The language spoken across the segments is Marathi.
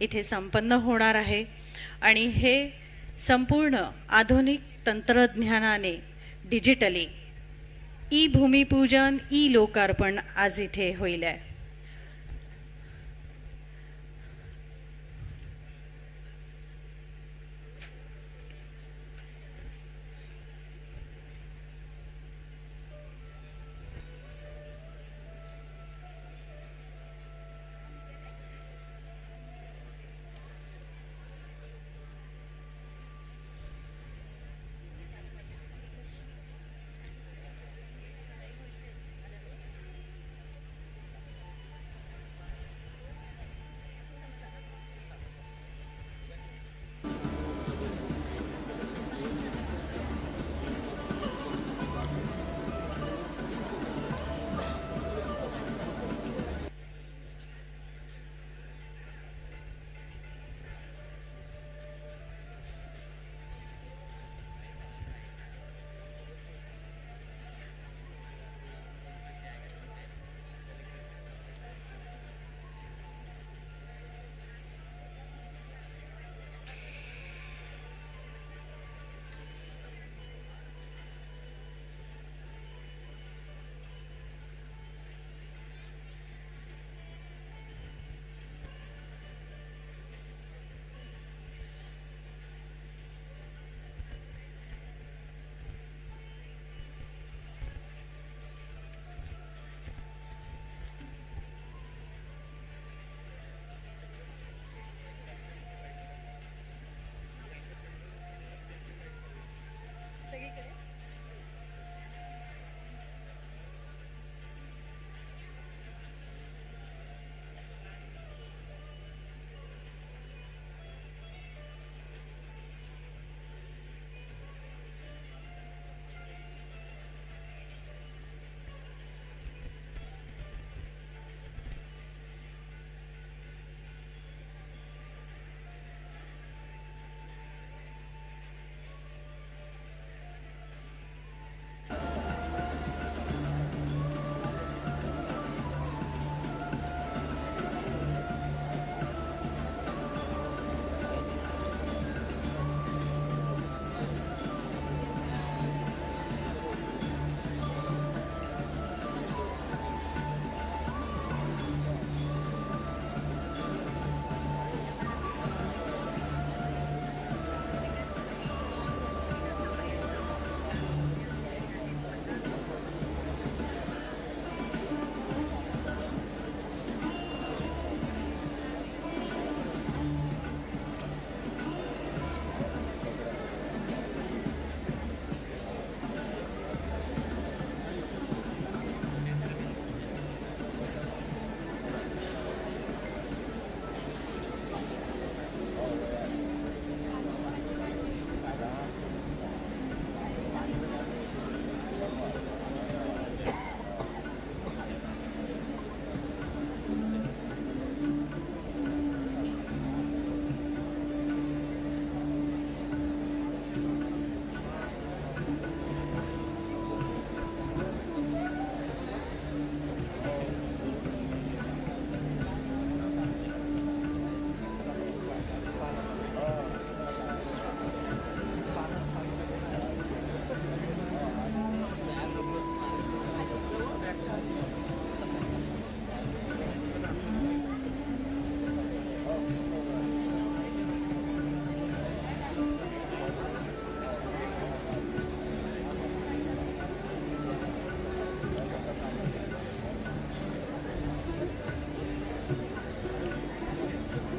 इथे संपन्न होणार आहे आणि हे संपूर्ण आधुनिक तंत्रज्ञानाने डिजिटली ई भूमिपूजन ई लोकार्पण आज इथे होईल आहे।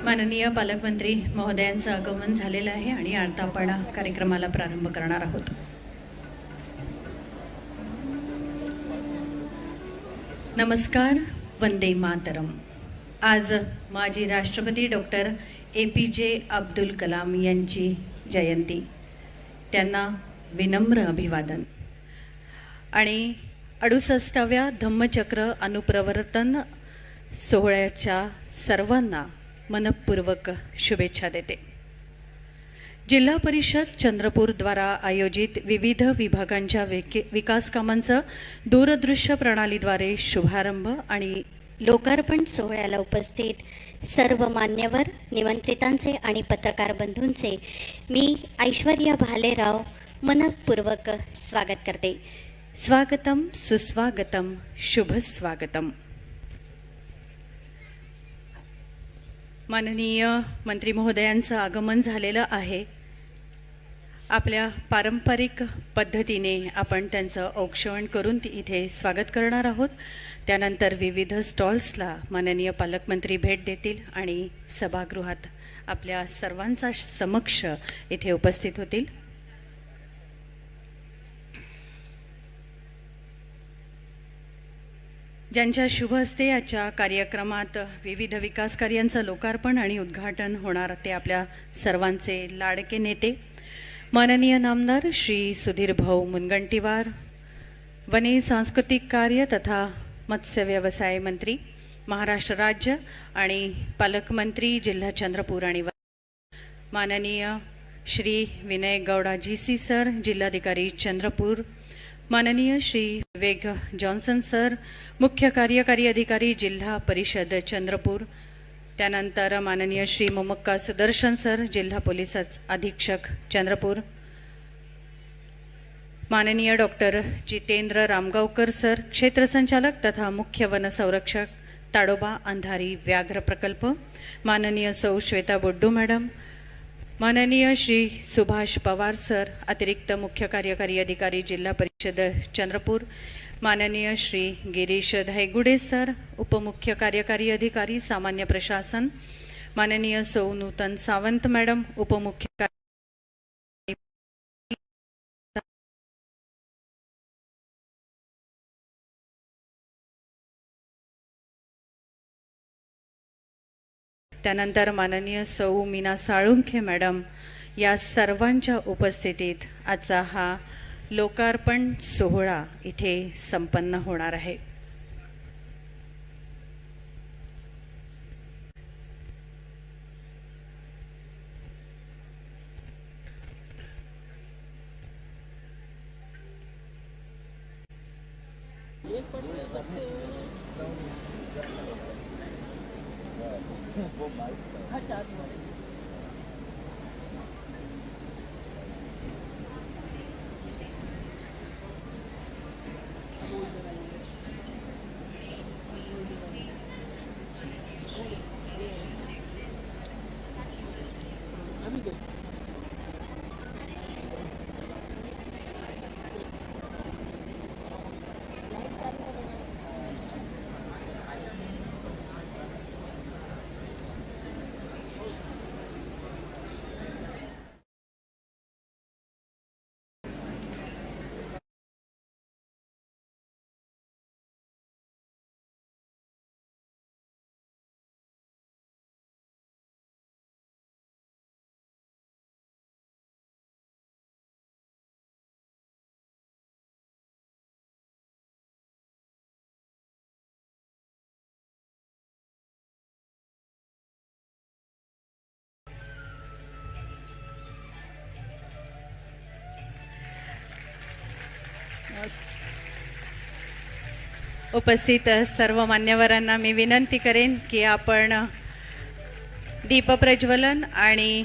माननीय पालकमंत्री महोदयांचं आगमन झालेलं आहे आणि आता आपण कार्यक्रमाला प्रारंभ करणार आहोत। नमस्कार, वंदे मातरम। आज माजी राष्ट्रपती डॉक्टर APJ अब्दुल कलाम यांची जयंती, त्यांना विनम्र अभिवादन आणि 68व्या धम्मचक्र अनुप्रवर्तन सोहळ्याच्या सर्वांना मनपूर्वक शुभेच्छा देते। जिल्हा परिषद चंद्रपूर द्वारा आयोजित विविध विभागांच्या विकास कामांचा दूरदृश्य प्रणालीद्वारे शुभारंभ आणि लोकार्पण सोहळ्याला उपस्थित सर्व मान्यवर निमंत्रितांचे आणि पत्रकार बंधूंचे मी ऐश्वर्या भालेराव मनपूर्वक स्वागत करते. स्वागतम सुस्वागतम शुभ स्वागतम. माननीय मंत्री महोदयांचं आगमन झालेलं आहे. आपल्या पारंपरिक पद्धतीने आपण त्यांचं औक्षवण करून इथे स्वागत करणार आहोत. त्यानंतर विविध स्टॉल्सला माननीय पालकमंत्री भेट देतील आणि सभागृहात आपल्या सर्वांचा समक्ष इथे उपस्थित होतील. ज्यांच्या शुभ हस्ते आजच्या कार्यक्रमात विविध विकास कार्यांचं लोकार्पण आणि उद्घाटन होणार ते आपल्या सर्वांचे लाडके नेते माननीय नामदार श्री सुधीर भाऊ मुनगंटीवार, वने सांस्कृतिक कार्य तथा मत्स्य व्यवसाय मंत्री महाराष्ट्र राज्य आणि पालकमंत्री जिल्हा चंद्रपूर आणि माननीय श्री विनय गौडा GC सर, जिल्हाधिकारी चंद्रपूर, माननीय श्री विवेक जॉन्सन सर, मुख्य कार्यकारी अधिकारी जिल्हा परिषद चंद्रपूर, त्यानंतर माननीय श्री मोमक्का सुदर्शन सर, जिल्हा पोलीस अधीक्षक चंद्रपूर, माननीय डॉक्टर जितेंद्र रामगावकर सर, क्षेत्र संचालक तथा मुख्य वन संरक्षक ताडोबा अंधारी व्याघ्र प्रकल्प, माननीय सौ श्वेता बोड्डू मॅडम, माननीय श्री सुभाष पवार सर, अतिरिक्त मुख्य कार्यकारी अधिकारी जिल्हा परिषद चंद्रपूर, माननीय श्री गिरीश धायगुडे सर, उपमुख्य कार्यकारी अधिकारी सामान्य प्रशासन, माननीय सौ नूतन सावंत मॅडम, उपमुख्य त्यानंतर माननीय सौ मीना साळुंखे मॅडम, या सर्वांच्या उपस्थितीत आजचा हा लोकार्पण सोहळा इथे संपन्न होणार आहे. उपस्थित सर्व मान्यवरांना मी विनंती करेन की आपण दीपप्रज्वलन आणि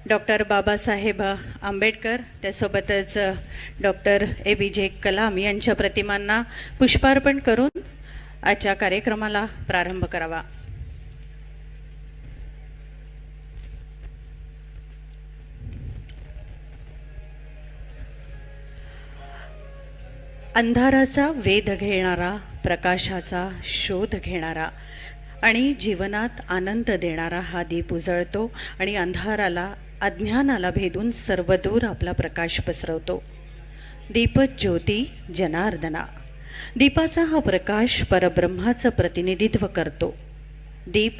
डॉक्टर बाबासाहेब आंबेडकर त्यासोबतच डॉक्टर APJ कलाम यांच्या प्रतिमांना पुष्पार्पण करून आजच्या कार्यक्रमाला प्रारंभ करावा. अंधाराचा वेध घेणारा, प्रकाशाचा शोध घेणारा आणि जीवनात आनंद देणारा हा दीप उजळतो आणि अंधाराला अज्ञानाला भेदून सर्वदूर आपला प्रकाश पसरवतो. दीपज्योती जनार्दना. दीपाचा हा प्रकाश परब्रह्माचं प्रतिनिधित्व करतो. दीप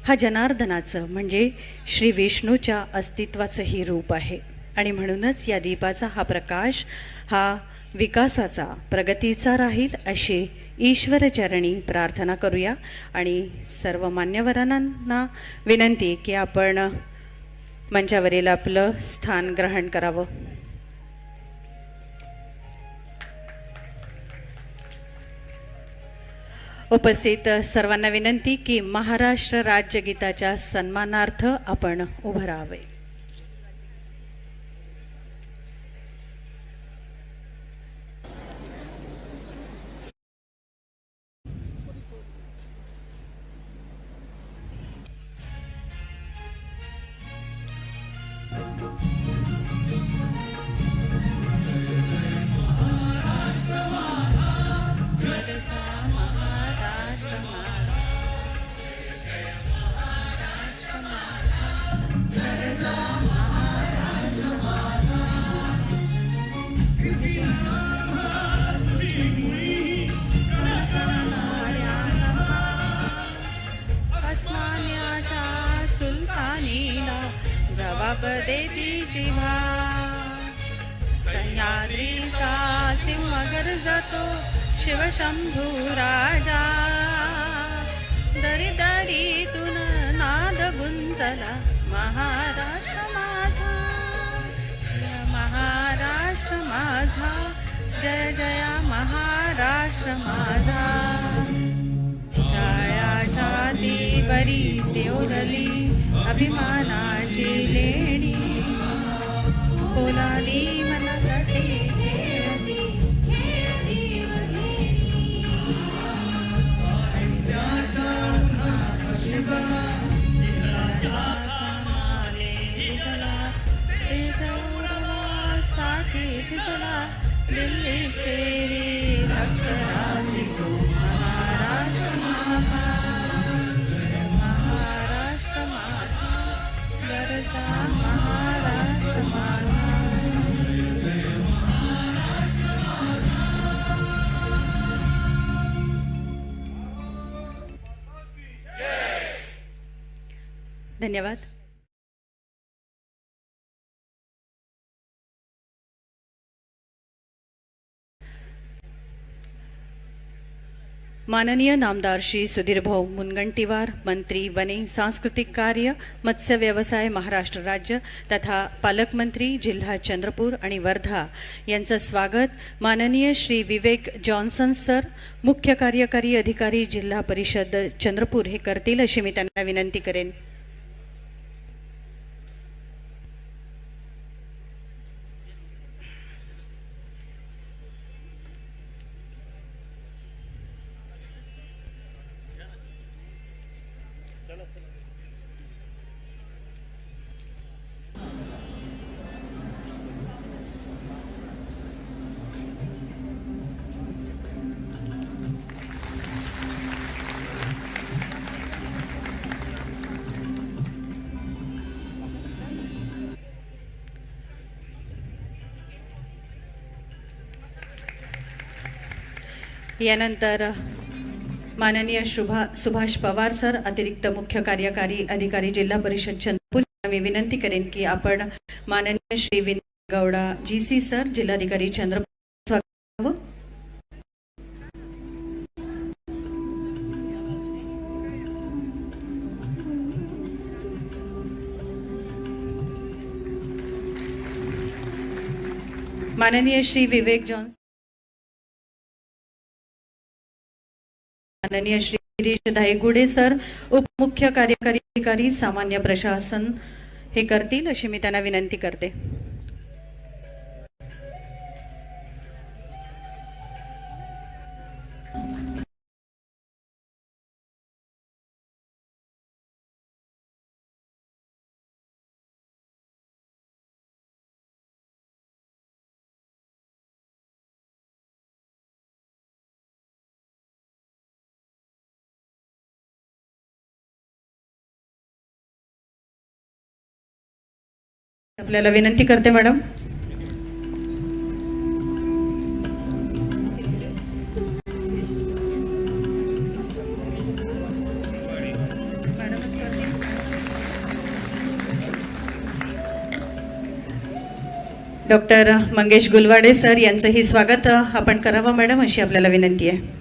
हा जनार्दनाचं म्हणजे श्री विष्णूच्या अस्तित्वाचंही रूप आहे आणि म्हणूनच या दीपाचा हा प्रकाश हा विकासाचा, प्रगतीचा राहील अशी ईश्वरचरणी प्रार्थना करूया. आणि सर्व मान्यवरांना विनंती की आपण मंचावरील आपलं स्थान ग्रहण करावं. उपस्थित सर्वांना विनंती की महाराष्ट्र राज्यगीताच्या सन्मानार्थ आपण उभं राहावे. अस्मान्याच्या सुलतानीला जबाब देती जिव्हा सह्याद्रीचा सिंह गर्जतो शिवशंभू राजा दरी दरीतून नाद गुंजला महाराष्ट्र माझा महाराष्ट्र माझा जय जय महाराष्ट्र माझा छायाच्या दिवरी तेवरली अभिमानाची लेणी बोलाली मनासाठी खेळती खेळती वहिनी त्याच्या उन्हात शिजला साठी शिजला दिल्ली सेरी रक्तराजी महाराष्ट्र माझा महाराष्ट्र माझा गरजा महाराष्ट्र माझा. धन्यवाद. माननीय नामदार श्री सुधीरभाऊ मुनगंटीवार, मंत्री वने, सांस्कृतिक कार्य, मत्स्य व्यवसाय महाराष्ट्र राज्य तथा पालकमंत्री जिल्हा चंद्रपूर आणि वर्धा यांचं स्वागत माननीय श्री विवेक जॉन्सन सर, मुख्य कार्यकारी अधिकारी जिल्हा परिषद चंद्रपूर हे करतील अशी मी त्यांना विनंती करेन. यानंतर माननीय सुभाष पवार सर, अतिरिक्त मुख्य कार्यकारी अधिकारी जिल्हा परिषद चंद्रपूर, मी विनंती करेन की आपण माननीय श्री विनय गौडा जीसी सर, जिल्हाधिकारी चंद्रपूर स्वागत. माननीय श्री विवेक जॉन्सन, माननीय श्री गिरीश धायगुडे सर, उपमुख्य कार्यकारी अधिकारी सामान्य प्रशासन हे करतील अशी मी त्यांना विनंती करते. आपल्याला विनंती करते madam. Doctor Mangesh Gulwade sir यांचंही स्वागत आपण करावं मॅडम अशी आपल्याला विनंती आहे.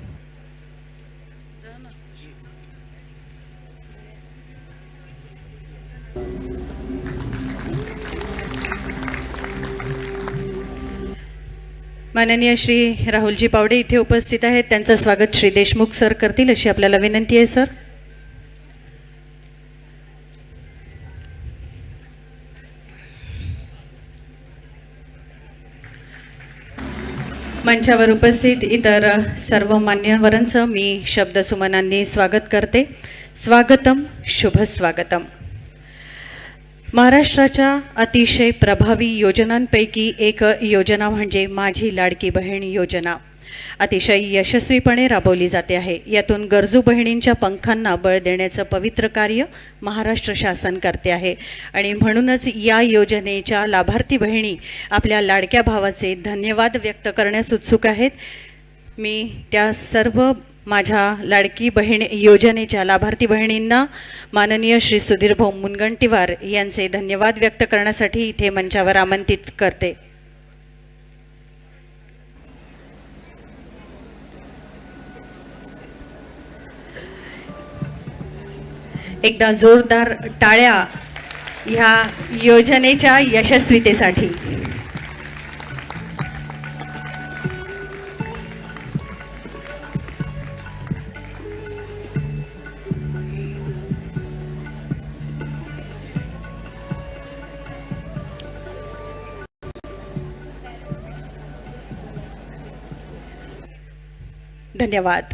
माननीय श्री राहुलजी पावडे इथे उपस्थित आहेत. त्यांचं स्वागत श्री देशमुख सर करतील अशी आपल्याला विनंती आहे. सर, मंचावर उपस्थित इतर सर्व मान्यवरांचं मी शब्दसुमनांनी स्वागत करते. स्वागतम, शुभ स्वागतम. महाराष्ट्राच्या अतिशय प्रभावी योजनांपैकी एक योजना म्हणजे माझी लाडकी बहीण योजना अतिशय यशस्वीपणे राबवली जाते आहे. यातून गरजू बहिणींच्या पंखांना बळ देण्याचं पवित्र कार्य महाराष्ट्र शासन करते आहे आणि म्हणूनच या योजनेच्या लाभार्थी बहिणी आपल्या लाडक्या भावाचे धन्यवाद व्यक्त करण्यास उत्सुक आहेत. मी त्या सर्व माझ्या लाडकी बहीण योजनेच्या लाभार्थी बहिणींना माननीय श्री सुधीर भाऊ मुनगंटीवार यांचे धन्यवाद व्यक्त करण्यासाठी इथे मंचावर आमंत्रित करते. एकदा जोरदार टाळ्या ह्या योजनेच्या यशस्वीतेसाठी. धन्यवाद.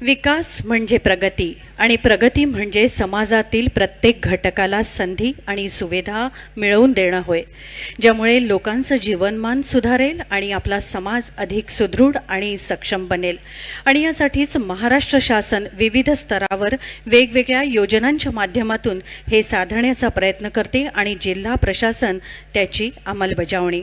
विकास म्हणजे प्रगती आणि प्रगती म्हणजे समाजातील प्रत्येक घटकाला संधी आणि सुविधा मिळवून देणं होय, ज्यामुळे लोकांचं जीवनमान सुधारेल आणि आपला समाज अधिक सुदृढ आणि सक्षम बनेल. आणि यासाठीच महाराष्ट्र शासन विविध स्तरावर वेगवेगळ्या योजनांच्या माध्यमातून हे साधण्याचा प्रयत्न करते आणि जिल्हा प्रशासन त्याची अंमलबजावणी.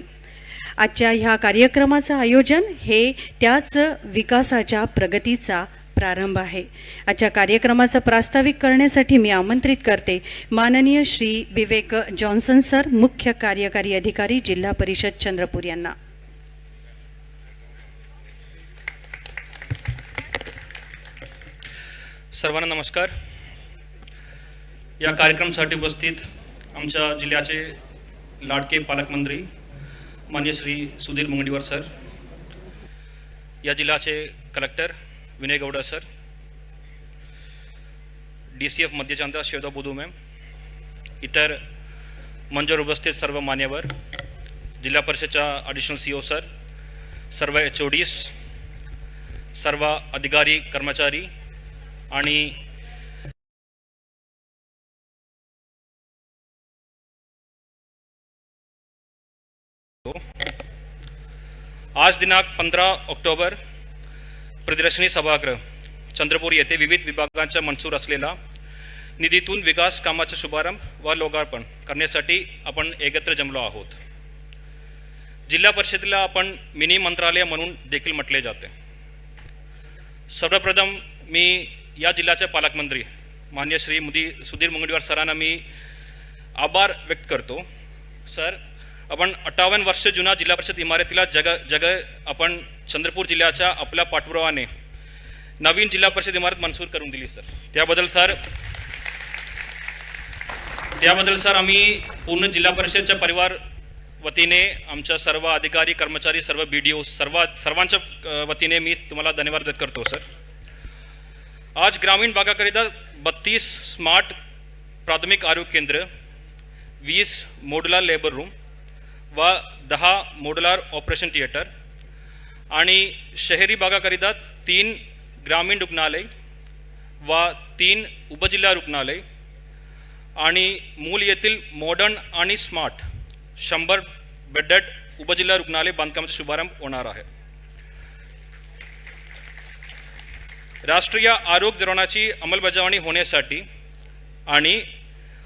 आजच्या ह्या कार्यक्रमाचं आयोजन हे त्याच विकासाच्या प्रगतीचा प्रारंभ आहे. आजच्या कार्यक्रमाचं प्रास्ताविक करण्यासाठी मी आमंत्रित करते माननीय श्री विवेक जॉन्सन सर, मुख्य कार्यकारी अधिकारी, जिल्हा परिषद चंद्रपूर यांना. सर्वांना नमस्कार. या कार्यक्रमासाठी उपस्थित आमच्या जिल्ह्याचे लाडके पालकमंत्री माननीय श्री सुधीर मुनगंटीवार सर, या जिल्ह्याचे collector Vinay Gowda sir, DCF मध्य चांदा शेवदा बुधू मॅम, इतर मंचावर उपस्थित सर्व मान्यवर, जिल्हा परिषदच्या ॲडिशनल CO सर, सर्व HODs, सर्व अधिकारी कर्मचारी आणि आज दिनांक 15 ऑक्टोबर प्रदर्शनी सभागृह चंद्रपूर येथे विविध विभागांच्या मंजूर असलेला निधीतून विकास कामाचा शुभारंभ व लोकार्पण करण्यासाठी आपण एकत्र जमलो आहोत. जिल्हा परिषदेला आपण मिनी मंत्रालय म्हणून देखील म्हटले जाते. सर्वप्रथम मी या जिल्ह्याचे पालकमंत्री माननीय श्री सुधीर मुनगंटीवार सरांना मी आभार व्यक्त करतो. सर, आपण 58 वर्ष जुना जिल्हा परिषद इमारतीला जग आपण चंद्रपूर जिल्ह्याच्या आपल्या पाठपुरावाने नवीन जिल्हा परिषद इमारत मंजूर करून दिली सर. त्याबद्दल सर आम्ही पूर्ण जिल्हा परिषदच्या परिवार वतीने, आमच्या सर्व अधिकारी कर्मचारी, सर्व BDO सर्वांच्या वतीने मी तुम्हाला धन्यवाद व्यक्त करतो सर. आज ग्रामीण भागाकरिता 32 स्मार्ट प्राथमिक आरोग्य केंद्र, 20 मॉड्युलर लेबर रूम व 10 मॉड्युलर ऑपरेशन थिएटर आणि शहरी भागाकरिता 3 ग्रामीण रुग्णालय व 3 उपजिल्हा रुग्णालय आणि मूल येथील मॉडर्न आणि स्मार्ट 100 बेडेड उपजिल्हा रुग्णालय बांधकामाचा शुभारंभ होणार आहे. राष्ट्रीय आरोग्य धोरणाची अंमलबजावणी होण्यासाठी आणि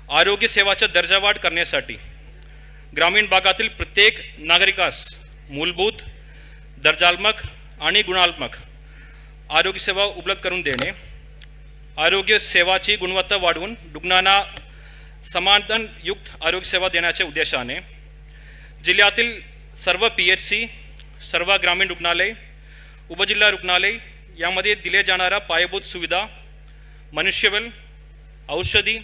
आरोग्य सेवाचा दर्जावाढ करण्यासाठी ग्रामीण भागातील प्रत्येक नागरिकास मूलभूत, दर्जात्मक आणि गुणात्मक आरोग्य सेवा उपलब्ध करून देणे, आरोग्य सेवाची गुणवत्ता वाढवून रुग्णांना समाधानयुक्त आरोग्य सेवा देण्याच्या उद्देशाने जिल्ह्यातील सर्व PHC, सर्व ग्रामीण रुग्णालय, उपजिल्हा रुग्णालय यामध्ये दिले जाणाऱ्या पायाभूत सुविधा, मनुष्यबळ, औषधी,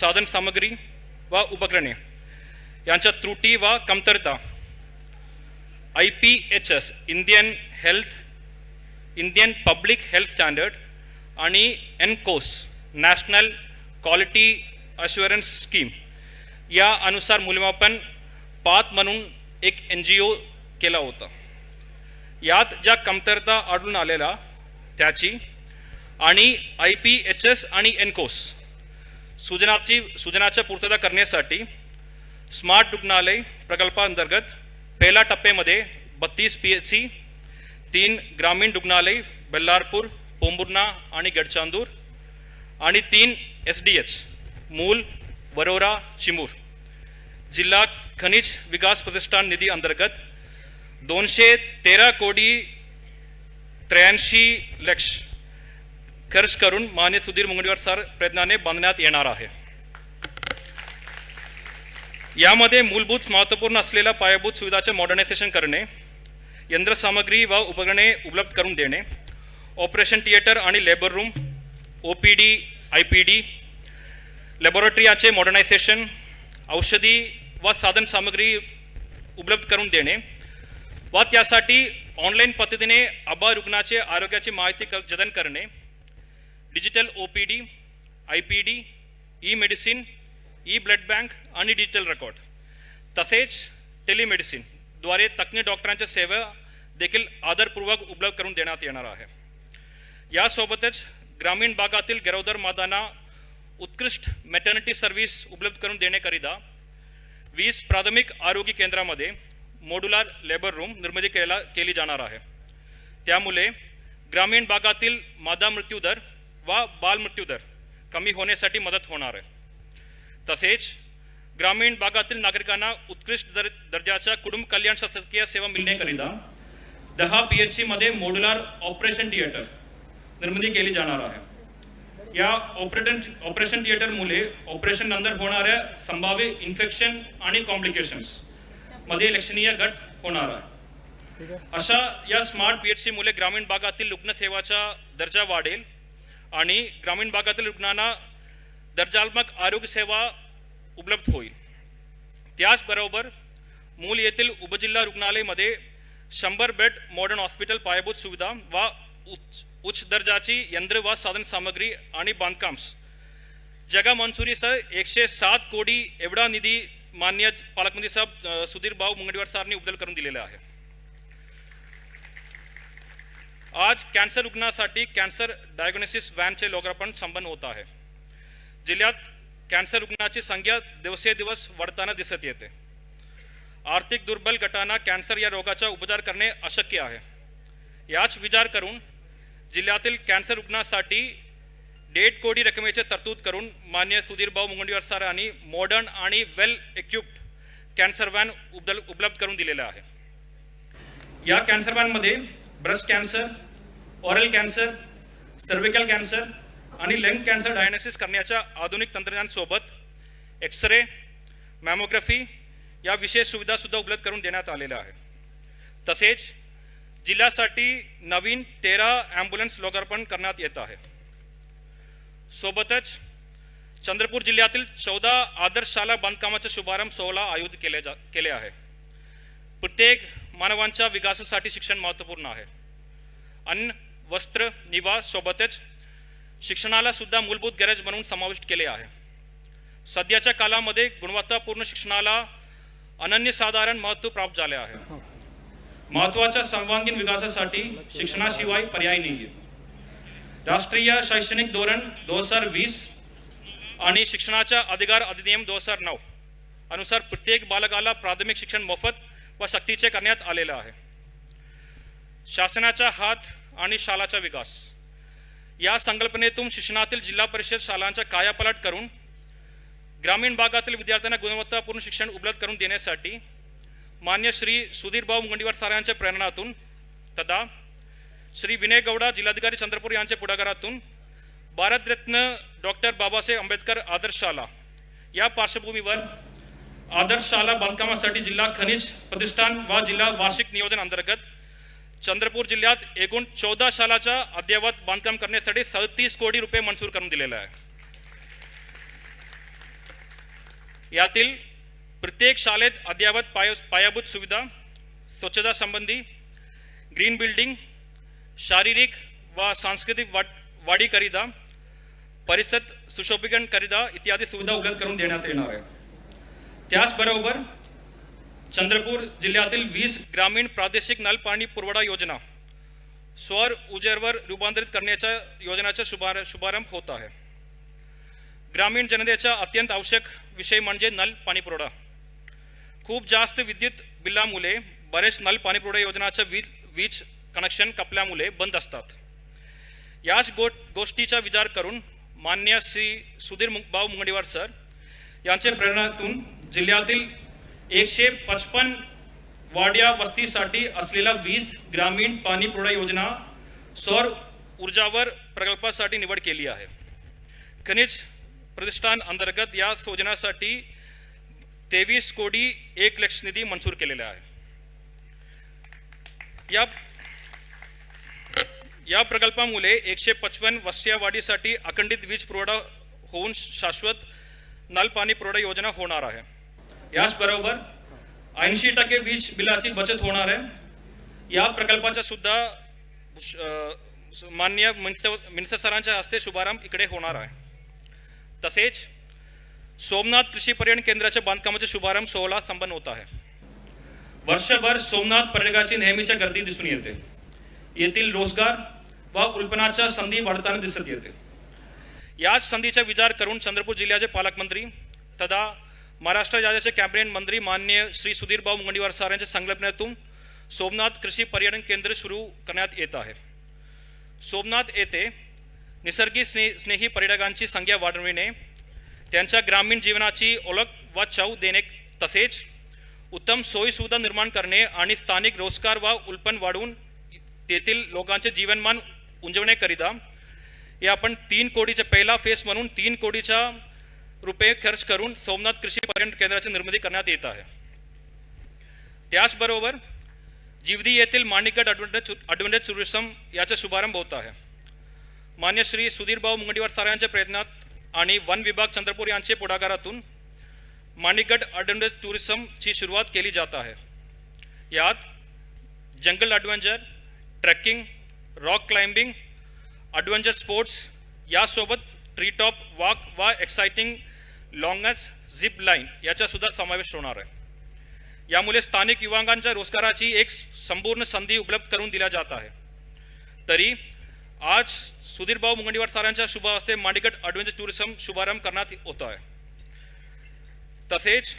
साधन सामग्री व उपकरणे यांच्या त्रुटी व कमतरता IPHS Indian public health standard आणि NCOS national quality assurance scheme या अनुसार मूल्यमापन पात म्हणून एक NGO केला होता. यात ज्या कमतरता आढळून आलेल्या त्याची आणि IPHS आणि NCOS सूचनाच्या पूर्तता करण्यासाठी स्मार्ट रुग्णालय प्रकल्पांतर्गत पहिल्या टप्प्यामध्ये 32 PHC, 3 ग्रामीण रुग्णालय बेल्लारपूर, पोंभुर्णा आणि गडचांदूर आणि 3 SDH मूल, वरोरा, चिमूर जिल्हा खनिज विकास प्रतिष्ठान निधी अंतर्गत 213 कोटी 83 लाख खर्च करून मान्य सुधीर मुनगंटीवार सर प्रयत्नाने बांधण्यात येणार आहे. यामध्ये मूलभूत महत्त्वपूर्ण असलेल्या पायाभूत सुविधाचे मॉडर्नायझेशन करणे, यंत्रसामग्री व उपकरणे उपलब्ध करून देणे, ऑपरेशन थिएटर आणि लेबर रूम, OPD, IPD, लॅबोरेटरीचे मॉडर्नायझेशन, औषधी व साधन सामग्री उपलब्ध करून देणे व त्यासाठी ऑनलाईन पद्धतीने आबा रुग्णाचे आरोग्याची माहिती जतन करणे, digital OPD, IPD, E-medicine, blood bank आणि डिजिटल रेकॉर्ड तसेच टेलिमेडिसिन द्वारे तज्ञ डॉक्टरांच्या सेवा देखील आदरपूर्वक उपलब्ध करून देण्यात येणार आहे. यासोबतच ग्रामीण भागातील गरोदर मातांना उत्कृष्ट मॅटर्निटी सर्व्हिस उपलब्ध करून देण्याकरिता 20 प्राथमिक आरोग्य केंद्रामध्ये मॉड्युलर लेबर रूम निर्मिती केली जाणार आहे. त्यामुळे ग्रामीण भागातील मादा मृत्यू दर व बाल मृत्यू दर कमी होण्यासाठी मदत होणार आहे. तसेच ग्रामीण भागातील नागरिकांना उत्कृष्ट दर्जाच्या कुटुंब कल्याण शासकीय सेवा मिळण्याकरिता 10 PHC मध्ये मॉड्युलर ऑपरेशन थिएटर निर्मिती केली जाणार आहे. या ऑपरेशन थिएटरमुळे ऑपरेशन नंतर होणाऱ्या संभाव्य इन्फेक्शन आणि कॉम्प्लिकेशन्स मध्ये लक्षणीय घट होणार आहे. अशा या स्मार्ट PHC मुळे ग्रामीण भागातील रुग्णसेवाचा दर्जा वाढेल आणि ग्रामीण भागातील रुग्णांना दर्जात्मक आरोग्य सेवा उपलब्ध होईल. त्याचबरोबर मूल येथील उपजिल्हा रुग्णालयामध्ये 100 बेड मॉडर्न हॉस्पिटल पायाभूत सुविधा व उच्च दर्जाची यंत्र व साधन सामग्री आणि बांधकाम्स जगा मंजुरीसह 107 कोटी एवढा निधी मान्य पालकमंत्री साहेब सुधीर भाऊ मुनगंटीवार सरांनी उपलब्ध करून दिलेला आहे. आज कॅन्सर रुग्णांसाठी कॅन्सर डायग्नोसिस व्हॅनचे लोकार्पण संपन्न होत आहे. जिल्ह्यात कॅन्सर रुग्णांची संख्या दिवसेंदिवस वाढताना दिसत येते. आर्थिक दुर्बल गटांना कॅन्सर या रोगाचा उपचार करणे अशक्य आहे. याच विचार करून जिल्ह्यातील कॅन्सर रुग्णांसाठी 1.5 कोटी रकमेचे तरतूद करून मान्य सुधीर भाऊ मुनगंटीवार सरांनी मॉडर्न आणि वेल इक्विप्ड कॅन्सर व्हॅन उपलब्ध करून दिलेल्या आहे. या कॅन्सर व्हॅनमध्ये breast cancer, oral cancer, cervical cancer आणि लंग कॅन्सर डायग्नोसिस करण्याच्या आधुनिक तंत्रज्ञानासोबत एक्सरे, मॅमोग्राफी या विशेष सुविधा सुद्धा उपलब्ध करून देण्यात आलेल्या आहे. तसेच जिल्ह्यासाठी नवीन 13 ॲम्ब्युलन्स लोकार्पण करण्यात येत आहे. सोबतच चंद्रपूर जिल्ह्यातील 14 आदर्श शाळा बांधकामाचा शुभारंभ सोहळा आयोजित केले आहे. प्रत्येक मानवांच्या विकासासाठी शिक्षण महत्त्वपूर्ण आहे. अन्न, वस्त्र, निवास सोबतच शिक्षणाला सुद्धा मूलभूत गरज म्हणून समाविष्ट केले आहे. सध्याच्या काळामध्ये गुणवत्तापूर्ण शिक्षणाला अनन्यसाधारण महत्त्व प्राप्त झाले आहे. महत्त्वाच्या सर्वांगीण विकासासाठी शिक्षणाशिवाय पर्याय नाही. राष्ट्रीय शैक्षणिक धोरण 2020 आणि शिक्षणाचा अधिकार अधिनियम 2009 अनुसार प्रत्येक बालकाला प्राथमिक शिक्षण मोफत व सक्तीचे करण्यात आलेले आहे. शासनाचा हात आणि शालाचा विकास या संकल्पनेतून शिक्षणातील जिल्हा परिषद शाळांचा कायापालट करून ग्रामीण भागातील विद्यार्थ्यांना गुणवत्तापूर्ण शिक्षण उपलब्ध करून देण्यासाठी मान्य श्री सुधीर भाऊ मुनगंटीवार सरांच्या प्रेरणातून तथा श्री विनय गौडा जिल्हाधिकारी चंद्रपूर यांच्या पुढाकारातून भारतरत्न डॉक्टर बाबासाहेब आंबेडकर आदर्श शाळा या पार्श्वभूमीवर आदर्श शाळा बांधकामासाठी जिल्हा खनिज प्रतिष्ठान व जिल्हा वार्षिक नियोजन अंतर्गत चंद्रपूर जिल्ह्यात एकूण 14 शाळांचा अद्ययावत बांधकाम करण्यासाठी 37 कोटी रुपये मंजूर करून दिलेले आहे. यातील प्रत्येक शाळेत अद्ययावत पायाभूत सुविधा, स्वच्छता संबंधी, ग्रीन बिल्डिंग, शारीरिक व सांस्कृतिक वाढीकरिता, परिसर सुशोभीकरण करिता इत्यादी सुविधा उपलब्ध करून देण्यात येणार आहे. त्याचबरोबर चंद्रपूर जिल्ह्यातील 20 ग्रामीण प्रादेशिक नल पाणी पुरवठा योजना सौर ऊर्जेवर रूपांतरित करण्याच्या योजनेचा शुभारंभ होत आहे. ग्रामीण जनतेचा अत्यंत आवश्यक विषय म्हणजे नल पाणी पुरवठा. खूप जास्त विद्युत बिलामुळे बरेच नल पाणी पुरवठा योजनाचं वीज कनेक्शन कापल्यामुळे बंद असतात. याच गोष्टीचा विचार करून मान्य श्री सुधीर भाऊ मुनगंटीवार सर यांच्या प्रेरणातून जिल्ह्यातील 155 वाड्या वस्तीसाठी असलेल्या 20 ग्रामीण पाणी पुरवठा योजना सौर ऊर्जावर प्रकल्पासाठी निवड केली आहे. खनिज प्रतिष्ठान अंतर्गत या योजनेसाठी 23 कोटी 1 लाख निधी मंजूर केलेला आहे. या प्रकल्पामुळे 155 वस्त्यावाढीसाठी अखंडित वीज पुरवठा होऊन शाश्वत नल पाणी पुरवठा योजना होणार आहे. याचबरोबर 80% वीज बिलाची बचत होणार आहे. या प्रकल्पाचा सुद्धा माननीय मिनिस्टर सरांच्या हस्ते शुभारंभ इकडे होणार आहे. तसेच सोमनाथ कृषी पर्यटन केंद्राच्या बांधकामाचा शुभारंभ सोहळा संपन्न होत आहे. वर्षभर सोमनाथ पर्यटकाची नेहमीच्या गर्दी दिसून येते. येथील रोजगार व उत्पन्नाच्या संधी वाढताना दिसत येते. याच संधीचा विचार करून चंद्रपूर जिल्ह्याचे पालकमंत्री तथा महाराष्ट्र राज्याचे कॅबिनेट मंत्री माननीय श्री सुधीर भाऊ मुनगंटीवार सर यांच्या संकल्पनेतून सोमनाथ कृषी पर्यटन केंद्र सुरू करण्यात येत आहे. सोमनाथ येथे निसर्गी स्नेही पर्यटकांची संख्या वाढविणे, त्यांच्या ग्रामीण जीवनाची ओळख व चव देणे, तसेच उत्तम सोयी सुविधा निर्माण करणे आणि स्थानिक रोजगार व उत्पन्न वाढवून तेथील लोकांचे जीवनमान उंचवण्याकरिता या आपण 3 कोटीचा पहिला फेज म्हणून 3 कोटीचा रुपये खर्च करून सोमनाथ कृषी पर्यटन केंद्राची निर्मिती करण्यात येत आहे. त्याचबरोबर जिवदी येथील माणिकगड ॲडव्हेंचर टुरिझम याचा शुभारंभ होत आहे. मान्य श्री सुधीर भाऊ मुनगंटीवार सर यांच्या प्रयत्नात आणि वन विभाग चंद्रपूर यांच्या पुढाकारातून माणिकगड ॲडव्हेंचर टुरिझमची सुरुवात केली जात आहे. यात जंगल adventure, trekking, rock climbing, adventure sports यासोबत ट्री टॉप वॉक व एक्साइटिंग लॉंगेस्ट झिप लाईन याचा सुद्धा समावेश होणार आहे. यामुळे स्थानिक युवकांच्या रोजगाराची एक संपूर्ण संधी उपलब्ध करून दिल्या जात आहे. तरी आज सुधीर भाऊ मुनगंटीवार सरांच्या शुभ हस्ते माणिकगड ॲडव्हेंचर टुरिझम शुभारंभ करण्यात होत आहे. तसेच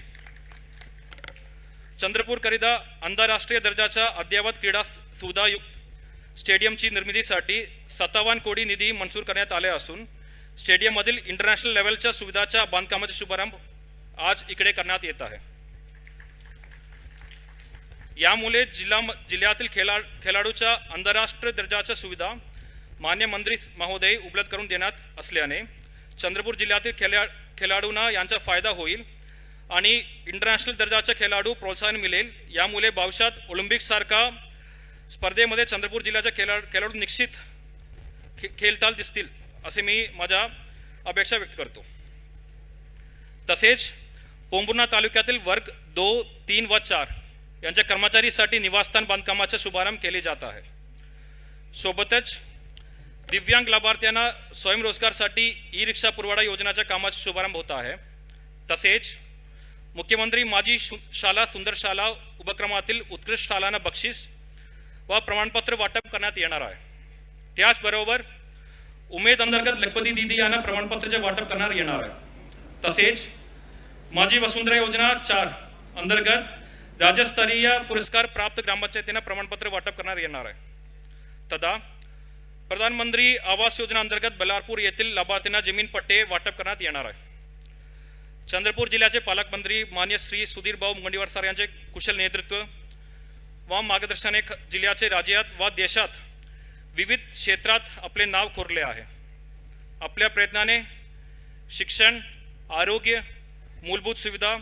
चंद्रपूरकरिता आंतरराष्ट्रीय दर्जाच्या अद्ययावत क्रीडा सुविधायुक्त स्टेडियमची निर्मितीसाठी 57 कोटी निधी मंजूर करण्यात आले असून स्टेडियममधील इंटरनॅशनल लेव्हलच्या सुविधाच्या बांधकामाचा शुभारंभ आज इकडे करण्यात येत आहे. यामुळे जिल्ह्यातील खेळाडूच्या आंतरराष्ट्रीय दर्जाच्या सुविधा मान्य मंत्री महोदय उपलब्ध करून देण्यात असल्याने चंद्रपूर जिल्ह्यातील खेळाडूंना यांचा फायदा होईल आणि इंटरनॅशनल दर्जाचे खेळाडू प्रोत्साहन मिळेल. यामुळे भविष्यात ऑलिम्पिकसारखा स्पर्धेमध्ये चंद्रपूर जिल्ह्याचे खेळाडू निश्चित खेळताल दिसतील असे मी माझ्या अपेक्षा व्यक्त करतो. तसेच पोंभुर्णा तालुक्यातील वर्ग 2, 3 व 4 यांच्या कर्मचारीसाठी निवासस्थान बांधकामाचा शुभारंभ केले जात आहे. सोबतच दिव्यांग लाभार्थ्यांना स्वयंरोजगारसाठी ई रिक्षा पुरवठा योजनेच्या कामाचा शुभारंभ होत आहे. तसेच मुख्यमंत्री माझी शाळा सुंदर शाळा उपक्रमातील उत्कृष्ट शाळांना बक्षीस व प्रमाणपत्र वाटप करण्यात येणार आहे. त्याचबरोबर उमेद अंतर्गत लखपती दिदी यांना प्रमाणपत्राचे वाटप करण्यात येणार आहे. तसेच माझी वसुंधरा योजना 4 अंतर्गत राज्यस्तरीय पुरस्कार प्राप्त ग्रामपंचायतींना प्रमाणपत्र वाटप करण्यात येणार आहे. तथा प्रधानमंत्री आवास योजना अंतर्गत बल्लारपूर येथील लाभार्थ्यांना जमीन पट्टे वाटप करण्यात येणार आहे. चंद्रपूर जिल्ह्याचे पालकमंत्री मान्य श्री सुधीर भाऊ मुनगंटीवार सर यांचे कुशल नेतृत्व व मार्गदर्शनाने जिल्ह्याचे राज्यात व देशात विविध क्षेत्रात आपले नाव कोरले आहे. आपल्या प्रयत्नाने शिक्षण, आरोग्य, मूलभूत सुविधा,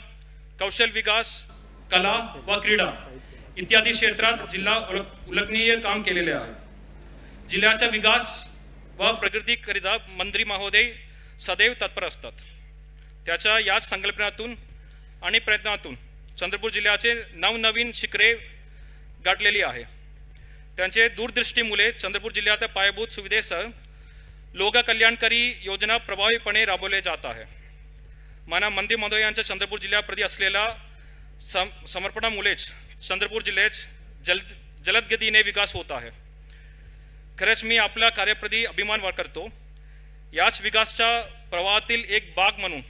कौशल विकास, कला व क्रीडा इत्यादी क्षेत्रात जिल्हा उल्लेखनीय काम केलेले आहे. जिल्ह्याचा विकास व प्रगतीकरिता मंत्री महोदय सदैव तत्पर असतात. त्याच्या याच संकल्पनातून आणि प्रयत्नातून चंद्रपूर जिल्ह्याचे नवनवीन शिखरे गाठलेली आहे. त्यांचे दूरदृष्टीमुळे चंद्रपूर जिल्ह्यात पायाभूत सुविधेसह लोककल्याणकारी योजना प्रभावीपणे राबवल्या जात आहे. माननीय मंत्री महोदयांच्या चंद्रपूर जिल्ह्याप्रती असलेल्या समर्पणामुळेच चंद्रपूर जिल्ह्यात जलदगतीने विकास होत आहे. खरंच मी आपल्या कार्याप्रती अभिमान करतो. याच विकासाच्या प्रवाहातील एक भाग म्हणून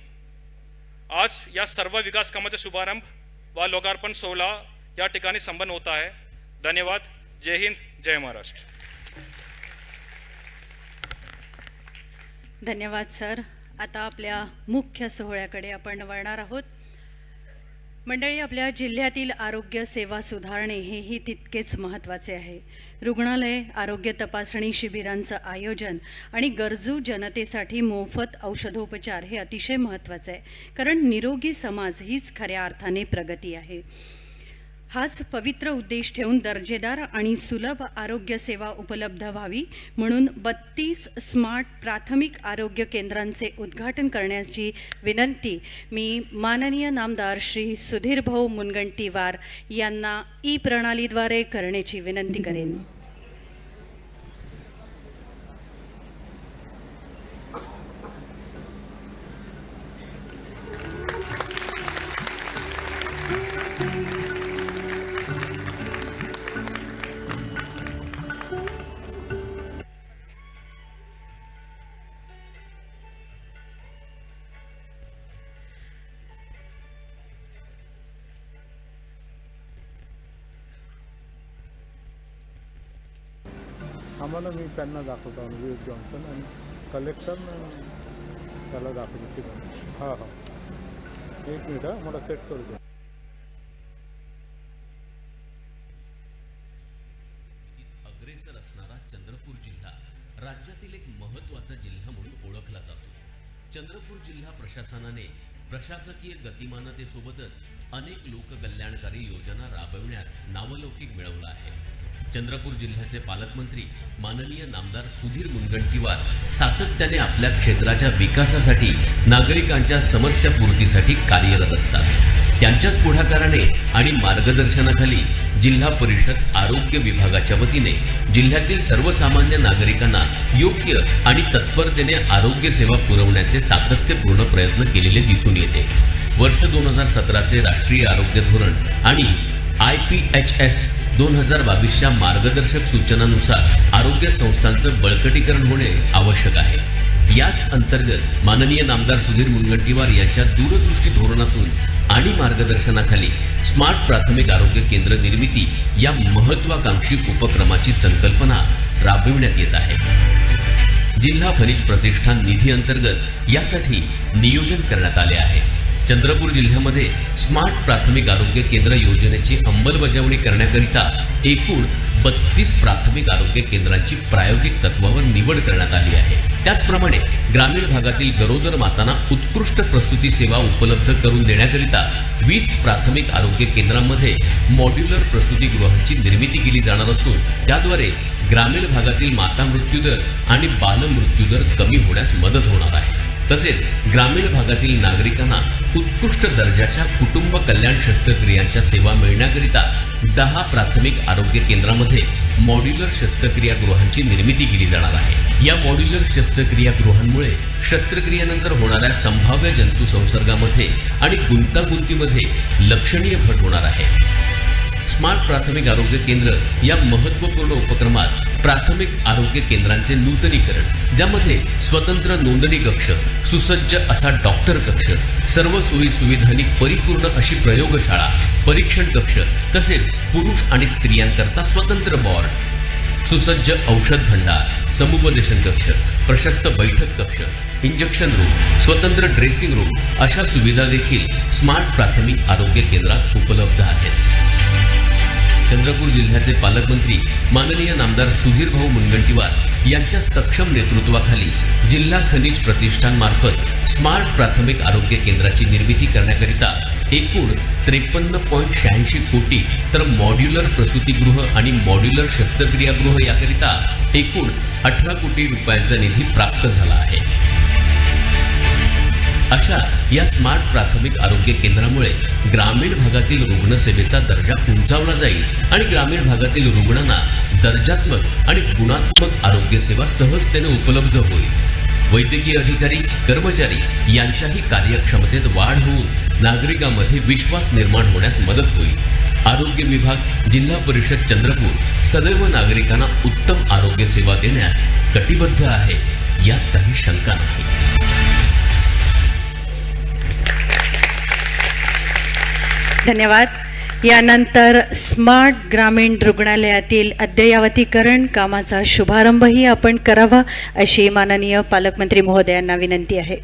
आज या सर्व विकास कामाचा शुभारंभ व लोकार्पण सोहळा या ठिकाणी संपन्न होत आहे. धन्यवाद. जय हिंद, जय महाराष्ट्र. धन्यवाद सर. आता आपल्या मुख्य सोहळ्याकडे आपण वळणार आहोत. मंडळी, आपल्या जिल्ह्यातील आरोग्य सेवा सुधारणे हेही तितकेच महत्त्वाचे आहे. रुग्णालय, आरोग्य तपासणी शिबिरांचं आयोजन आणि गरजू जनतेसाठी मोफत औषधोपचार हे अतिशय महत्त्वाचे आहे. कारण निरोगी समाज हीच खऱ्या अर्थाने प्रगती आहे. हाच पवित्र उद्देश ठेवून दर्जेदार आणि सुलभ आरोग्य सेवा उपलब्ध व्हावी म्हणून 32 स्मार्ट प्राथमिक आरोग्य केंद्रांचे उद्घाटन करण्याची विनंती मी माननीय नामदार श्री सुधीर भाऊ मुनगंटीवार यांना ई प्रणालीद्वारे करण्याची विनंती करेन. आम्हाला मी त्यांना दाखवतो विवेक जॉन्सन आणि कलेक्टर त्याला दाखवतो. ठीक आहे. हां हां, एक मिनिट मला सेट करू द्या. अग्रेसर असणारा चंद्रपूर जिल्हा राज्यातील एक महत्त्वाचा जिल्हा म्हणून ओळखला जातो. चंद्रपूर जिल्हा प्रशासनाने प्रशासकीय गतिमानतेसोबतच अनेक लोककल्याणकारी योजना राबविण्यात नावलौकिक मिळवला आहे. चंद्रपूर जिल्ह्याचे पालकमंत्री माननीय नामदार सुधीर मुनगंटीवार सातत्याने आपल्या क्षेत्राच्या विकासासाठी नागरिकांच्या समस्या पूर्तीसाठी कार्यरत असतात. त्यांच्याच पुढाकाराने आणि मार्गदर्शनाखाली जिल्हा परिषद आरोग्य विभागाच्या वतीने जिल्ह्यातील सर्वसामान्य नागरिकांना योग्य आणि तत्परतेने आरोग्य सेवा पुरवण्याचे सातत्यपूर्ण प्रयत्न केलेले दिसून येते. वर्ष 2017चे राष्ट्रीय आरोग्य धोरण आणि IPHS 2022च्या मार्गदर्शक सूचनांनुसार आरोग्य संस्थांचं बळकटीकरण होणे आवश्यक आहे. याच अंतर्गत माननीय नामदार सुधीर मुनगंटीवार यांच्या दूरदृष्टी धोरणातून आणि मार्गदर्शनाखाली स्मार्ट प्राथमिक आरोग्य केंद्र निर्मिती या महत्त्वाकांक्षी उपक्रमाची संकल्पना राबविण्यात येत आहे. जिल्हा खनिज प्रतिष्ठान निधी अंतर्गत यासाठी नियोजन करण्यात आले आहे. चंद्रपूर जिल्ह्यामध्ये स्मार्ट प्राथमिक आरोग्य केंद्र योजनेची अंमलबजावणी करण्याकरिता एकूण 32 प्राथमिक आरोग्य केंद्रांची प्रायोगिक तत्वावर निवड करण्यात आली आहे. त्याचप्रमाणे ग्रामीण भागातील गरोदर मातांना उत्कृष्ट प्रसूती सेवा उपलब्ध करून देण्याकरिता 20 प्राथमिक आरोग्य केंद्रांमध्ये मॉड्युलर प्रसूतीगृहांची निर्मिती केली जाणार असून त्याद्वारे ग्रामीण भागातील माता मृत्यूदर आणि बालमृत्यूदर कमी होण्यास मदत होणार आहे. तसेच ग्रामीण भागातील नागरिकांना उत्कृष्ट दर्जाच्या कुटुंब कल्याण शस्त्रक्रियांच्या सेवा मिळण्याकरिता 10 प्राथमिक आरोग्य केंद्रांमध्ये मॉड्युलर शस्त्रक्रियागृहांची निर्मिती केली जाणार आहे. या मॉड्युलर शस्त्रक्रियागृहांमुळे शस्त्रक्रियेनंतर होणाऱ्या संभाव्य जंतू संसर्गामध्ये आणि गुंतागुंतीमध्ये लक्षणीय घट होणार आहे. स्मार्ट प्राथमिक आरोग्य केंद्र या महत्त्वपूर्ण उपक्रमात प्राथमिक आरोग्य केंद्रांचे नूतनीकरण, ज्यामध्ये स्वतंत्र नोंदणी कक्ष, सुसज्ज असा डॉक्टर कक्ष, सर्व सोयी सुविधांनी परिपूर्ण अशी प्रयोगशाळा, परीक्षण कक्ष, तसेच पुरुष आणि स्त्रियांकरता स्वतंत्र वॉर्ड, सुसज्ज औषध भंडार, समुपदेशन कक्ष, प्रशस्त बैठक कक्ष, इंजेक्शन रूम, स्वतंत्र ड्रेसिंग रूम अशा सुविधा देखील स्मार्ट प्राथमिक आरोग्य केंद्रात उपलब्ध आहेत. चंद्रपूर जिल्ह्याचे पालकमंत्री माननीय नामदार सुधीर भाऊ मुनगंटीवार यांच्या सक्षम नेतृत्वाखाली जिल्हा खनिज प्रतिष्ठान मार्फत स्मार्ट प्राथमिक आरोग्य केंद्राची निर्मिती करण्याकरिता एकूण 53.86 कोटी तर मॉड्युलर प्रसूतीगृह आणि मॉड्युलर शस्त्रक्रियागृह याकरिता एकूण 18 कोटी रुपयांचा निधी प्राप्त झाला आहे. अशा या स्मार्ट प्राथमिक आरोग्य केंद्रामुळे ग्रामीण भागातील रुग्णसेवेचा दर्जा उंचावला जाईल आणि ग्रामीण भागातील रुग्णांना दर्जात्मक आणि गुणात्मक आरोग्य सेवा सहजतेने उपलब्ध होईल. वैद्यकीय अधिकारी, कर्मचारी यांच्याही कार्यक्षमतेत वाढ होऊन नागरिकांमध्ये विश्वास निर्माण होण्यास मदत होईल. आरोग्य विभाग, जिल्हा परिषद चंद्रपूर सदैव नागरिकांना उत्तम आरोग्य सेवा देण्यास कटिबद्ध आहे, यात काही शंका नाही. धन्यवाद. यानंतर स्मार्ट ग्रामीण रुग्णालयातील अद्ययावतीकरण कामाचा शुभारंभही आपण करावा अशी माननीय पालकमंत्री महोदयांना विनंती आहे.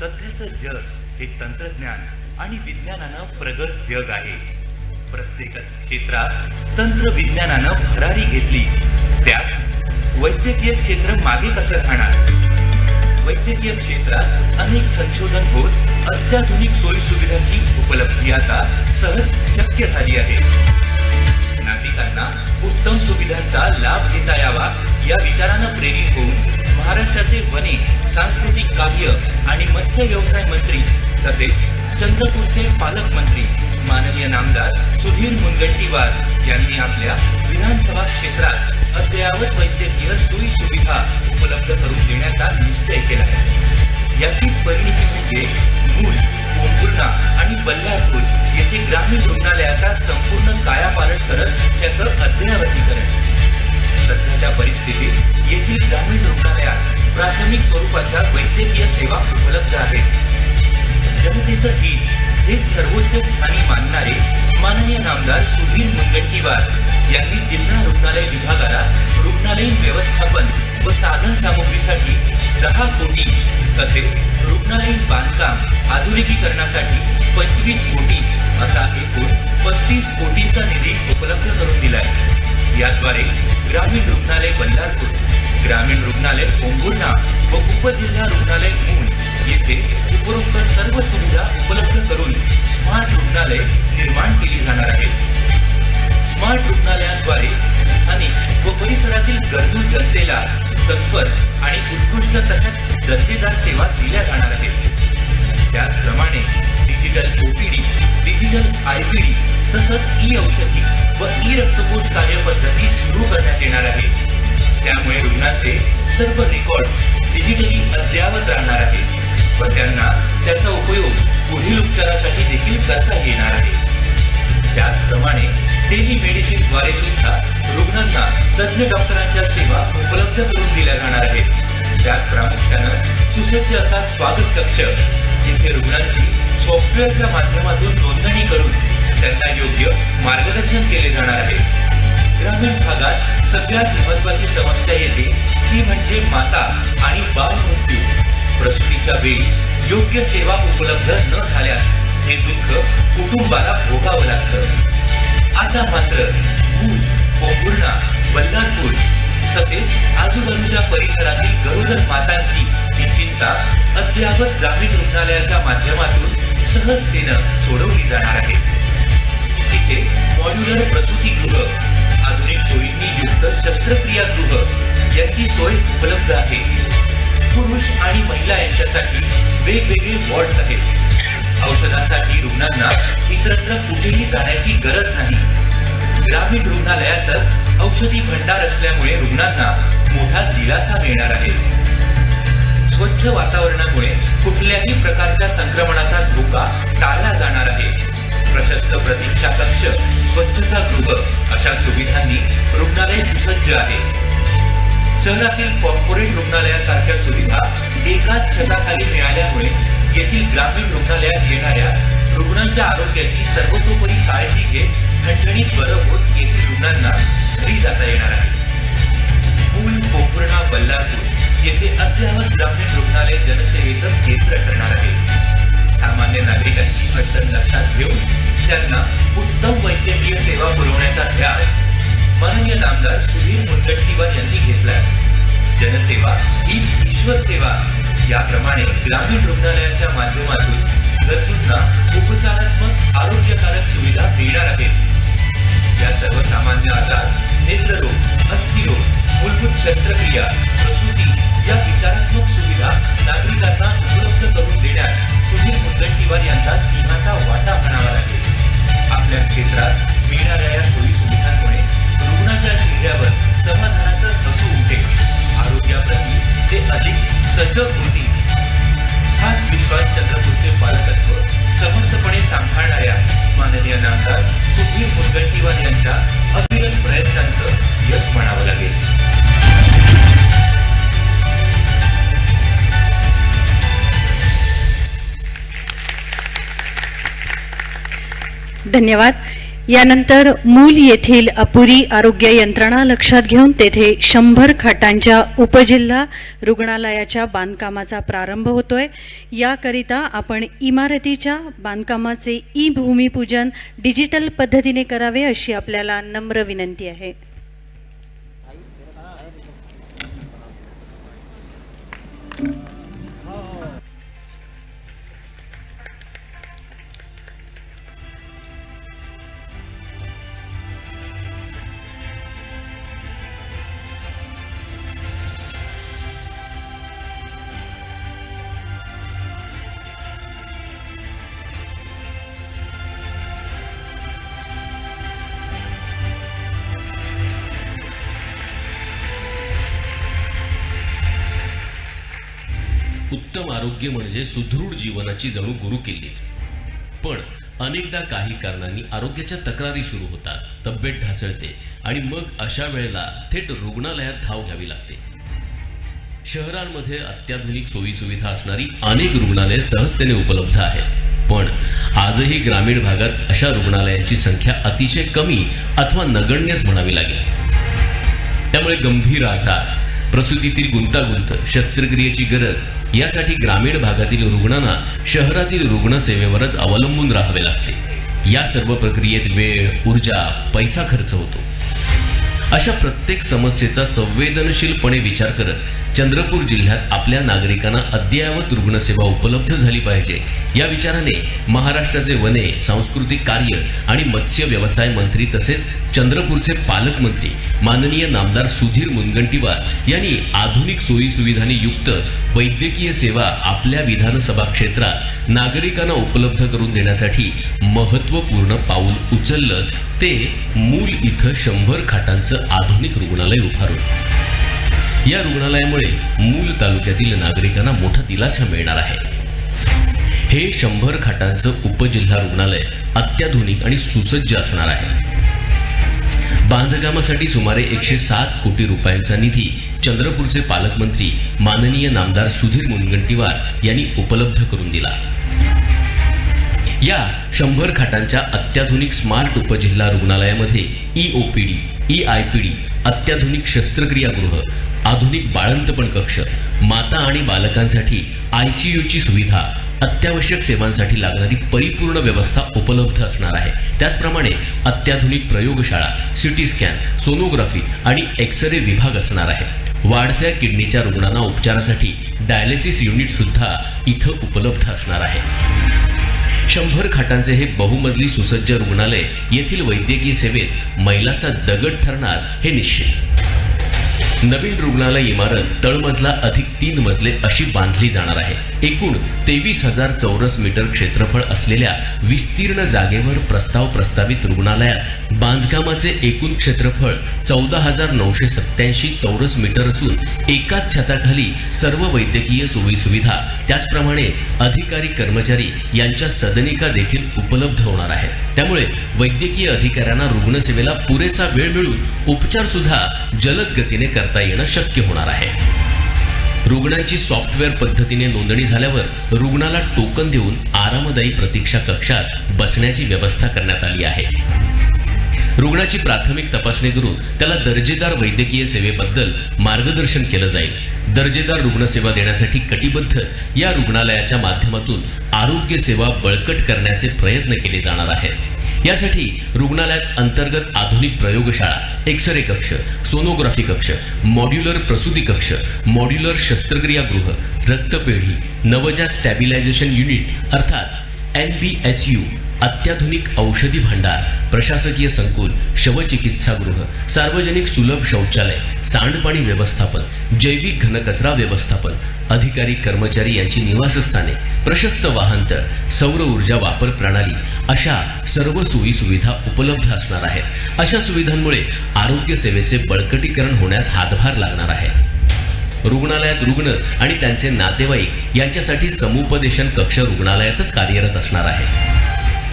सध्याचं जग हे तंत्रज्ञान आणि विज्ञानानं प्रगत जग आहे. प्रत्येकच क्षेत्रात तंत्रविज्ञानानं भरारी घेतली. त्यात वैद्यकीय क्षेत्र मागे कसं राहणार? वैद्यकीय क्षेत्रात अनेक संशोधन होत अत्याधुनिक सोयी सुविधांची उपलब्धी आता सहज शक्य झाली आहे. नागरिकांना उत्तम सुविधांचा लाभ घेता यावा या विचारानं प्रेरित होऊन महाराष्ट्राचे वने, सांस्कृतिक कार्य आणि मत्स्य व्यवसाय मंत्री तसेच चंद्रपूरचे पालकमंत्री माननीय नामदार सुधीर मुनगंटीवार यांनी आपल्या विधानसभा क्षेत्रात अद्ययावत वैद्यकीय सोयी सुविधा उपलब्ध करून देण्याचा निश्चय केला आहे. याचीच परिणिती म्हणजे मूल, पोंभुर्णा आणि बल्लारपूर येथे ग्रामीण रुग्णालयाचा संपूर्ण कायापालट करत त्याचं अद्ययावतीकरण. सध्याच्या परिस्थितीत येथील ग्रामीण रुग्णालयात प्राथमिक स्वरूपाच्या वैद्यकीय सेवा उपलब्ध आहेत. जनतेचं हित हे सर्वोच्च स्थानी मानणारे माननीय नामदार सुधीर मुनगंटीवार यांनी जिल्हा रुग्णालय विभागाला रुग्णालयीन व्यवस्थापन व साधन सामुग्रीसाठी 10 कोटी तसेच रुग्णालयीन बांधकाम आधुनिकीकरणासाठी 25 कोटी असा एकूण 35 कोटींचा निधी उपलब्ध करून दिलाय. याद्वारे ग्रामीण रुग्णालय बल्लारपूर, ग्रामीण रुग्णालय पोंभुर्णा व उपजिल्हा रुग्णालय मूल येथे उपरोक्त सर्व सुविधा उपलब्ध करून स्मार्ट रुग्णालय निर्माण केली जाणार आहे. स्मार्ट रुग्णालयांद्वारे स्थानिक व परिसरातील गरजू जनतेला तत्पर आणि उत्कृष्ट तशाच दर्जेदार सेवा दिल्या जाणार आहेत. त्याचप्रमाणे डिजिटल ओपीडी, डिजिटल आयपीडी तसंच ई औषधी व ई रक्तकोश कार्यपद्धती सुरू करण्यात येणार आहे. त्यामुळे रुग्णांचे सर्व रेकॉर्ड्स डिजिटली अद्ययावत राहणार आहेत व त्यांना त्याचा उपयोग पुढील उपचारासाठी देखील करता येणार आहे. त्याचप्रमाणे टेलिमेडिसिनद्वारे सुद्धा रुग्णांना तज्ञ डॉक्टरांच्या सेवा उपलब्ध करून दिल्या जाणार आहेत. त्यात प्रामुख्यानं सुसज्ज असा स्वागत कक्ष, येथे रुग्णांची सॉफ्टवेअरच्या माध्यमातून नोंदणी करून त्यांना योग्य मार्गदर्शन केले जाणार आहे. ग्रामीण भागात सगळ्यात महत्त्वाची समस्या येते ती म्हणजे माता आणि बाल मृत्यू. प्रसूतीच्या वेळी योग्य सेवा उपलब्ध न झाल्यास हे दुःख कुटुंबाला भोगावं लागतं. आता मात्र मूल, पोंभुर्णा, बल्लारपूर तसेच आजूबाजूच्या परिसरातील गरोदर मातांची ही चिंता अद्ययावत ग्रामीण रुग्णालयाच्या माध्यमातून सहजतेनं सोडवली जाणार आहे. तिथे मॉड्युलर प्रसूतीगृह, आधुनिक सोयींनी युक्त शस्त्रक्रिया गृह यांची सोय उपलब्ध आहे. पुरुष आणि महिला यांच्यासाठी वेगवेगळे वॉर्ड्स आहेत. औषधासाठी रुग्णांना इतरत्र कुठेही जाण्याची गरज नाही. ग्रामीण रुग्णालयातच औषधी भंडार असल्यामुळे रुग्णांना मोठा दिलासा मिळणार आहे. स्वच्छ वातावरणामुळे कुठल्याही प्रकारच्या संक्रमणाचा धोका टाळला जाणार आहे. प्रशस्त प्रतीक्षा कक्ष, स्वच्छतागृह अशा सुविधांनी रुग्णालय सुसज्ज आहे. शहरातील कॉर्पोरेट रुग्णालयासारख्या सुविधा एकाच छताखाली मिळाल्यामुळे येथील ग्रामीण रुग्णालयात येणाऱ्या रुग्णांच्या आरोग्याची सर्वतोपरी काळजी घेत ठणठणीत बरं होत येथील रुग्णांना घरी जाता येणार आहे. मूल, पोखरणा, बल्लारपूर येथे अद्ययावत ग्रामीण रुग्णालय जनसेवेचं केंद्र ठरणार आहे. सामान्य नागरिकांची अडचण लक्षात घेऊन त्यांना उत्तम वैद्यकीय सेवा पुरवण्याचा ध्यास माननीय नामदार सुधीर मुनगंटीवार यांनी घेतला. जनसेवा हीच ईश्वर सेवा याप्रमाणे ग्रामीण रुग्णालयाच्या माध्यमातून गरजूंना उपचारात्मक आरोग्यकारक सुविधा मिळणार आहेत. या सर्वसामान्य आजार, नेत्ररोग, अस्थिरोग, मूलभूत शस्त्रक्रिया, प्रसूती या विचारात्मक सुविधा नागरिकांना उपलब्ध करून देण्यात सुधीर मुनगंटीवार यांचा सिंहाचा वाटा म्हणावा लागेल. आपल्या क्षेत्रात मिळणाऱ्या या सोयी सुविधांमुळे रुग्णाच्या चेहऱ्यावर समाधानाचं हसू उमटेल. आरोग्याप्रती ते अधिक सजग होतील. हाच विश्वास चंद्रपूरचे पालकत्व समर्थपणे सांभाळणाऱ्या माननीय नामदार सुधीर मुनगंटीवार यांच्या अविरत प्रयत्नांचं यश म्हणावं लागेल. धन्यवाद. यानंतर मूल येथील अपुरी आरोग्य यंत्रणा लक्षात घेऊन तेथे 100 खाटांच्या उपजिल्हा रुग्णालयाच्या बांधकामाचा प्रारंभ होतोय. याकरिता आपण इमारतीच्या बांधकामाचे ई भूमिपूजन डिजिटल पद्धतीने करावे अशी आपल्याला नम्र विनंती आहे. उत्तम आरोग्य म्हणजे सुदृढ जीवनाची जणू गुरुकिल्लीच. पण अनेकदा काही कारणांनी आरोग्याच्या तक्रारी सुरू होतात, तब्येत ढासळते आणि मग अशा वेळेला थेट रुग्णालयात धाव घ्यावी लागते. शहरांमध्ये अत्याधुनिक सोयीसुविधा असणारी अनेक रुग्णालये सहजतेने उपलब्ध आहेत. पण आजही ग्रामीण भागात अशा रुग्णालयांची संख्या अतिशय कमी अथवा नगण्यच म्हणावी लागेल. त्यामुळे गंभीर आजार, प्रसूतीतील गुंतागुंत, शस्त्रक्रियेची गरज यासाठी ग्रामीण भागातील रुग्णांना शहरातील रुग्णसेवेवरच अवलंबून राहावे लागते. या सर्व प्रक्रियेत वेळ, ऊर्जा, पैसा खर्च होतो. अशा प्रत्येक समस्येचा संवेदनशीलपणे विचार करत चंद्रपूर जिल्ह्यात आपल्या नागरिकांना अद्ययावत रुग्णसेवा उपलब्ध झाली पाहिजे या विचाराने महाराष्ट्राचे वने, सांस्कृतिक कार्य आणि मत्स्य व्यवसाय मंत्री तसेच चंद्रपूरचे पालकमंत्री माननीय नामदार सुधीर मुनगंटीवार यांनी आधुनिक सोयीसुविधांनी युक्त वैद्यकीय सेवा आपल्या विधानसभा क्षेत्रात नागरिकांना उपलब्ध करून देण्यासाठी महत्त्वपूर्ण पाऊल उचललं. ते मूल इथं 100 खाटांचं आधुनिक रुग्णालय उभारून. या रुग्णालयामुळे मूल तालुक्यातील नागरिकांना मोठा दिलासा मिळणार आहे. हे 100 खाटांचं उपजिल्हा रुग्णालय अत्याधुनिक आणि सुसज्ज असणार आहे. बांधकामासाठी सुमारे 107 कोटी रुपयांचा निधी चंद्रपूरचे पालकमंत्री माननीय नामदार सुधीर मुनगंटीवार यांनी उपलब्ध करून दिला. या 100 खाटांच्या अत्याधुनिक स्मार्ट उपजिल्हा रुग्णालयामध्ये EOPD, EIPD, अत्याधुनिक शस्त्रक्रियागृह, आधुनिक बाळंतपण कक्ष, माता आणि बालकांसाठी ICUची सुविधा, अत्यावश्यक सेवांसाठी लागणारी परिपूर्ण व्यवस्था उपलब्ध असणार आहे. त्याचप्रमाणे अत्याधुनिक प्रयोगशाळा, CT स्कॅन, सोनोग्राफी आणि एक्सरे विभाग असणार आहे. वाढत्या किडनीच्या रुग्णांना उपचारासाठी डायलिसिस युनिट सुद्धा इथं उपलब्ध असणार आहे. 100 खाटांचे हे बहुमजली सुसज्ज रुग्णालय येथील वैद्यकीय सेवेत मैलाचा दगड ठरणार हे निश्चित. नवीन रुग्णालय इमारत तळमजला अधिक 3 मजले अशी बांधली जाणार आहे. एकूण 23,000 चौरस मीटर क्षेत्रफळ असलेल्या विस्तीर्ण जागेवर प्रस्तावित रुग्णालयात बांधकामाचे एकूण क्षेत्रफळ 14,987 चौरस मीटर असून एकाच छताखाली सर्व वैद्यकीय सोयीसुविधा त्याचप्रमाणे अधिकारी कर्मचारी यांच्या सदनिका देखील उपलब्ध होणार आहेत। त्यामुळे वैद्यकीय अधिकाऱ्यांना रुग्णसेवेला पुरेसा वेळ मिळून उपचार सुद्धा जलद गतीने करता येणं शक्य होणार आहे। रुग्णांची सॉफ्टवेअर पद्धतीने नोंदणी झाल्यावर रुग्णाला टोकन देऊन आरामदायी प्रतीक्षा कक्षात बसण्याची व्यवस्था करण्यात आली आहे। रुग्णाची प्राथमिक तपासणी करून त्याला दर्जेदार वैद्यकीय सेवेबद्दल मार्गदर्शन केलं जाईल। दर्जेदार रुग्णसेवा देण्यासाठी कटिबद्ध या रुग्णालयाच्या माध्यमातून आरोग्य सेवा बळकट करण्याचे प्रयत्न केले जाणार आहेत। यासाठी रुग्णालयात अंतर्गत आधुनिक प्रयोगशाळा, एक्सरे कक्ष, सोनोग्राफी कक्ष, मॉड्युलर प्रसूती कक्ष, मॉड्युलर शस्त्रक्रियागृह, रक्तपेढी, नवजात स्टॅबिलायझेशन युनिट अर्थात NBSU, अत्याधुनिक औषधी भांडार, प्रशासकीय संकुल, शवचिकित्सागृह, सार्वजनिक सुलभ शौचालय, सांडपाणी व्यवस्थापन, जैविक घनकचरा व्यवस्थापन, अधिकारी कर्मचारी यांची निवासस्थाने, प्रशस्त वाहनतळ, सौर ऊर्जा वापर प्रणाली अशा सर्व सोयी सुविधा उपलब्ध असणार आहेत। अशा सुविधांमुळे आरोग्य सेवेचे बळकटीकरण होण्यास हातभार लागणार आहे। रुग्णालयात रुग्ण आणि त्यांचे नातेवाईक यांच्यासाठी समुपदेशन कक्ष रुग्णालयातच कार्यरत असणार आहे।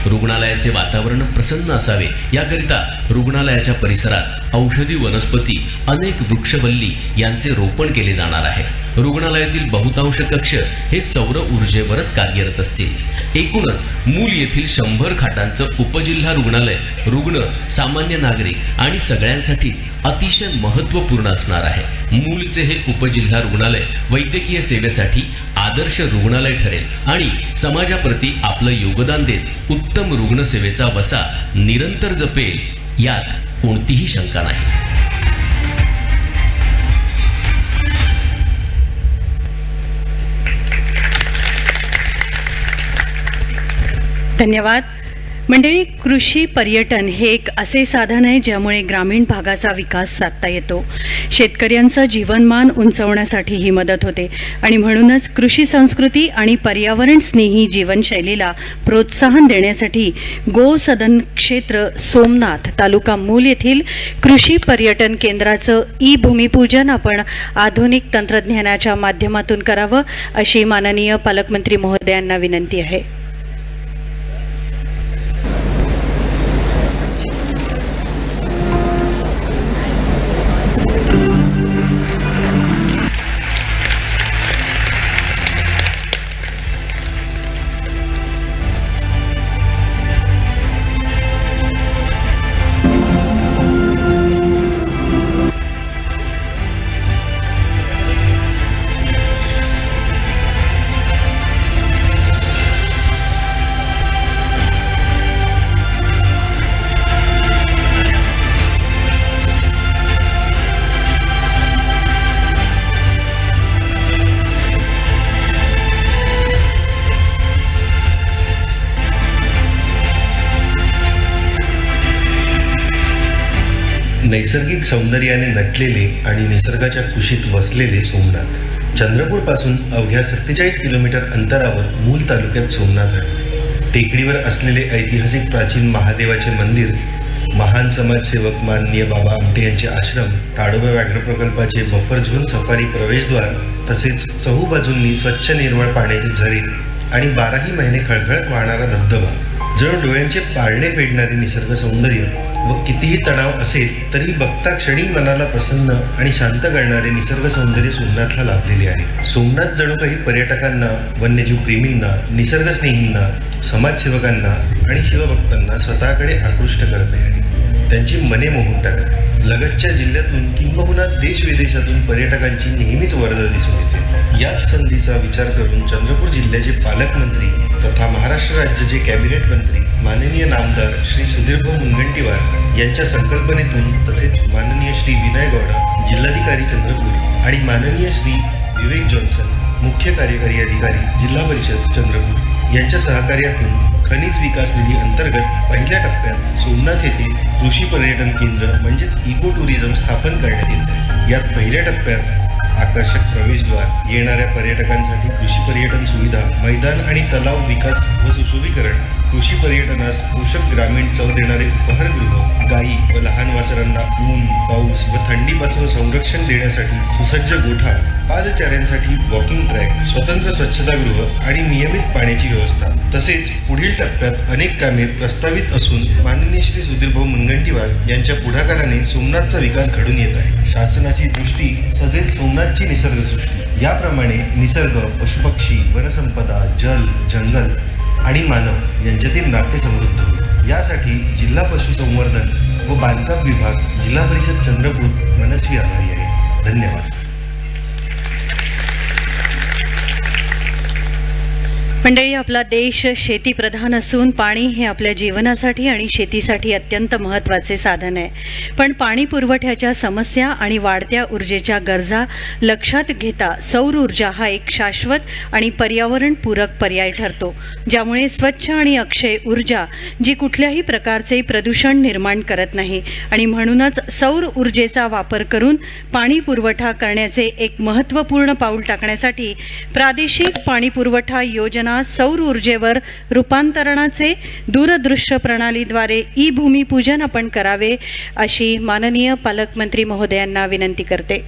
रुग्णालयाचे वातावरण प्रसन्न असावे याकरिता रुग्णालयाच्या परिसरात औषधी वनस्पती, अनेक वृक्षवल्ली यांचे रोपण केले जाणार आहे। रुग्णालयातील बहुतांश कक्ष हे सौर ऊर्जेवरच कार्यरत असतील। एकूणच मूल येथील 100 खाटांचं उपजिल्हा रुग्णालय रुग्ण, सामान्य नागरिक आणि सगळ्यांसाठी अतिशय महत्त्वपूर्ण असणार आहे। मूलचे हे उपजिल्हा रुग्णालय वैद्यकीय सेवेसाठी आदर्श रुग्णालय ठरेल आणि समाजाप्रती आपलं योगदान देत उत्तम रुग्णसेवेचा वसा निरंतर जपेल यात कोणतीही शंका नाही। धन्यवाद मंडळी। कृषी पर्यटन हे एक असे साधन आहे ज्यामुळे ग्रामीण भागाचा विकास साधता येतो, शेतकऱ्यांचं जीवनमान उंचावण्यासाठी ही मदत होते आणि म्हणूनच कृषी संस्कृती आणि पर्यावरण स्नेही जीवनशैलीला प्रोत्साहन देण्यासाठी गो सदन क्षेत्र सोमनाथ तालुका मूल येथील कृषी पर्यटन केंद्राचं भूमिपूजन आपण आधुनिक तंत्रज्ञानाच्या माध्यमातून करावं अशी माननीय पालकमंत्री महोदयांना विनंती आहे। नैसर्गिक सौंदर्याने नटलेले आणि निसर्गाच्या कुशीत वसलेले सोमनाथ चंद्रपूर पासून अवघ्या 47 किलोमीटर अंतरावर मूल तालुक्यात सोमनाथ आहे। टेकडीवर असलेले ऐतिहासिक प्राचीन महादेवाचे मंदिर, महान समाजसेवक माननीय बाबा आमटे यांचे आश्रम, ताडोबा व्याघ्र प्रकल्पाचे बफर झोन सफारी प्रवेशद्वार, तसेच चहूबाजूंनी स्वच्छ निर्मळ पाण्याची झरे आणि 12ही महिने खळखळत वाहणारा धबधबा, जणू डोळ्यांचे पारणे फेडणारे निसर्ग सौंदर्य व कितीही तणाव असेल तरी बघता क्षणी मनाला प्रसन्न आणि शांत करणारे निसर्ग सौंदर्य सोमनाथला लाभलेले आहे। सोमनाथ जणू काही पर्यटकांना, वन्यजीव प्रेमींना, निसर्गस्नेहींना, समाजसेवकांना आणि शिवभक्तांना स्वतःकडे आकृष्ट करते आहे, त्यांची मने मोहून टाकत आहे। लगतच्या जिल्ह्यातून किंबहुना देश विदेशातून पर्यटकांची नेहमीच वर्दळ दिसून येते। याच संधीचा विचार करून चंद्रपूर जिल्ह्याचे पालकमंत्री तथा महाराष्ट्र राज्याचे कॅबिनेट मंत्री माननीय नामदार श्री सुधीरभाऊ मुनगंटीवार यांच्या संकल्पनेतून, तसेच माननीय श्री विनय गौडा जिल्हाधिकारी चंद्रपूर आणि माननीय श्री विवेक जॉन्सन मुख्य कार्यकारी अधिकारी जिल्हा परिषद चंद्रपूर यांच्या सहकार्यातून खनिज विकास निधी अंतर्गत पहिल्या टप्प्यात सोमनाथ येथे कृषी पर्यटन केंद्र म्हणजेच इको टुरिझम स्थापन करण्यात येत आहे। यात पहिल्या टप्प्यात आकर्षक प्रवेशद्वार, येणाऱ्या पर्यटकांसाठी कृषी पर्यटन सुविधा, मैदान आणि तलाव विकास व सुशोभीकरण, कृषी पर्यटनास पोषक ग्रामीण चव देणारे उपहारगृह, गायी व लहान वासरांना ऊन, पाऊस व थंडीपासून संरक्षण देण्यासाठी सुसज्ज गोठा, पादचाऱ्यांसाठी वॉकिंग ट्रॅक, स्वतंत्र स्वच्छतागृह आणि नियमित पाण्याची व्यवस्था. तसेच पुढील टप्प्यात अनेक कामे प्रस्तावित असून माननीय श्री सुधीरभाऊ मुनगंटीवार यांच्या पुढाकाराने सोमनाथचा विकास घडून येत आहे. शासनाची दृष्टी सदैव सोमनाथची निसर्गसृष्टी. याप्रमाणे निसर्ग, पशुपक्षी, वनसंपदा, जल, जंगल आणि मानव यांच्यातील नाते समृद्ध होईल. यासाठी जिल्हा पशुसंवर्धन व बांधकाम विभाग, जिल्हा परिषद चंद्रपूर मनस्वी आभारी आहे. धन्यवाद. मंडळी, आपला देश शेतीप्रधान असून पाणी हे आपल्या जीवनासाठी आणि शेतीसाठी अत्यंत महत्त्वाचे साधन आहे. पण पाणी पुरवठ्याच्या समस्या आणि वाढत्या ऊर्जेच्या गरजा लक्षात घेता सौर ऊर्जा हा एक शाश्वत आणि पर्यावरणपूरक पर्याय ठरतो, ज्यामुळे स्वच्छ आणि अक्षय ऊर्जा जी कुठल्याही प्रकारचे प्रदूषण निर्माण करत नाही. आणि म्हणूनच सौर ऊर्जेचा वापर करून पाणी पुरवठा करण्याचे एक महत्त्वपूर्ण पाऊल टाकण्यासाठी प्रादेशिक पाणी पुरवठा योजना सौर ऊर्जेवर रूपांतरणाचे दूरदृश्य प्रणालीद्वारे ई भूमिपूजन आपण करावे अशी माननीय पालकमंत्री महोदयांना विनंती करते.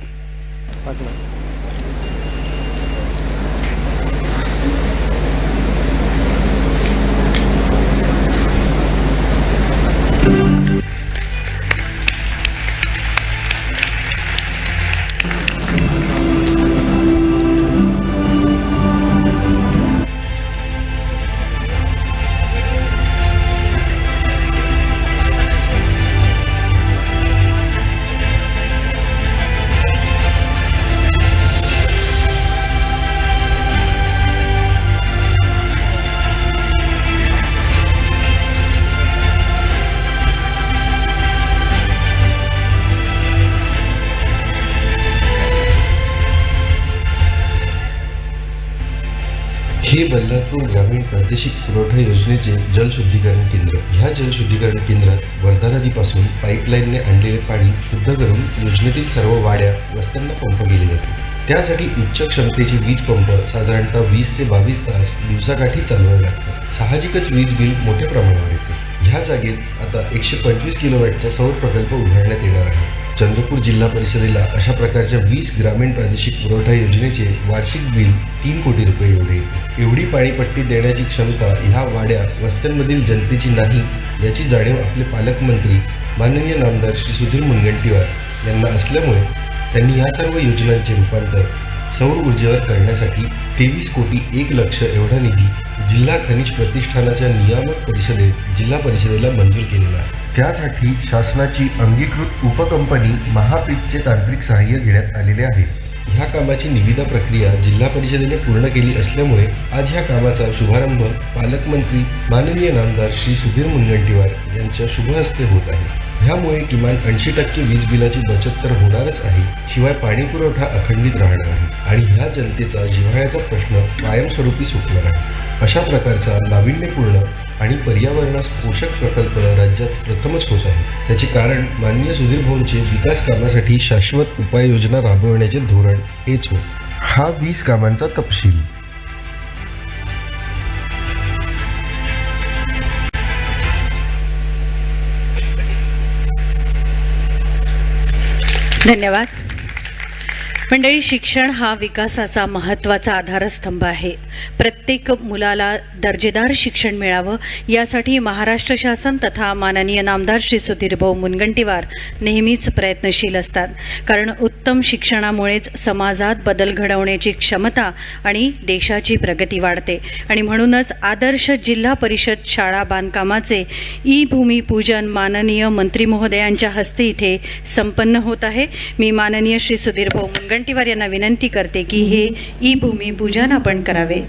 हे बल्लारपूर ग्रामीण प्रादेशिक पुरवठा योजनेचे जलशुद्धीकरण केंद्र. ह्या जलशुद्धीकरण केंद्रात वर्धा नदीपासून पाईपलाईनने आणलेले पाणी शुद्ध करून योजनेतील सर्व वाड्या, वस्त्यांना पंप केले जाते. त्यासाठी उच्च क्षमतेचे वीज पंप साधारणतः 20 ते 22 तास दिवसाकाठी चालवावे लागतात. साहजिकच वीज बिल मोठ्या प्रमाणावर येते. ह्या जागेत आता 125 किलोवॅटचा सौर प्रकल्प उभारण्यात येणार आहे. चंद्रपूर जिल्हा परिषदेला अशा प्रकारच्या 20 ग्रामीण प्रादेशिक पुरवठा योजनेचे वार्षिक बिल 3 कोटी रुपये एवढे येते. एवढी पाणीपट्टी देण्याची क्षमता ह्या वाड्या, वस्त्यांमधील जनतेची नाही याची जाणीव आपले पालकमंत्री माननीय नामदार श्री सुधीर मुनगंटीवार यांना असल्यामुळे त्यांनी या सर्व योजनांचे रूपांतर सौर ऊर्जेवर करण्यासाठी 23 कोटी 1 लक्ष एवढा निधी जिल्हा खनिज प्रतिष्ठानाच्या नियामक परिषदेत जिल्हा परिषदेला मंजूर केलेला आहे. त्यासाठी शासनाची अंगीकृत उपकंपनी महापीकचे तांत्रिक सहाय्य घेण्यात आलेले आहे. ह्या कामाची निविदा प्रक्रिया जिल्हा परिषदेने पूर्ण केली असल्यामुळे आज ह्या कामाचा शुभारंभ पालकमंत्री माननीय नामदार श्री सुधीर मुनगंटीवार यांच्या शुभ हस्ते होत आहे. ह्यामुळे किमान 80% वीज बिलाची बचत तर होणारच आहे, शिवाय पाणी पुरवठा अखंडित राहणार आहे आणि ह्या जनतेचा जिव्हाळ्याचा प्रश्न कायमस्वरूपी सुटणार आहे. अशा प्रकारचा नाविन्यपूर्ण आणि पर्यावरणास पोषक प्रकल्प राज्यात प्रथमच होत आहे. त्याचे कारण माननीय सुधीर भाऊंचे विकास कामासाठी शाश्वत उपाययोजना राबवण्याचे धोरण हेच होय. हा 20 कामांचा तपशील. धन्यवाद. मंडळी, शिक्षण हा विकासाचा महत्त्वाचा आधारस्तंभ आहे. प्रत्येक मुलाला दर्जेदार शिक्षण मिळावं यासाठी महाराष्ट्र शासन तथा माननीय नामदार श्री सुधीरभाऊ मुनगंटीवार नेहमीच प्रयत्नशील असतात. कारण उत्तम शिक्षणामुळेच समाजात बदल घडवण्याची क्षमता आणि देशाची प्रगती वाढते. आणि म्हणूनच आदर्श जिल्हा परिषद शाळा बांधकामाचे ई भूमिपूजन माननीय मंत्री महोदयांच्या हस्ते इथे संपन्न होत आहे. मी माननीय श्री सुधीरभाऊ मुनगंटीवार यांना विनंती करते की हे ई भूमिपूजन आपण करावे.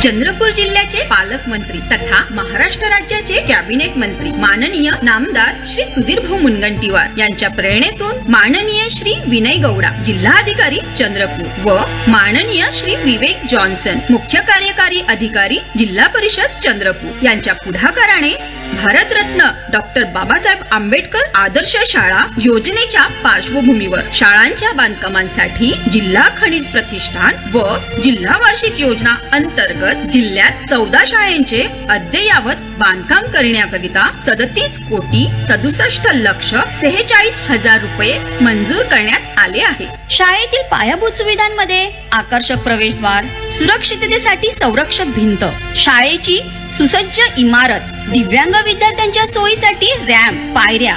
चंद्रपूर जिल्ह्याचे पालकमंत्री तथा महाराष्ट्र राज्याचे कॅबिनेट मंत्री माननीय नामदार श्री सुधीर भाऊ मुनगंटीवार यांच्या प्रेरणेतून माननीय श्री विनय गौडा जिल्हाधिकारी चंद्रपूर व माननीय श्री विवेक जॉन्सन मुख्य कार्यकारी अधिकारी जिल्हा परिषद चंद्रपूर यांच्या पुढाकाराने भारतरत्न डॉक्टर बाबासाहेब आंबेडकर आदर्श शाळा योजनेच्या पार्श्वभूमीवर शाळांच्या बांधकामांसाठी जिल्हा खनिज प्रतिष्ठान व जिल्हा वार्षिक योजना अंतर्गत जिल्ह्यात 14 शाळांचे अद्ययावत बांधकाम करण्याकरिता 37,67,46,46,000 रुपये मंजूर करण्यात आले आहे. शाळेतील पायाभूत सुविधांमध्ये आकर्षक प्रवेशद्वार, सुरक्षिततेसाठी संरक्षक भिंत, शाळेची सुसज्ज इमारत, दिव्यांग विद्यार्थ्यांच्या सोयीसाठी रॅम्प, पायऱ्या,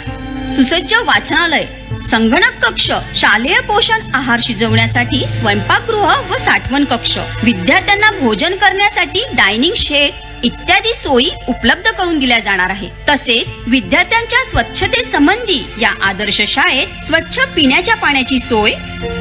सुसज्ज वाचनालय, संगणक कक्ष, शालेय पोषण आहार शिजवण्यासाठी स्वयंपाकगृह व साठवण कक्ष, विद्यार्थ्यांना भोजन करण्यासाठी डायनिंग शेड इत्यादी सोयी उपलब्ध करून दिल्या जाणार आहे. तसेच विद्यार्थ्यांच्या स्वच्छतेसंबंधी या आदर्श शाळेत स्वच्छ पिण्याच्या पाण्याची सोय,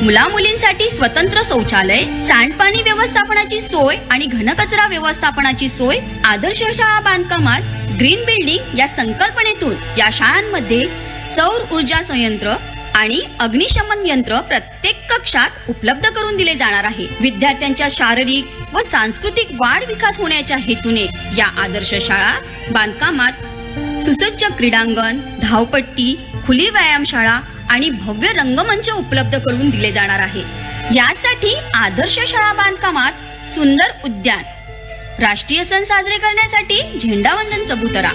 मुला मुलींसाठी स्वतंत्र शौचालय, सांडपाणी व्यवस्थापनाची सोय आणि घनकचरा व्यवस्थापनाची सोय. आदर्श शाळा बांधकामात ग्रीन बिल्डिंग या संकल्पनेतून या शाळांमध्ये सौर ऊर्जा संयंत्र आणि अग्निशमन यंत्र प्रत्येक कक्षात उपलब्ध करून दिले जाणार आहे. विद्यार्थ्यांच्या शारीरिक व सांस्कृतिक वाढ विकास होण्याच्या हेतूने या आदर्श शाळा बांधकामात सुसज्ज क्रीडांगण, धावपट्टी, खुली व्यायामशाळा आणि भव्य रंगमंच उपलब्ध करून दिले जाणार आहे. यासाठी आदर्श शाळा बांधकामात सुंदर उद्यान, राष्ट्रीय सण साजरे करण्यासाठी झेंडावंदन चबुतरा,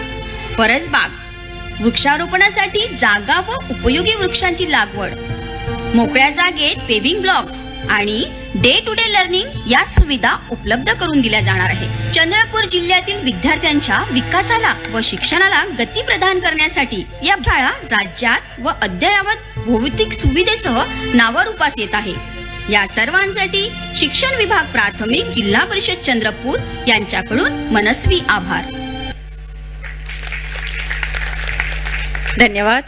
परसबाग, वृक्षारोपणासाठी जागा व उपयोगी वृक्षांची लागवड, मोकळ्या जागेत पेव्हिंग ब्लॉक्स आणि डे टू डे लर्निंग या सुविधा उपलब्ध करून दिल्या जाणार आहे. चंद्रपूर जिल्ह्यातील विद्यार्थ्यांच्या विकासाला व शिक्षणाला गती प्रदान करण्यासाठी या शाळा राज्यात व अद्ययावत भौतिक सुविधेसह नावारूपास येत आहे. या सर्वांसाठी शिक्षण विभाग प्राथमिक जिल्हा परिषद चंद्रपूर यांच्याकडून मनस्वी आभार. धन्यवाद.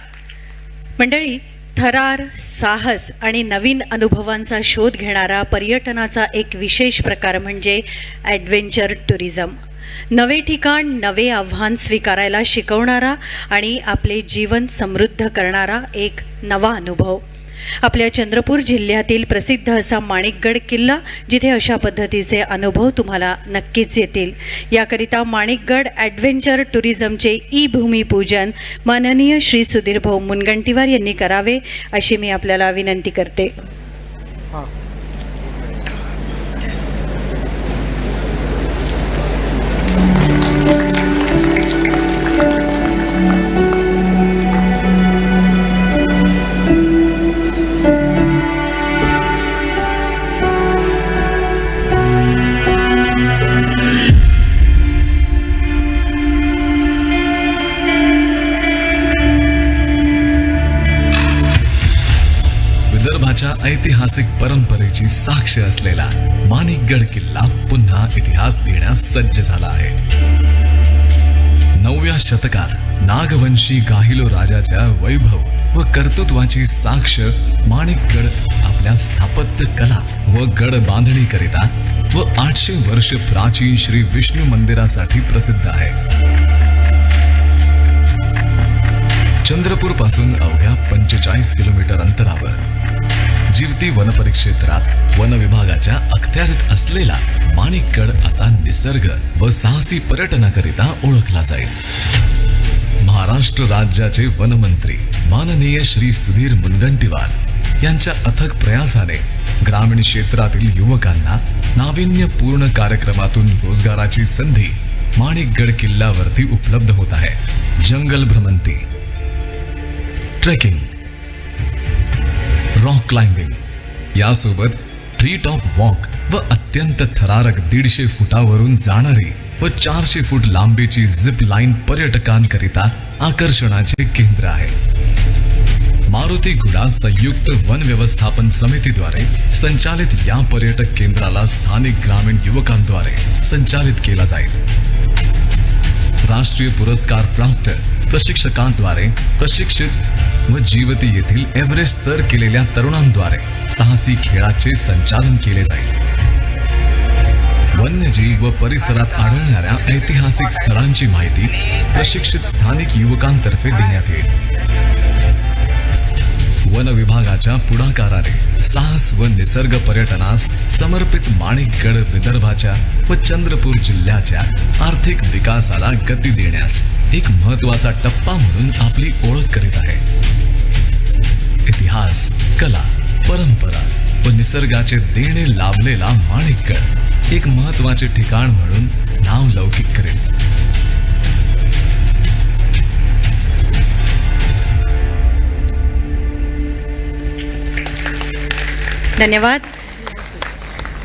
मंडळी, थरार, साहस आणि नवीन अनुभवांचा शोध घेणारा पर्यटनाचा एक विशेष प्रकार म्हणजे ॲडव्हेंचर टुरिझम. नवे ठिकाण, नवे आव्हान स्वीकारायला शिकवणारा आणि आपले जीवन समृद्ध करणारा एक नवा अनुभव. आपल्या चंद्रपूर जिल्ह्यातील प्रसिद्ध असा माणिकगड किल्ला, जिथे अशा पद्धतीचे अनुभव तुम्हाला नक्कीच येतील. याकरिता माणिकगड ॲडव्हेंचर टुरिझमचे भूमिपूजन माननीय श्री सुधीर भाऊ मुनगंटीवार यांनी करावे अशी मी आपल्याला विनंती करते. हां ऐतिहासिक परंपरेची साक्ष असलेला माणिकगड किल्ला पुन्हा इतिहास लिहिण्यास सज्ज झाला आहे. 9व्या शतकात नागवंशी गाहिलो राजाच्या वैभव व कर्तृत्वाची साक्ष माणिकगड आपल्या स्थापत्य कला व गड बांधणी करिता व 800 वर्ष प्राचीन श्री विष्णू मंदिरासाठी प्रसिद्ध आहे. चंद्रपूर पासून अवघ्या 45 किलोमीटर अंतरावर जीवती वनपरिक्षेत्रात वन विभागाच्या अखत्यारीत असलेला माणिकगड आता निसर्ग व साहसी पर्यटनाकरिता ओळखला जाईल. महाराष्ट्र राज्याचे वनमंत्री माननीय श्री सुधीर मुनगंटीवार यांच्या अथक प्रयासाने ग्रामीण क्षेत्रातील युवकांना नाविन्यपूर्ण कार्यक्रमातून रोजगाराची संधी माणिकगड किल्ल्यावरती उपलब्ध होत आहे. जंगल भ्रमंती, ट्रेकिंग, रॉक क्लाइम्बिंग यासोबत ट्री टॉप वॉक व अत्यंत थरारक 150 फुटावरून जाणारी व 400 फूट लांबीची झिप लाईन पर्यटकांकरिता आकर्षणाचे केंद्र आहे. मारुती घुडा संयुक्त वन व्यवस्थापन समितीद्वारे संचालित या पर्यटक केंद्राला स्थानिक ग्रामीण युवकांद्वारे संचालित केला जाईल. राष्ट्रीय पुरस्कार प्राप्त प्रशिक्षकांद्वारे प्रशिक्षित व जीवती येथील एव्हरेस्ट सर केलेल्या तरुणांद्वारे साहसी खेळाचे संचालन केले जाईल. वन्यजीव व परिसरात आढळणाऱ्या ऐतिहासिक स्थळांची माहिती प्रशिक्षित स्थानिक युवकांतर्फे देण्यात येईल. वन विभागाच्या पुढाकाराने साहस व निसर्ग पर्यटनास समर्पित माणिकगड विदर्भाच्या व चंद्रपूर जिल्ह्याच्या आर्थिक विकासाला गती देण्यास एक महत्त्वाचा टप्पा म्हणून आपली ओळख करीत आहे. इतिहास, कला, परंपरा व निसर्गाचे देणे लाभलेला माणिकगड एक महत्त्वाचे ठिकाण म्हणून नाव लौकिक करेल. धन्यवाद.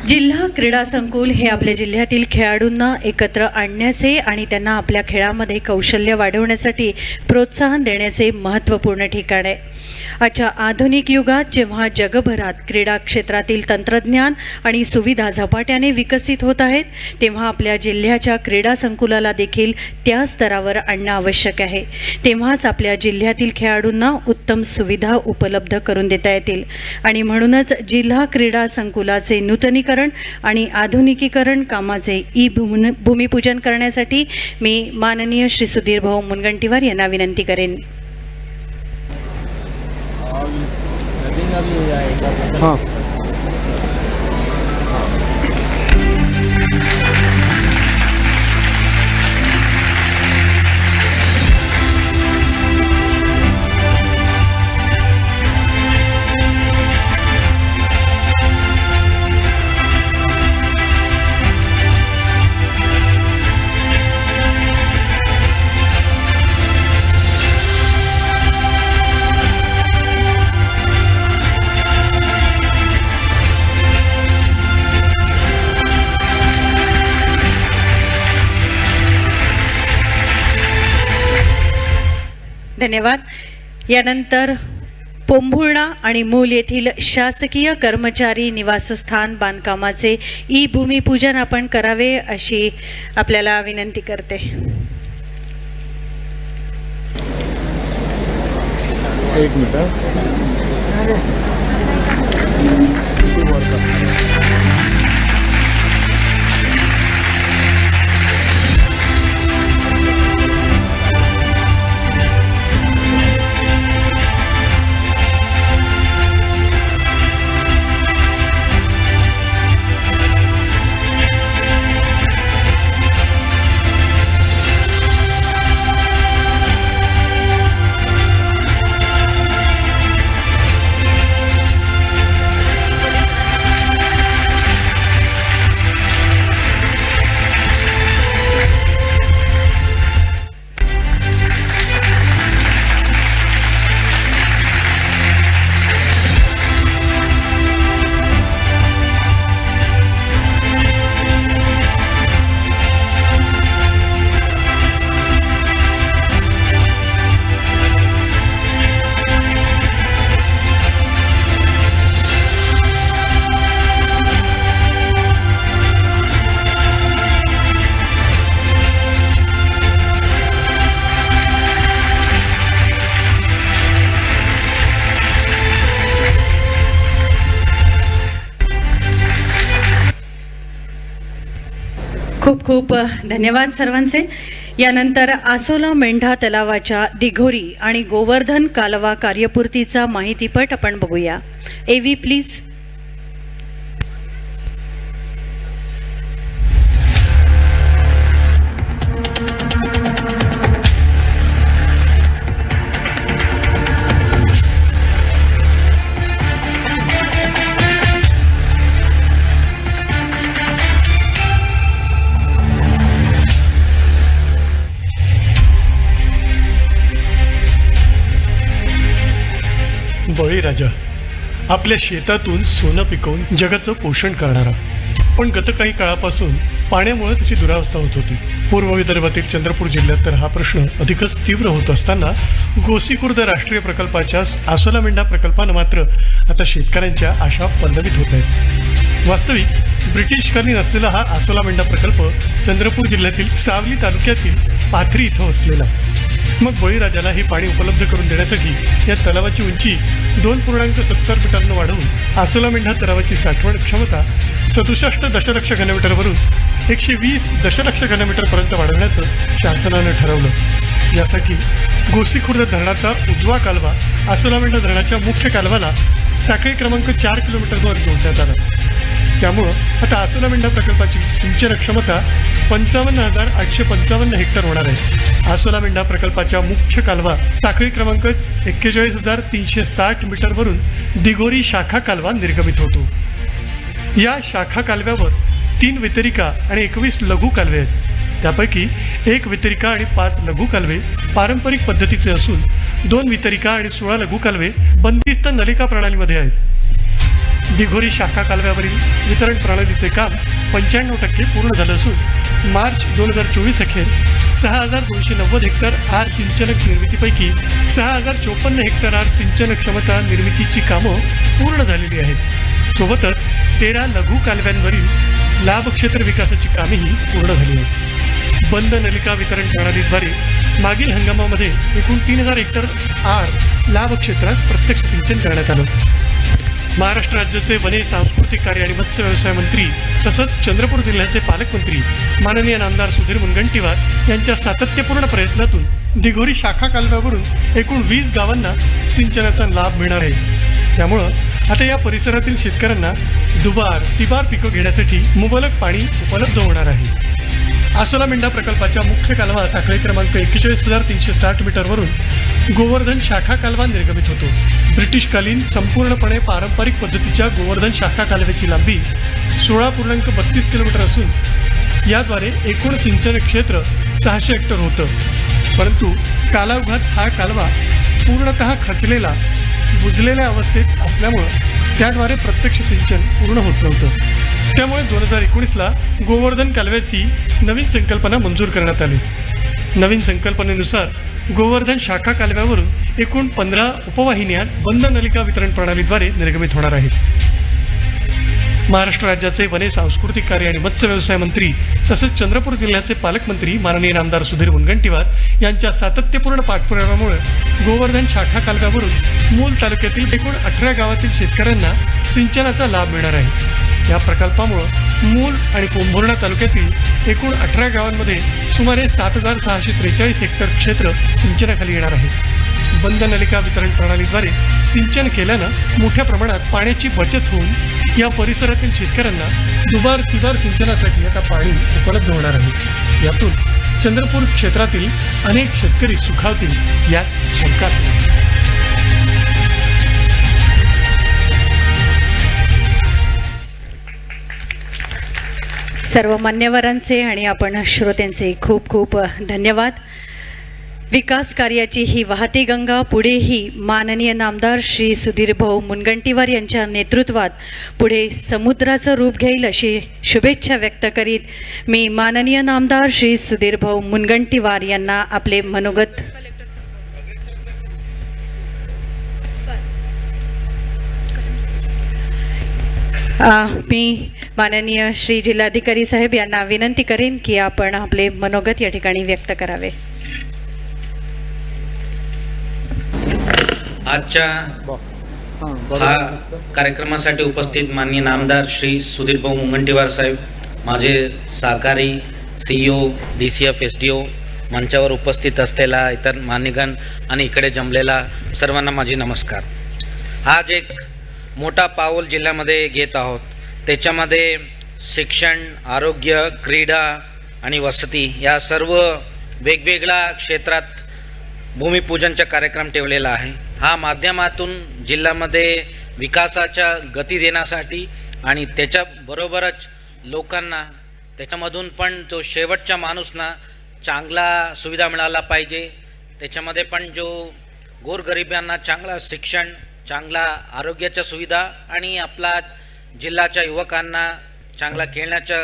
जिल्हा क्रीडा संकुल हे आपल्या जिल्ह्यातील खेळाडूंना एकत्र आणण्याचे आणि त्यांना आपल्या खेळामध्ये कौशल्य वाढवण्यासाठी प्रोत्साहन देण्याचे महत्त्वपूर्ण ठिकाण आहे. आजच्या आधुनिक युगात जेव्हा जगभरात क्रीडा क्षेत्रातील तंत्रज्ञान आणि सुविधा झपाट्याने विकसित होत आहेत, तेव्हा आपल्या जिल्ह्याच्या क्रीडा संकुलाला देखील त्या स्तरावर आणणं आवश्यक आहे. तेव्हाच आपल्या जिल्ह्यातील खेळाडूंना उत्तम सुविधा उपलब्ध करून देता येतील. आणि म्हणूनच जिल्हा क्रीडा संकुलाचे नूतनीकरण आणि आधुनिकीकरण कामाचे भूमिपूजन करण्यासाठी मी माननीय श्री सुधीर भाऊ मुनगंटीवार यांना विनंती करेन. हां धन्यवाद. यानंतर पोंभुर्णा आणि मूल येथील शासकीय कर्मचारी निवासस्थान बांधकामाचे भूमिपूजन आपण करावे अशी आपल्याला विनंती करते. एक मिनिट. खूप खूप धन्यवाद सर्वांचे. यानंतर आसोला मेंढा तलावाच्या दिघोरी आणि गोवर्धन कालवा कार्यपूर्तीचा माहितीपट आपण बघूया. एव्ही प्लीज. बळीराजा आपल्या शेतातून सोनं पिकवून जगाचं पोषण करणारा, पण गत काही काळापासून पाण्यामुळे त्याची दुरावस्था होत होती. पूर्व विदर्भातील चंद्रपूर जिल्ह्यात तर हा प्रश्न अधिकच तीव्र होत असताना गोसीखुर्द राष्ट्रीय प्रकल्पाच्या आसोला मेंढा प्रकल्पानं मात्र आता शेतकऱ्यांच्या आशा पल्लवित होत आहेत. वास्तविक ब्रिटिशकालीन असलेला हा आसोलामेंढा प्रकल्प चंद्रपूर जिल्ह्यातील सावली तालुक्यातील पाथरी इथं वसलेला. मग बळीराजाला हे पाणी उपलब्ध करून देण्यासाठी या तलावाची उंची 2.70 मीटरनं वाढवून आसोलामेंढा तलावाची साठवण क्षमता 67 दशलक्ष घनमीटरवरून 120 दशलक्ष घनमीटरपर्यंत वाढवण्याचं शासनानं ठरवलं. यासाठी गोसीखुर्द धरणाचा उजवा कालवा आसोलामेंढा धरणाच्या मुख्य कालव्याला साखळी क्रमांक 4 किलोमीटरवर जोडण्यात आला. त्यामुळं आता आसोलामेंढा प्रकल्पाची सिंचन क्षमता 55,855 हेक्टर होणार आहे. आसोलामेंढा प्रकल्पाच्या मुख्य कालवा साखळी क्रमांक 41,360 मीटरवरून दिघोरी शाखा कालवा निर्गमित होतो. या शाखा कालव्यावर 3 वितरिका आणि 21 लघु कालवे आहेत. त्यापैकी 1 वितरिका आणि 5 लघु कालवे पारंपरिक पद्धतीचे असून 2 वितरिका आणि 16 लघु कालवे बंदिस्त नलिका प्रणालीमध्ये आहेत. दिघोरी शाखा कालव्यावरील वितरण प्रणालीचे काम 95% पूर्ण झालं असून मार्च 2024 अखेर 6,290 हेक्टर आर सिंचन निर्मितीपैकी 6,054 हेक्टर आर सिंचन क्षमता निर्मितीची कामं पूर्ण झालेली आहेत. सोबतच 13 लघु कालव्यांवरील लाभ क्षेत्र विकासाची कामेही पूर्ण झाली आहेत. बंद नलिका वितरण प्रणालीद्वारे मागील हंगामामध्ये एकूण 3,000 हेक्टर आर लाभ क्षेत्रास प्रत्यक्ष सिंचन करण्यात आलं. महाराष्ट्र राज्याचे वने, सांस्कृतिक कार्य आणि मत्स्य व्यवसाय मंत्री तसंच चंद्रपूर जिल्ह्याचे पालकमंत्री माननीय नामदार सुधीर मुनगंटीवार यांच्या सातत्यपूर्ण प्रयत्नातून दिघोरी शाखा कालव्यावरून एकूण 20 गावांना सिंचनाचा लाभ मिळणार आहे. त्यामुळं आता या परिसरातील शेतकऱ्यांना दुबार तिबार पिकं घेण्यासाठी मुबलक पाणी उपलब्ध होणार आहे. आसोलामेंढा प्रकल्पाच्या मुख्य कालवा साखळी क्रमांक 41,360 मीटरवरून गोवर्धन शाखा कालवा निर्गमित होतो. ब्रिटिशकालीन संपूर्णपणे पारंपरिक पद्धतीच्या गोवर्धन शाखा कालव्याची लांबी 16.32 किलोमीटर असून याद्वारे एकूण सिंचन क्षेत्र 600 हेक्टर होतं. परंतु कालावघात हा कालवा पूर्णतः खचलेला बुजलेल्या अवस्थेत असल्यामुळं त्याद्वारे प्रत्यक्ष सिंचन पूर्ण होत नव्हतं. त्यामुळे 2019ला गोवर्धन कालव्याची नवीन संकल्पना मंजूर करण्यात आली. नवीन संकल्पनेनुसार गोवर्धन शाखा कालव्यावरून एकूण 15 उपवाहिन्या बंद नलिका वितरण प्रणालीद्वारे निर्गमित होणार आहेत. महाराष्ट्र राज्याचे वने, सांस्कृतिक कार्य आणि मत्स्य व्यवसाय मंत्री तसेच चंद्रपूर जिल्ह्याचे पालकमंत्री माननीय नामदार सुधीर मुनगंटीवार यांच्या सातत्यपूर्ण पाठपुराव्यामुळे गोवर्धन शाखा कालव्यावरून मूल तालुक्यातील एकूण 18 गावातील शेतकऱ्यांना सिंचनाचा लाभ मिळणार आहे. या प्रकल्पामुळे मूल आणि पोंभुर्णा तालुक्यातील एकूण 18 गावांमध्ये सुमारे 7,643 हेक्टर क्षेत्र सिंचनाखाली येणार आहे. बंद नलिका वितरण प्रणालीद्वारे सिंचन केल्यानं मोठ्या प्रमाणात पाण्याची बचत होऊन या परिसरातील शेतकऱ्यांना दुबार तिबार सिंचनासाठी आता पाणी उपलब्ध होणार आहे. यातून चंद्रपूर क्षेत्रातील अनेक शेतकरी सुखावतील यात शंकाच नाही. सर्व मान्यवरांचे आणि आपण श्रोत्यांचे खूप खूप धन्यवाद. विकास कार्याची ही वाहती गंगा पुढेही माननीय नामदार श्री सुधीरभाऊ मुनगंटीवार यांच्या नेतृत्वात पुढे समुद्राचं रूप घेईल अशी शुभेच्छा व्यक्त करीत मी माननीय नामदार श्री सुधीरभाऊ मुनगंटीवार यांना आपले मनोगत मी माननीय श्री जिल्हाधिकारी साहेब यांना विनंती करेन की आपण आपले मनोगत या ठिकाणी व्यक्त करावे. आजच्या हा कार्यक्रमासाठी उपस्थित माननीय नामदार श्री सुधीरभाऊ मुनगंटीवार साहेब, माझे सहकारी CEO, DCF, SDO, मंचावर उपस्थित असलेला इतर मान्यगण आणि इकडे जमलेला सर्वांना माझे नमस्कार. आज एक मोठा पाऊल जिल्ह्यामध्ये घेत आहोत. त्याच्यामध्ये शिक्षण, आरोग्य, क्रीडा आणि वसती या सर्व वेगवेगळ्या क्षेत्रात भूमिपूजनचा कार्यक्रम ठेवलेला आहे. हा माध्यमातून जिल्ह्यामध्ये विकासाच्या गती देण्यासाठी आणि त्याच्याबरोबरच लोकांना त्याच्यामधून पण जो शेवटच्या माणूसना चांगला सुविधा मिळाला पाहिजे, त्याच्यामध्ये पण जो गोरगरिबांना चांगला शिक्षण, चांगला आरोग्याच्या सुविधा आणि आपला जिल्ह्याच्या युवकांना चांगला खेळण्याच्या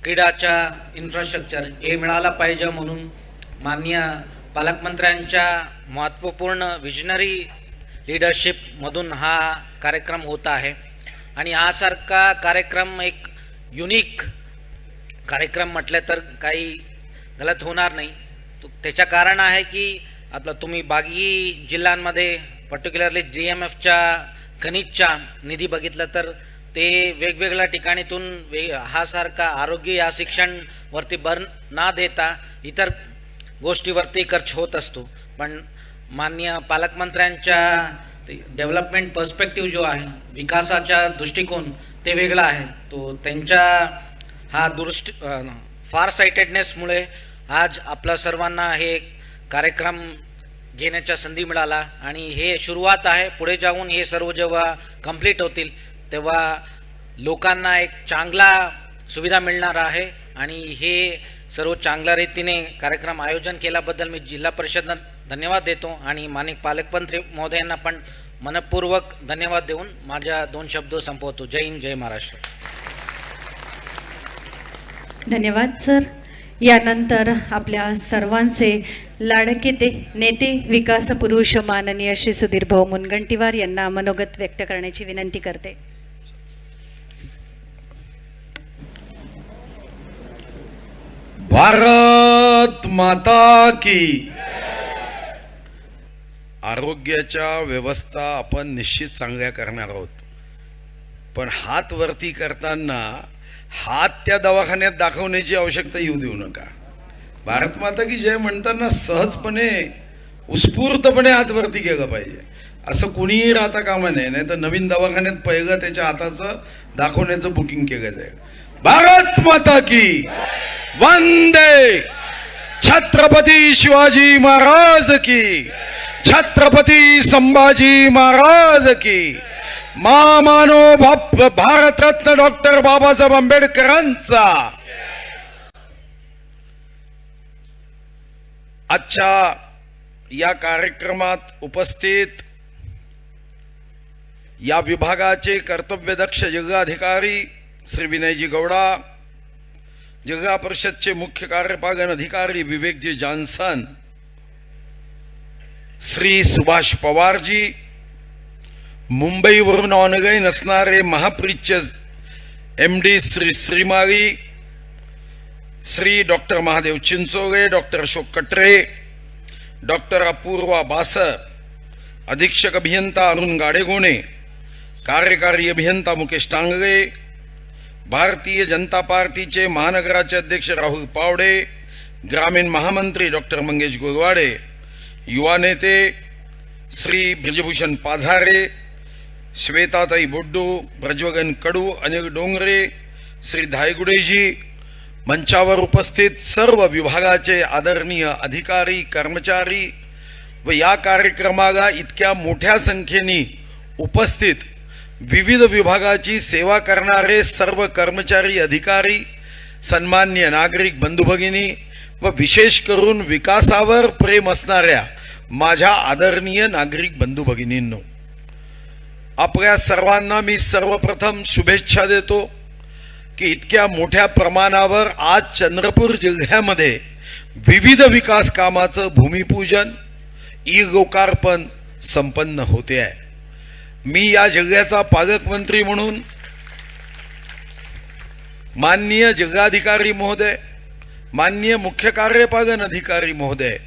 क्रीडाच्या इन्फ्रास्ट्रक्चर हे मिळाला पाहिजे म्हणून माननीय पालकमंत्र्यांच्या महत्त्वपूर्ण विजनरी लीडरशिपमधून हा कार्यक्रम होत आहे. आणि हा सारखा कार्यक्रम एक युनिक कार्यक्रम म्हटलं तर काही गलत होणार नाही. त्याचं कारण आहे की आपलं तुम्ही बाकी जिल्ह्यांमध्ये पर्टिक्युलरली GMFच्या खनिजच्या निधी बघितलं तर ते वेगवेगळ्या ठिकाणीतून हा सारखा आरोग्य या शिक्षणवरती भर न देता इतर गोष्टीवरती खर्च होत असतो. पण माननीय पालकमंत्र्यांच्या डेव्हलपमेंट पर्स्पेक्टिव्ह जो आहे, विकासाचा दृष्टिकोन ते वेगळा आहे. तो त्यांच्या हा फार साइटेडनेसमुळे आज आपल्या सर्वांना हे कार्यक्रम घेण्याच्या संधी मिळाला आणि हे सुरुवात आहे. पुढे जाऊन हे सर्व जेव्हा कंप्लीट होतील तेव्हा लोकांना एक चांगला सुविधा मिळणार आहे आणि हे सर्व चांगल्या रीतीने कार्यक्रम आयोजन केल्याबद्दल मी जिल्हा परिषदना धन्यवाद देतो आणि माननीय पालकमंत्री महोदयांना पण मनपूर्वक धन्यवाद देऊन माझ्या 2 शब्द संपवतो. जय हिंद, जय महाराष्ट्र. धन्यवाद सर. यानंतर आपल्या सर्वांचे लाडके नेते विकास पुरुष माननीय श्री सुधीर भाऊ मुनगंटीवार यांना मनोगत व्यक्त करण्याची विनंती करते. भारत माता की. आरोग्याच्या व्यवस्था आपण निश्चित चांगल्या करणार आहोत, पण हात वरती करताना हात त्या दवाखान्यात दाखवण्याची आवश्यकता येऊ देऊ नका. भारत माता की जय म्हणताना सहजपणे उत्स्फूर्तपणे हात वरती केलं पाहिजे. असं कुणीही राहता कामा नये, नाही तर नवीन दवाखान्यात पहिलं त्याच्या हाताचं दाखवण्याचं बुकिंग केलं जाईल. भारत माता की वंदे. छत्रपती शिवाजी महाराज की. छत्रपती संभाजी महाराज की. महामानव भारतरत्न डॉक्टर बाबासाहेब आंबेडकरांचा आजच्या या कार्यक्रमात उपस्थित या विभागाचे कर्तव्यदक्ष जिल्हाधिकारी श्री विनयजी गौडा, जिल्हा परिषदचे मुख्य कार्यपालन अधिकारी विवेकजी जॉन्सन, श्री सुभाष पवारजी, मुंबईवरून ऑनलाईन असणारे महाप्रीतचे MD Shri Shrimali, Shri doctor Mahadev Chinchole, doctor Ashok कटरे, डॉक्टर अपूर्वा बासर, अधीक्षक अभियंता अरुण गाडेगोणे, कार्यकारी अभियंता मुकेश टांगळे, भारतीय जनता पार्टीचे महानगराचे अध्यक्ष राहुल पावडे, ग्रामीण महामंत्री डॉक्टर मंगेश गोरवाडे, युवा नेते श्री ब्रजभूषण पाझारे, श्वेताताई बोड्डू, ब्रजवगन कडू, अनिल डोंगरे, श्री धायगुडेजी, मंचावर उपस्थित सर्व विभागाचे आदरणीय अधिकारी कर्मचारी व या कार्यक्रमाला इतक्या मोठ्या संख्येने उपस्थित विविध विभागाची सेवा करणारे सर्व कर्मचारी अधिकारी, सन्माननीय नागरिक बंधू भगिनी व विशेष करून विकासावर प्रेम असणाऱ्या माझ्या आदरणीय नागरिक बंधू भगिनींनो, आपल्या सर्वांना मी सर्वप्रथम शुभेच्छा देतो की इतक्या मोठ्या प्रमाणावर आज चंद्रपूर जिल्ह्यामध्ये विविध विकास कामाचं भूमिपूजन, लोकार्पण संपन्न होते आहे. मी या जिल्ह्याचा पालकमंत्री म्हणून माननीय जिल्हाधिकारी महोदय, माननीय मुख्य कार्यपालन अधिकारी महोदय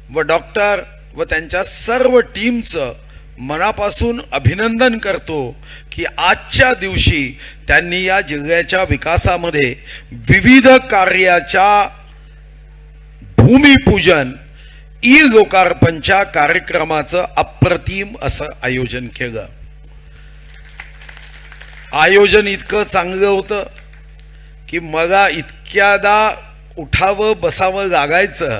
व डॉक्टर व त्यांच्या सर्व टीमचं मनापासून अभिनंदन करतो की आजच्या दिवशी त्यांनी या जिल्ह्याच्या विकासामध्ये विविध कार्याच्या भूमिपूजन, लोकार्पणच्या कार्यक्रमाचं अप्रतिम असं आयोजन केलं. आयोजन इतकं चांगलं होतं की मला इतक्यादा उठावं बसावं लागायचं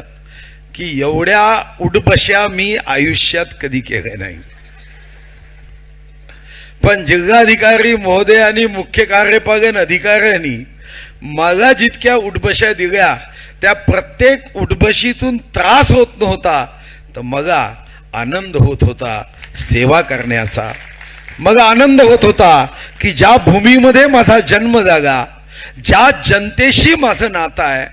की एवढ्या उठबश्या मी आयुष्यात कधी केल्या नाही. पण जिल्हाधिकारी महोदय आणि मुख्य कार्यपालन अधिकाऱ्यांनी मला जितक्या उठबश्या दिल्या त्या प्रत्येक उठबशीतून त्रास होत नव्हता, तर मला आनंद होत होता सेवा करण्याचा. मला आनंद होत होता की ज्या भूमीमध्ये माझा जन्म झाला, ज्या जनतेशी माझं नातं आहे,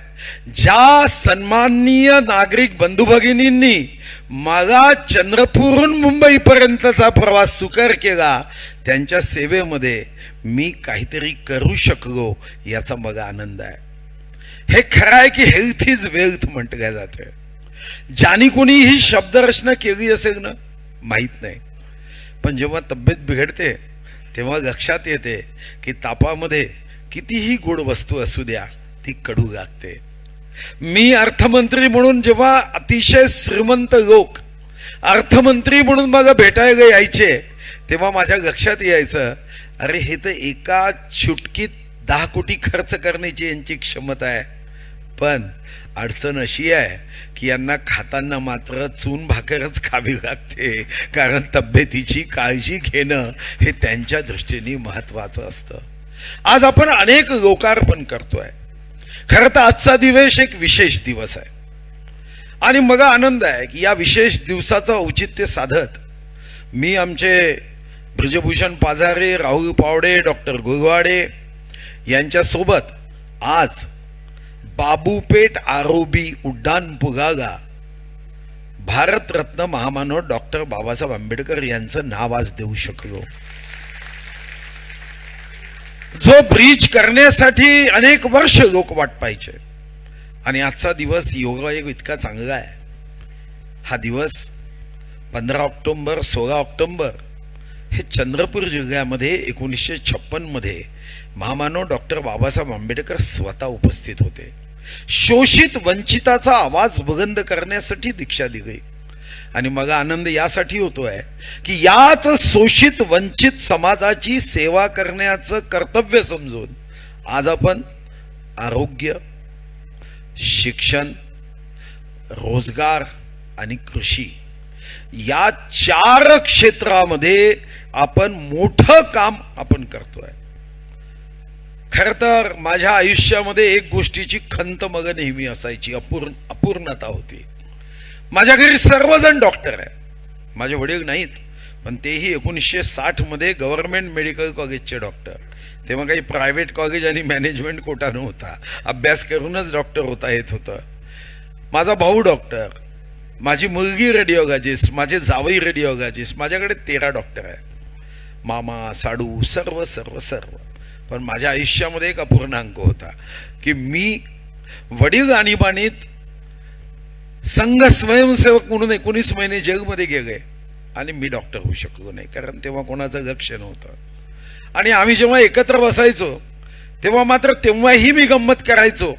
ज्या सन्माननीय नागरिक बंधू भगिनींनी मला चंद्रपूरहून मुंबईपर्यंतचा प्रवास सुकर केला, त्यांच्या सेवेमध्ये मी काहीतरी करू शकलो याचा मला आनंद आहे. हे खरं आहे की हेल्थ इज वेल्थ म्हटलं जातं. ज्याने कोणी ही शब्दरचना केली असेल ना माहीत नाही, पण जेव्हा तब्येत बिघडते तेव्हा लक्षात येते की तापामध्ये कितीही गोड वस्तू असू द्या ती कडू लागते. मी अर्थमंत्री म्हणून जेव्हा अतिशय श्रीमंत लोक अर्थमंत्री म्हणून मला भेटायला यायचे तेव्हा माझ्या लक्षात यायचं, अरे हे तर एका चुटकीत 10 कोटी खर्च करण्याची यांची क्षमता आहे. पण अडचण अशी आहे की यांना खाताना मात्र चून भाकरच खावी लागते, कारण तब्येतीची काळजी घेणं हे त्यांच्या दृष्टीने महत्वाचं असतं. आज आपण अनेक लोकार्पण करतोय. खरं तर आजचा दिवस एक विशेष दिवस आहे आणि मला आनंद आहे की या विशेष दिवसाचं औचित्य साधत मी आमचे ब्रजभूषण पाजारे, राहुल पावडे, डॉक्टर गुरवाडे यांच्यासोबत आज बाबूपेठ आरोबी उड्डाण पुलाला भारतरत्न महामानव डॉक्टर बाबासाहेब आंबेडकर यांचं नाव आज देऊ शकलो. जो ब्रिज करण्यासाठी अनेक वर्ष लोक वाट पाहायचे आणि आजचा दिवस योगायोग इतका चांगला आहे. हा दिवस 15 ऑक्टोबर 16 ऑक्टोबर हे चंद्रपूर जिल्ह्यामध्ये 1956 मध्ये महामानव डॉक्टर बाबासाहेब आंबेडकर स्वतः उपस्थित होते. शोषित वंचिताचा आवाज बुलंद करण्यासाठी दीक्षा दिली आणि मला आनंद यासाठी होतोय की याच शोषित वंचित समाजाची सेवा करण्याचं कर्तव्य समजून आज आपण आरोग्य, शिक्षण, रोजगार आणि कृषी या 4 क्षेत्रामध्ये आपण मोठं काम आपण करतोय. खरं तर माझ्या आयुष्यामध्ये एक गोष्टीची खंत मला नेहमी असायची, अपूर्णता होती. माझ्या घरी सर्वजण डॉक्टर आहे. माझे वडील नाहीत, पण तेही 1960 मध्ये गव्हर्नमेंट मेडिकल कॉलेजचे डॉक्टर. तेव्हा काही प्रायव्हेट कॉलेज आणि मॅनेजमेंट कोटा नव्हता, अभ्यास करूनच डॉक्टर होता येत होतं. माझा भाऊ डॉक्टर, माझी मुलगी रेडिओलॉजिस्ट, माझे जावई रेडिओलॉजिस्ट, माझ्याकडे 13 डॉक्टर आहे. मामा, साडू, सर्व सर्व सर्व. पण माझ्या आयुष्यामध्ये एक अपूर्णांक होता की मी वडील आणीबाणीत संघ स्वयंसेवक म्हणून 19 महिने जेलमध्ये गेले आणि मी डॉक्टर होऊ शकलो नाही, कारण तेव्हा कोणाचं लक्ष नव्हतं. आणि आम्ही जेव्हा एकत्र बसायचो तेव्हा मात्र तेव्हाही मी गंमत करायचो.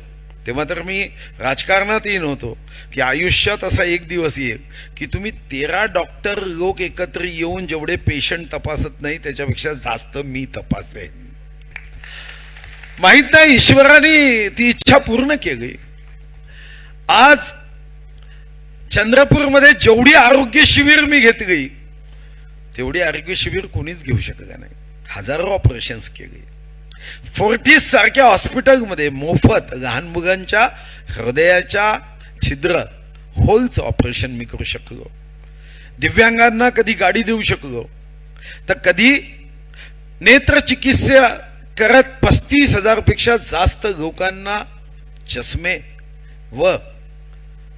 तेव्हा तर मी राजकारणातही नव्हतो की आयुष्यात असा एक दिवस येईल की तुम्ही 13 डॉक्टर लोक एकत्र येऊन जेवढे पेशंट तपासत नाही त्याच्यापेक्षा जास्त मी तपासेन. माहित नाही ईश्वराने ती इच्छा पूर्ण केली. आज चंद्रपूरमध्ये जेवढी आरोग्य शिबिर मी घेतली तेवढी आरोग्य शिबिर कोणीच घेऊ शकलं नाही. हजारो ऑपरेशन्स केली. फोर्टिस सारख्या हॉस्पिटलमध्ये मोफत लहान मुलांच्या हृदयाच्या छिद्र होलचं ऑपरेशन मी करू शकलो. दिव्यांगांना कधी गाडी देऊ शकलो तर कधी नेत्र चिकित्सा करत 35,000 पेक्षा जास्त लोकांना चष्मे व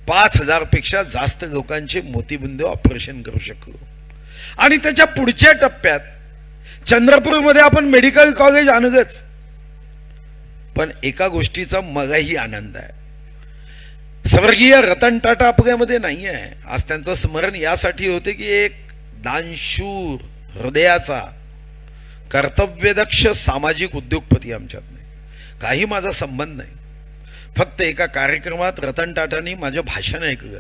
5,000 पेक्षा जास्त लोकांचे मोतीबिंदू ऑपरेशन करू शकलो. आणि त्याच्या पुढच्या टप्प्यात चंद्रपूरमध्ये आपण मेडिकल कॉलेज आणलंच. पण एका गोष्टीचा मलाही आनंद आहे, स्वर्गीय रतन टाटा आपल्यामध्ये नाही आहे. आज त्यांचं स्मरण यासाठी होते की एक दानशूर हृदयाचा कर्तव्यदक्ष सामाजिक उद्योगपती आमच्यात नाही. काही माझा संबंध नाही. फक्त एका कार्यक्रमात रतन टाटांनी माझं भाषण ऐकलं,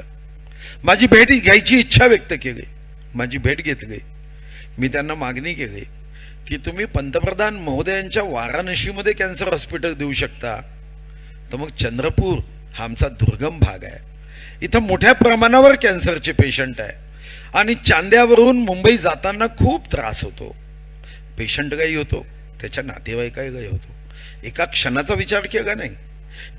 माझी भेट घ्यायची इच्छा व्यक्त केली. माझी भेट घेतली. मी त्यांना मागणी केली की तुम्ही पंतप्रधान महोदयांच्या वाराणसीमध्ये कॅन्सर हॉस्पिटल देऊ शकता, तर मग चंद्रपूर हा आमचा दुर्गम भाग आहे. इथं मोठ्या प्रमाणावर कॅन्सरचे पेशंट आहे आणि चांद्यावरून मुंबई जाताना खूप त्रास होतो. पेशंट काही होतो, त्याच्या नातेवाईकाही होतो. एका क्षणाचा विचार केला नाही.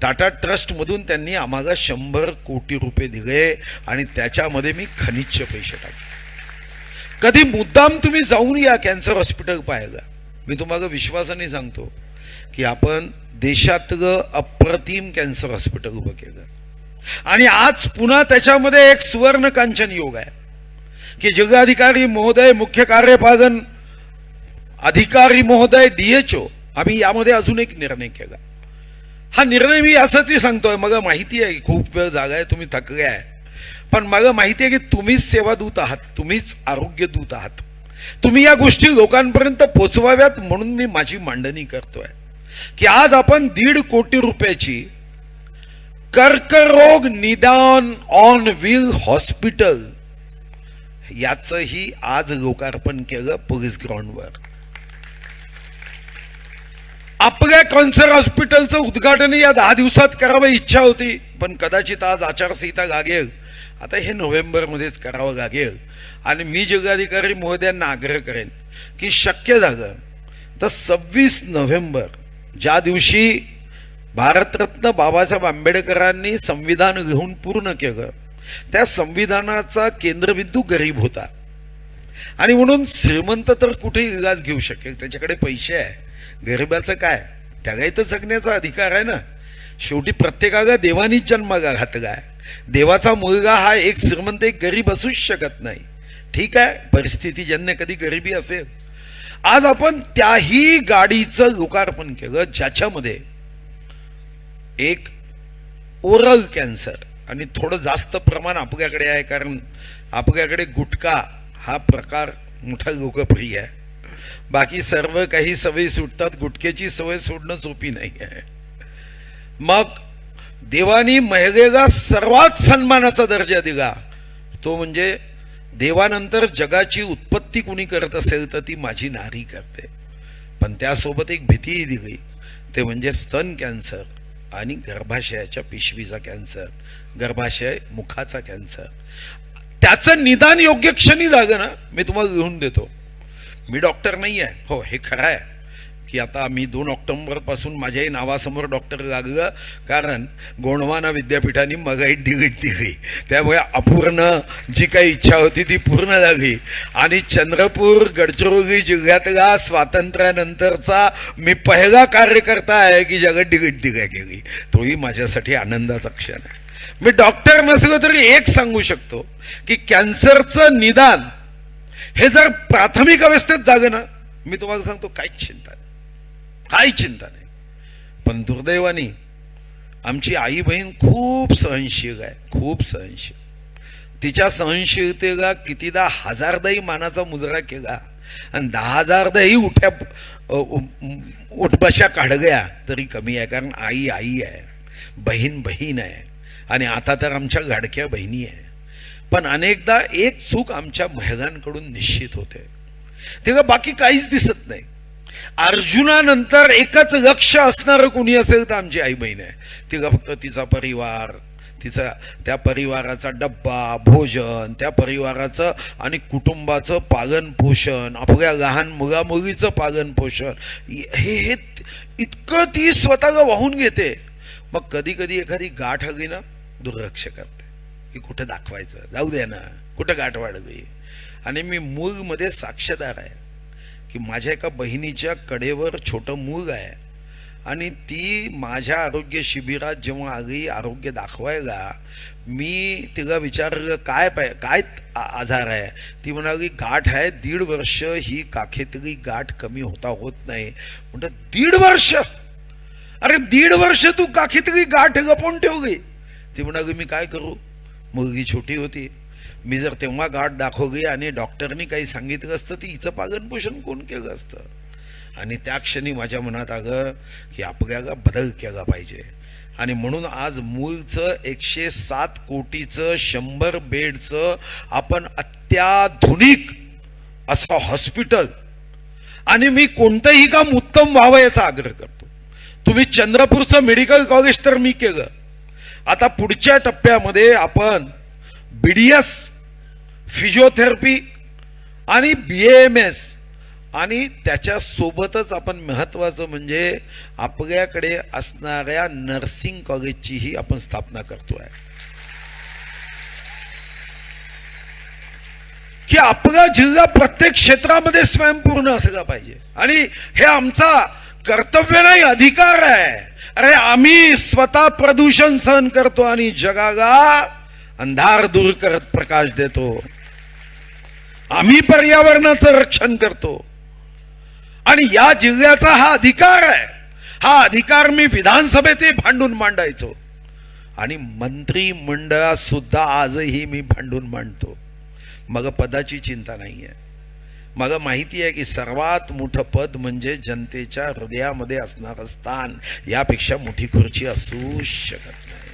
टाटा ट्रस्टमधून त्यांनी आम्हाला 100 कोटी रुपये दिले आणि त्याच्यामध्ये मी खनिजचे पैसे टाकले. कधी मुद्दाम तुम्ही जाऊन या कॅन्सर हॉस्पिटल पाहायला. मी तुम्हाला विश्वासाने सांगतो की आपण देशातलं अप्रतिम कॅन्सर हॉस्पिटल उभं केलं आणि आज पुन्हा त्याच्यामध्ये एक सुवर्ण कांचन योग आहे की जिल्हाधिकारी महोदय, मुख्य कार्यपालन अधिकारी महोदय, DHO, आम्ही यामध्ये अजून एक निर्णय केला. हा निर्णय मी यासाठी सांगतोय, मला माहिती आहे खूप वेळ जागा आहे, तुम्ही थकले आहे, पण मला माहिती आहे की तुम्हीच सेवा दूत आहात, तुम्हीच आरोग्य दूत आहात, तुम्ही या गोष्टी लोकांपर्यंत पोचवाव्यात म्हणून मी माझी मांडणी करतोय की आज आपण 1.5 कोटी रुपयाची कर्करोग निदान ऑन व्हील हॉस्पिटल याचंही आज लोकार्पण केलं पोलीस ग्राउंडवर. आपल्या कॅन्सर हॉस्पिटलचं उद्घाटन या 10 दिवसात करावं इच्छा होती, पण कदाचित आज आचारसंहिता लागेल, आता हे नोव्हेंबरमध्येच करावं लागेल. आणि मी जिल्हाधिकारी महोदयांना आग्रह करेन की शक्य झालं तर 26 नोव्हेंबर, ज्या दिवशी भारतरत्न बाबासाहेब आंबेडकरांनी संविधान लिहून पूर्ण केलं, त्या संविधानाचा केंद्रबिंदू गरीब होता आणि म्हणून श्रीमंत तर कुठेही इलाज घेऊ शकेल, त्याच्याकडे पैसे आहे. गरिबाचं काय, त्यालाही तर जगण्याचा अधिकार आहे ना. शेवटी प्रत्येकाला देवानीच जन्माला घातलाय. देवाचा मुलगा हा एक श्रीमंत एक गरीब असूच शकत नाही. ठीक आहे, परिस्थितीजन्य कधी गरिबी असेल. आज आपण त्याही गाडीचं लोकार्पण केलं ज्याच्यामध्ये एक ओरल कॅन्सर आणि थोडं जास्त प्रमाण आपल्याकडे आहे, कारण आपल्याकडे गुटखा हा प्रकार मोठा लोकप्रिय आहे. बाकी सर्व काही सवयी सुटतात, गुटख्याची सवय सोडणं सोपी नाही आहे. मग देवानी महिलेला सर्वात सन्मानाचा दर्जा दिला, तो म्हणजे देवानंतर जगाची उत्पत्ती कुणी करत असेल तर ती माझी नारी करते. पण त्यासोबत एक भीतीही दिली, ते म्हणजे स्तन कॅन्सर आणि गर्भाशयाच्या पिशवीचा कॅन्सर, गर्भाशय मुखाचा कॅन्सर. त्याचं निदान योग्य क्षणी झालं ना, मी तुम्हाला लिहून देतो. मी डॉक्टर नाही आहे, हो हे खरं आहे की आता मी 2 ऑक्टोबर पासून माझ्याही नावासमोर डॉक्टर लागलं, कारण गोंडवाना विद्यापीठाने मगाही डिग्री दिली, त्यामुळे अपूर्ण जी काही इच्छा होती ती पूर्ण झाली. आणि चंद्रपूर गडचिरोली जिल्ह्यातला स्वातंत्र्यानंतरचा मी पहिला कार्यकर्ता आहे की ज्याला डिग्री दिल्या गेली. तोही माझ्यासाठी आनंदाचा क्षण आहे. मी डॉक्टर नसलो तरी एक सांगू शकतो की कॅन्सरचं निदान हे जर प्राथमिक अवस्थेत झालं ना, मी तुम्हाला सांगतो काहीच चिंता नाही. पण दुर्दैवाने आमची आई बहीण खूप सहनशील आहे, खूप सहनशील. तिच्या सहनशीलतेला कितीदा हजारदाही मानाचा मुजरा केला आणि 10,000दाही उठबशा काढल्या तरी कमी आहे, कारण आई आई आहे, बहीण बहीण आहे आणि आता तर आमच्या लाडक्या बहिणी आहे. पण अनेकदा एक चूक आमच्या महिलांकडून निश्चित होते, तेव्हा बाकी काहीच दिसत नाही. अर्जुनानंतर एकच लक्ष असणारं कोणी असेल तर आमची आई बहीण आहे. तिला फक्त तिचा परिवार, तिचा त्या परिवाराचा डब्बा, भोजन, त्या परिवाराचं आणि कुटुंबाचं पालन पोषण, आपल्या लहान मुला मुलीचं पालन पोषण, हे इतकं ती स्वतःला वाहून घेते. मग कधी कधी एखादी गाठ आली ना, दुर्लक्ष करते की कुठं दाखवायचं, जाऊ दे ना, कुठं गाठ वाढली. आणि मी मूलमध्ये साक्षीदार आहे की माझ्या एका बहिणीच्या कडेवर छोटं मूल आहे आणि ती माझ्या आरोग्य शिबिरात जेव्हा आली आरोग्य दाखवायला, मी तिला विचारलं काय आजार आहे. ती म्हणाली गाठ आहे, 1.5 वर्ष ही काखेतली गाठ कमी होत नाही. म्हणतं 1.5 वर्ष? अरे 1.5 वर्ष तू काखेतली गाठ लपवून ठेवली. ती म्हणाली मी काय करू, मुलगी छोटी होती, मी जर तेव्हा गाठ दाखवली आणि डॉक्टरनी काही सांगितलं असतं ती हिचं पालन पोषण कोण केलं असतं. आणि त्या क्षणी माझ्या मनात आलं की आपल्याला बदल केला पाहिजे. आणि म्हणून आज मूळचं 107 कोटीचं 100 बेडचं आपण अत्याधुनिक असं हॉस्पिटल, आणि मी कोणतंही काम उत्तम व्हावं याचा आग्रह करतो. तुम्ही चंद्रपूरचं मेडिकल कॉलेज तर मी केलं, आता पुढच्या टप्प्यामध्ये आपण BDS, फिजिओथेरपी आणि BAMS आणि त्याच्या सोबतच आपण महत्वाचं म्हणजे आपल्याकडे असणाऱ्या नर्सिंग कॉलेजचीही आपण स्थापना करतोय की आपला जिल्हा प्रत्येक क्षेत्रामध्ये स्वयंपूर्ण असला पाहिजे. आणि हे आमचा कर्तव्य नाही, अधिकार आहे. अरे आम्ही स्वतः प्रदूषण सहन करतो आणि जगाला अंधार दूर करत प्रकाश देतो. आम्ही पर्यावरणाचं रक्षण करतो आणि या जिल्ह्याचा हा अधिकार आहे. हा अधिकार मी विधानसभेत भांडून मांडायचो आणि मंत्रिमंडळात सुद्धा आजही मी भांडून मांडतो. मग पदाची चिंता नाहीये. मला माहिती आहे की सर्वात मोठं पद म्हणजे जनतेच्या हृदयामध्ये असणारं स्थान. यापेक्षा मोठी खुर्ची असू शकत नाही.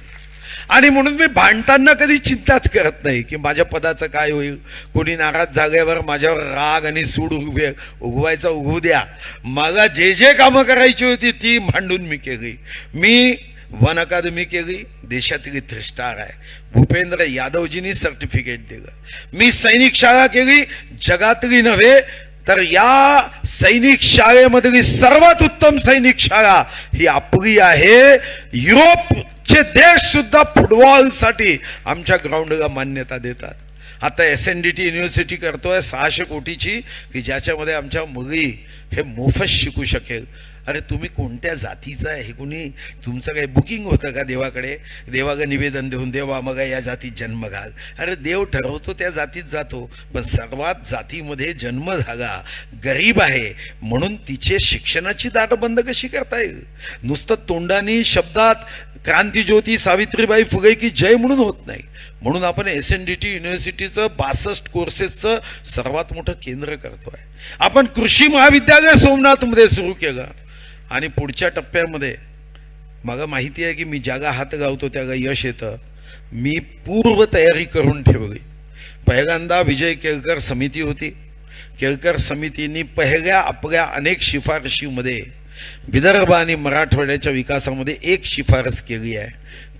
आणि म्हणून मी भांडताना कधी चिंताच करत नाही की माझ्या पदाचं काय होईल. कोणी नाराज झाल्यावर माझ्यावर राग आणि सूड उगवायचा उगवू द्या. मला जे जे कामं करायची होती ती भांडून मी केली. मी वन अकादमी केली, देशातली 3 स्टार आहे. भूपेंद्र यादवजींनी सर्टिफिकेट दिलं. मी सैनिक शाळा केली, जगातली नव्हे तर या सैनिक शाळेमधली सर्वात उत्तम सैनिक शाळा ही आपली आहे. युरोपचे देश सुद्धा फुटबॉलसाठी आमच्या ग्राउंडला मान्यता देतात. आता SNDT युनिव्हर्सिटी करतोय 600 कोटीची की ज्याच्यामध्ये आमच्या मुली हे मोफत शिकू शकेल. अरे तुम्ही कोणत्या जातीचा आहे हे कोणी तुमचं काही बुकिंग होतं का देवाकडे? देवाला निवेदन देऊन देवा मग या जातीत जन्म घाल. अरे देव ठरवतो त्या जातीत जातो. पण सर्वात जातीमध्ये जन्म झाला, गरीब आहे म्हणून तिचे शिक्षणाची दारं बंद कशी करता येईल? नुसतं तोंडानी शब्दात क्रांतीज्योती सावित्रीबाई फुले की जय म्हणून होत नाही. म्हणून आपण SNDT युनिव्हर्सिटीचं 62 कोर्सेसचं सर्वात मोठं केंद्र करतोय. आपण कृषी महाविद्यालय सोमनाथमध्ये सुरू केलं आणि पुढच्या टप्प्यामध्ये मला माहिती आहे की मी ज्याला हात लावतो त्याला यश येतं. मी पूर्व तयारी करून ठेवली. पहिल्यांदा विजय केळकर समिती होती. केळकर समितीने पहिल्या आपल्या अनेक शिफारशीमध्ये विदर्भ आणि मराठवाड्याच्या विकासामध्ये एक शिफारस केली आहे.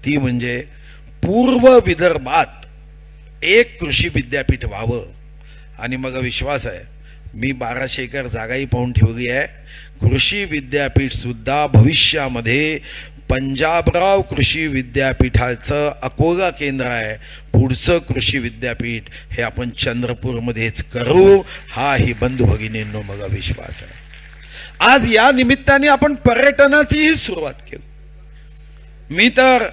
ती म्हणजे पूर्व विदर्भात एक कृषी विद्यापीठ व्हावं. आणि मग विश्वास आहे मी 1200 एकर जागाही पाहून ठेवली आहे. कृषी विद्यापीठ सुद्धा भविष्यामध्ये पंजाबराव कृषी विद्यापीठाचं अकोला केंद्र आहे. पुढचं कृषी विद्यापीठ हे आपण चंद्रपूरमध्येच करू. हा ही बंधू भगिनींनो मला विश्वास आहे. आज या निमित्ताने आपण पर्यटनाचीही सुरुवात केली. मी तर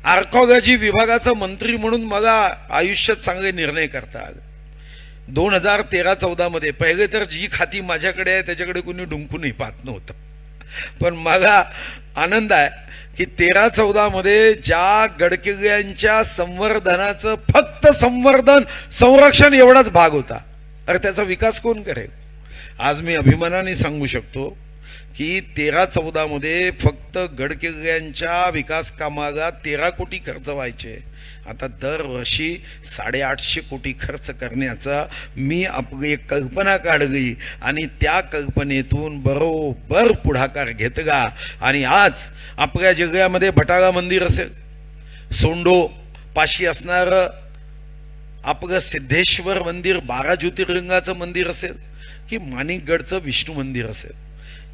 आर्कॉलॉजी विभागाचा मंत्री म्हणून मला आयुष्यात चांगले निर्णय करता आले. 2013-14 मध्ये पहिले तर जी खाती माझ्याकडे आहे त्याच्याकडे कोणी डुंकूनही पाहत नव्हतं. पण मला आनंद आहे की 13-14 मध्ये ज्या गडकिल्ल्यांच्या संवर्धनाचं फक्त संवर्धन संरक्षण एवढाच भाग होता, अरे त्याचा विकास कोण करेल? आज मी अभिमानाने सांगू शकतो की 13-14 मध्ये फक्त गडकिल्ल्यांच्या विकास कामाला 13 कोटी खर्च व्हायचे. आता दरवर्षी 850 कोटी खर्च करण्याचा मी आपली एक कल्पना काढली आणि त्या कल्पनेतून बरोबर पुढाकार घेतला. आणि आज आपल्या जिल्ह्यामध्ये भटाळा मंदिर असेल, सोंडो पाशी असणारं आपलं सिद्धेश्वर मंदिर 12 ज्योतिर्लिंगाचं मंदिर असेल की माणिकगडचं विष्णू मंदिर असेल,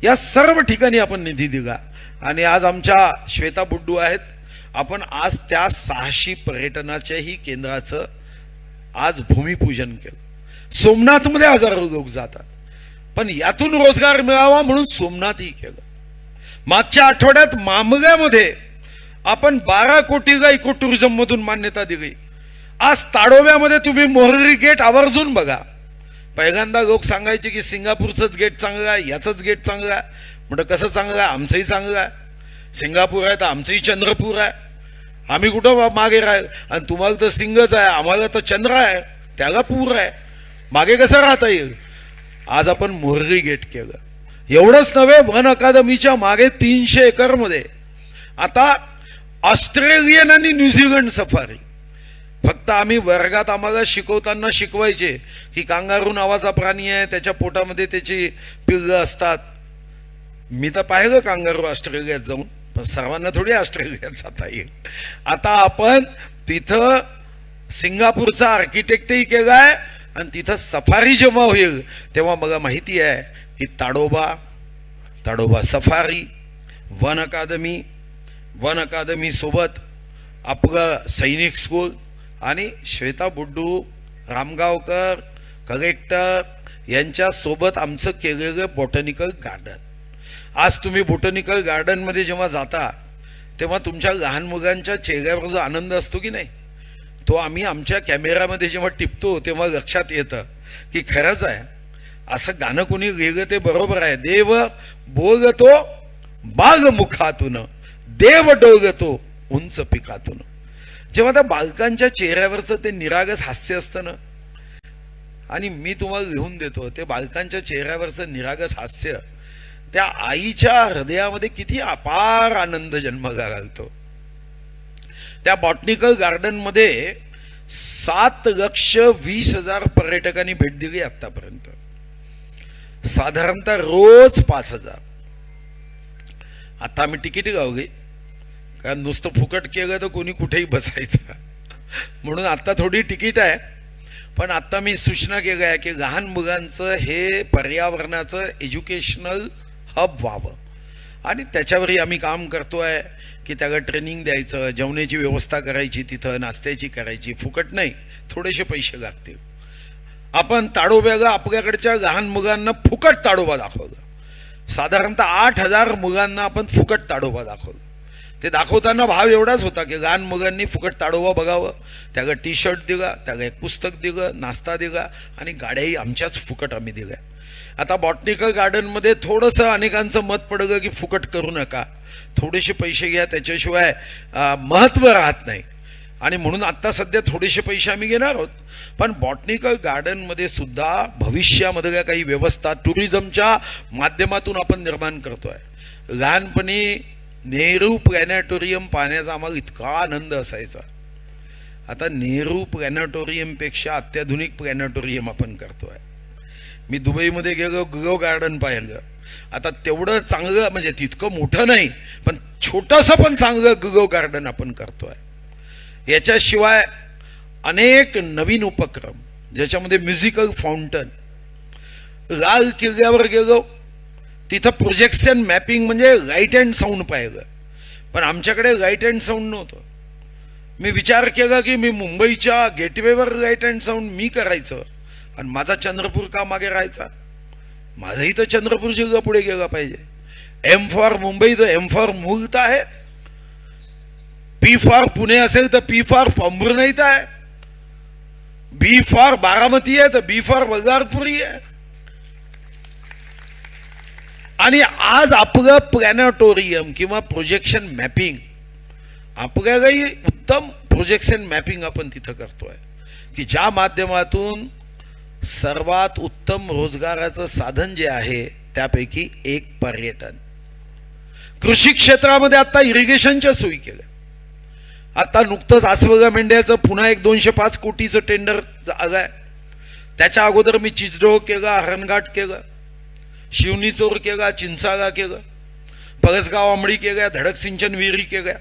या सर्व ठिकाणी आपण निधी दिला. आणि आज आमच्या श्वेता बुड्डू आहेत. आपण आज त्या 600 पर्यटनाच्याही केंद्राचं आज भूमिपूजन केलं. सोमनाथमध्ये हजारो लोक जातात, पण यातून रोजगार मिळावा म्हणून सोमनाथही केलं. मागच्या आठवड्यात मामल्यामध्ये आपण 12 कोटीला इको टुरिझम मधून मान्यता दिली. आज ताडोब्यामध्ये तुम्ही मोहरी गेट आवर्जून बघा. पहिल्यांदा लोक सांगायचे की सिंगापूरचंच गेट चांगलं आहे, याचंच गेट चांगलं आहे. म्हणजे कसं चांगलं आहे? आमचंही चांगलं आहे. सिंगापूर आहे तर आमचंही चंद्रपूर आहे. आम्ही कुठं मागे राहील? आणि तुम्हाला तर सिंगच आहे, आम्हाला तर चंद्र आहे, त्याला पूर आहे, मागे कसं राहता येईल? आज आपण मोहरी गेट केलं. एवढंच नव्हे, वन अकादमीच्या मागे 300 एकरमध्ये आता ऑस्ट्रेलियन आणि न्यूझीलंड सफारी. फक्त आम्ही वर्गात आम्हाला शिकवताना शिकवायचे की कांगारू नावाचा प्राणी आहे, त्याच्या पोटामध्ये त्याची पिल्लं असतात. मी तर पाहिलं कांगारू ऑस्ट्रेलियात जाऊन, पण सर्वांना थोडी ऑस्ट्रेलियात जाता येईल. आता आपण तिथं सिंगापूरचा आर्किटेक्टही केलाय आणि तिथं सफारी जेव्हा होईल तेव्हा मला माहिती आहे की ताडोबा सफारी, वन अकादमी सोबत आपलं सैनिक स्कूल आणि श्वेता बुड्डू, रामगावकर, कलेक्टर यांच्या सोबत आमचं केलेलं बॉटॅनिकल गार्डन. आज तुम्ही बोटॅनिकल गार्डनमध्ये जेव्हा जाता तेव्हा तुमच्या लहान मुलांच्या चेहऱ्यावर जो आनंद असतो की नाही, तो आम्ही आमच्या कॅमेरामध्ये जेव्हा टिपतो तेव्हा लक्षात येतं की खरंच आहे. असं गाणं कोणी लिहिलं ते बरोबर आहे. देव बोलतो बागमुखातून, देव डोलतो उंच पिकातून. जेव्हा त्या बालकांच्या चेहऱ्यावरचं ते निरागस हास्य असतं ना, आणि मी तुम्हाला लिहून देतो ते बालकांच्या चेहऱ्यावरचं निरागस हास्य त्या आईच्या हृदयामध्ये किती अपार आनंद जन्माला घालतो. त्या बॉटनिकल गार्डन मध्ये 7,20,000 पर्यटकांनी भेट दिली आतापर्यंत. साधारणतः रोज 5,000. आता आम्ही तिकीट गावली, कारण नुसतं फुकट केलं तर कोणी कुठेही बसायचं, म्हणून आता थोडी तिकीट आहे. पण आता मी सूचना केली आहे की लहान मुलांचं हे पर्यावरणाचं एज्युकेशनल हब व्हावं, आणि त्याच्यावरही आम्ही काम करतोय की त्याला ट्रेनिंग द्यायचं, जेवणाची व्यवस्था करायची, तिथं नाश्त्याची करायची. फुकट नाही, थोडेसे पैसे लागतील. आपण ताडोब्याला आपल्याकडच्या लहान मुलांना फुकट ताडोबा दाखवलं. साधारणतः 8,000 मुलांना आपण फुकट ताडोबा दाखवलं. ते दाखवताना भाव एवढाच होता की लहान मुलांनी फुकट ताडोबा बघावं. त्याला टी शर्ट दिला, त्याला एक पुस्तक दिलं, नाश्ता दिला, आणि गाड्याही आमच्याच फुकट आम्ही दिल्या. आता बॉटनिकल गार्डनमध्ये थोडंसं अनेकांचं मत पडलं की फुकट करू नका, थोडेसे पैसे घ्या, त्याच्याशिवाय महत्त्व राहत नाही. आणि म्हणून आता सध्या थोडेसे पैसे आम्ही घेणार आहोत. पण बॉटनिकल गार्डनमध्ये सुद्धा भविष्यामधल्या काही व्यवस्था टुरिझमच्या माध्यमातून आपण निर्माण करतोय. लहानपणी नेहरू प्लॅनेटोरियम पाहण्याचा आम्हाला इतका आनंद असायचा. आता नेहरू प्लॅनेटोरियमपेक्षा अत्याधुनिक प्लॅनेटोरियम आपण करतोय. मी दुबईमध्ये गेलो, ग्लो गार्डन पाहिलं. आता तेवढं चांगलं म्हणजे तितकं मोठं नाही, पण छोटंसं पण चांगलं ग्लो गार्डन आपण करतोय. याच्याशिवाय अनेक नवीन उपक्रम, ज्याच्यामध्ये म्युझिकल फाउंटन. लाल किल्ल्यावर गेलो, तिथं प्रोजेक्शन मॅपिंग म्हणजे लाईट अँड साऊंड पाहिलं, पण आमच्याकडे लाईट अँड साऊंड नव्हतं. मी विचार केला की मी मुंबईच्या गेटवेवर लाईट अँड साऊंड मी करायचं, आणि माझा चंद्रपूर का मागे राहायचा. माझाही तर चंद्रपूर जिल्हा पुढे गेला पाहिजे. एम फॉर मुंबई तर एम फॉर मुल्क आहे, पी फॉर पुणे असेल तर पी फॉर पंबरनाईत आहे, बी फॉर बारामती आहे तर बी फॉर बल्लारपुरी आहे. आणि आज आपलं प्लॅनेटोरियम किंवा प्रोजेक्शन मॅपिंग, आपल्यालाही उत्तम प्रोजेक्शन मॅपिंग आपण तिथं करतोय की ज्या माध्यमातून सर्वात उत्तम रोजगाराचं साधन जे आहे त्यापैकी एक पर्यटन. कृषी क्षेत्रामध्ये आता इरिगेशनच्या सोयी केल्या. आता नुकतंच आसवगा मेंढ्याचं पुन्हा एक 205 कोटीचं टेंडर आलंय. त्याच्या अगोदर मी चिचडोह केला, हरणघाट केलं, शिवनी चोर केला, चिंचाळा केलं, पळसगाव आंबडी केल्या, धडक सिंचन विहिरी केल्या.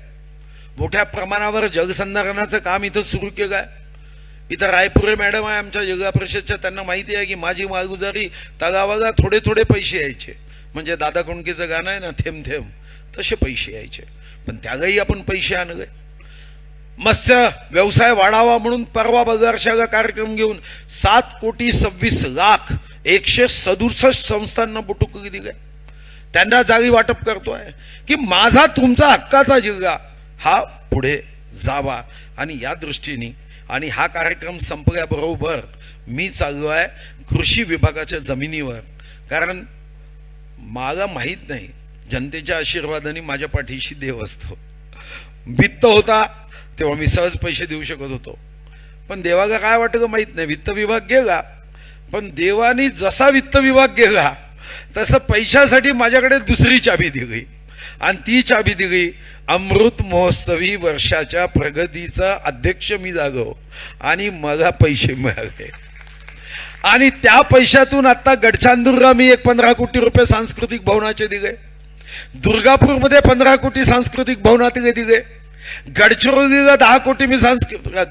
मोठ्या प्रमाणावर जलसंधारणाचं काम इथं सुरू केलंय. इथं रायपुरे मॅडम आहे आमच्या जिल्हा परिषदच्या, त्यांना माहिती आहे की माझी मालगुजारी तलावाला थोडे थोडे पैसे यायचे. म्हणजे दादा कोंडकेचं गाणं आहे ना, थेंब थेंब, तसे पैसे यायचे. पण त्यालाही आपण पैसे आणले. मत्स्य व्यवसाय वाढावा म्हणून परवा बगारशाला कार्यक्रम घेऊन 7,26,00,167 संस्थांना बुटुकली दिली. त्यांना जागी वाटप करतोय की माझा तुमचा हक्काचा जिल्हा हा पुढे जावा. आणि या दृष्टीने आणि हा कार्यक्रम संपल्याबरोबर मी चाललो आहे कृषी विभागाच्या जमिनीवर, कारण मला माहीत नाही, जनतेच्या आशीर्वादाने माझ्या पाठीशी देव असतो. वित्त होता तेव्हा मी सहज पैसे देऊ शकत होतो, पण देवाला काय वाटलं माहीत नाही. वित्त विभाग गेला, पण देवानी जसा वित्त विभाग गेला तसं पैशासाठी माझ्याकडे दुसरी चाबी दिली, आणि ती चाबी दिली अमृत महोत्सवी वर्षाच्या प्रगतीचा अध्यक्ष मी झालो आणि मला पैसे मिळाले. आणि त्या पैशातून आता गडचांदूरला मी 15 कोटी रुपये सांस्कृतिक भवनाचे दिले, दुर्गापूरमध्ये 15 कोटी सांस्कृतिक भवनातले दिले, गडचिरोलीला 10 कोटी मी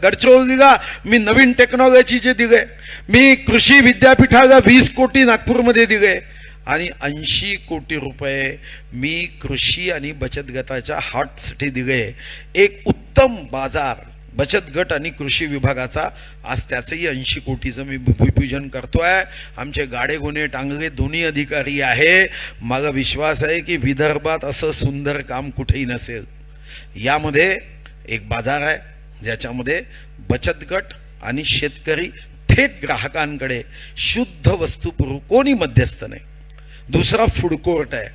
गडचिरोलीला मी नवीन टेक्नॉलॉजीचे दिले, मी कृषी विद्यापीठाला 20 कोटी नागपूरमध्ये दिले, आणि 80 कोटी रुपये मी कृषी आणि बचत गटाच्या हाटसाठी दिले. एक उत्तम बाजार बचत गट आणि कृषी विभागाचा आज त्याचंही 80 कोटीचं मी भूमिपूजन करतोय. आमचे गाडे गुन्हे टांगळे दोन्ही अधिकारी आहे. मला विश्वास आहे की विदर्भात असं सुंदर काम कुठेही नसेल. यामध्ये एक बाजार आहे ज्याच्यामध्ये बचत गट आणि शेतकरी थेट ग्राहकांकडे शुद्ध वस्तू पुरवू, कोणी मध्यस्थ नाही. दुसरा फूड कोर्ट आहे.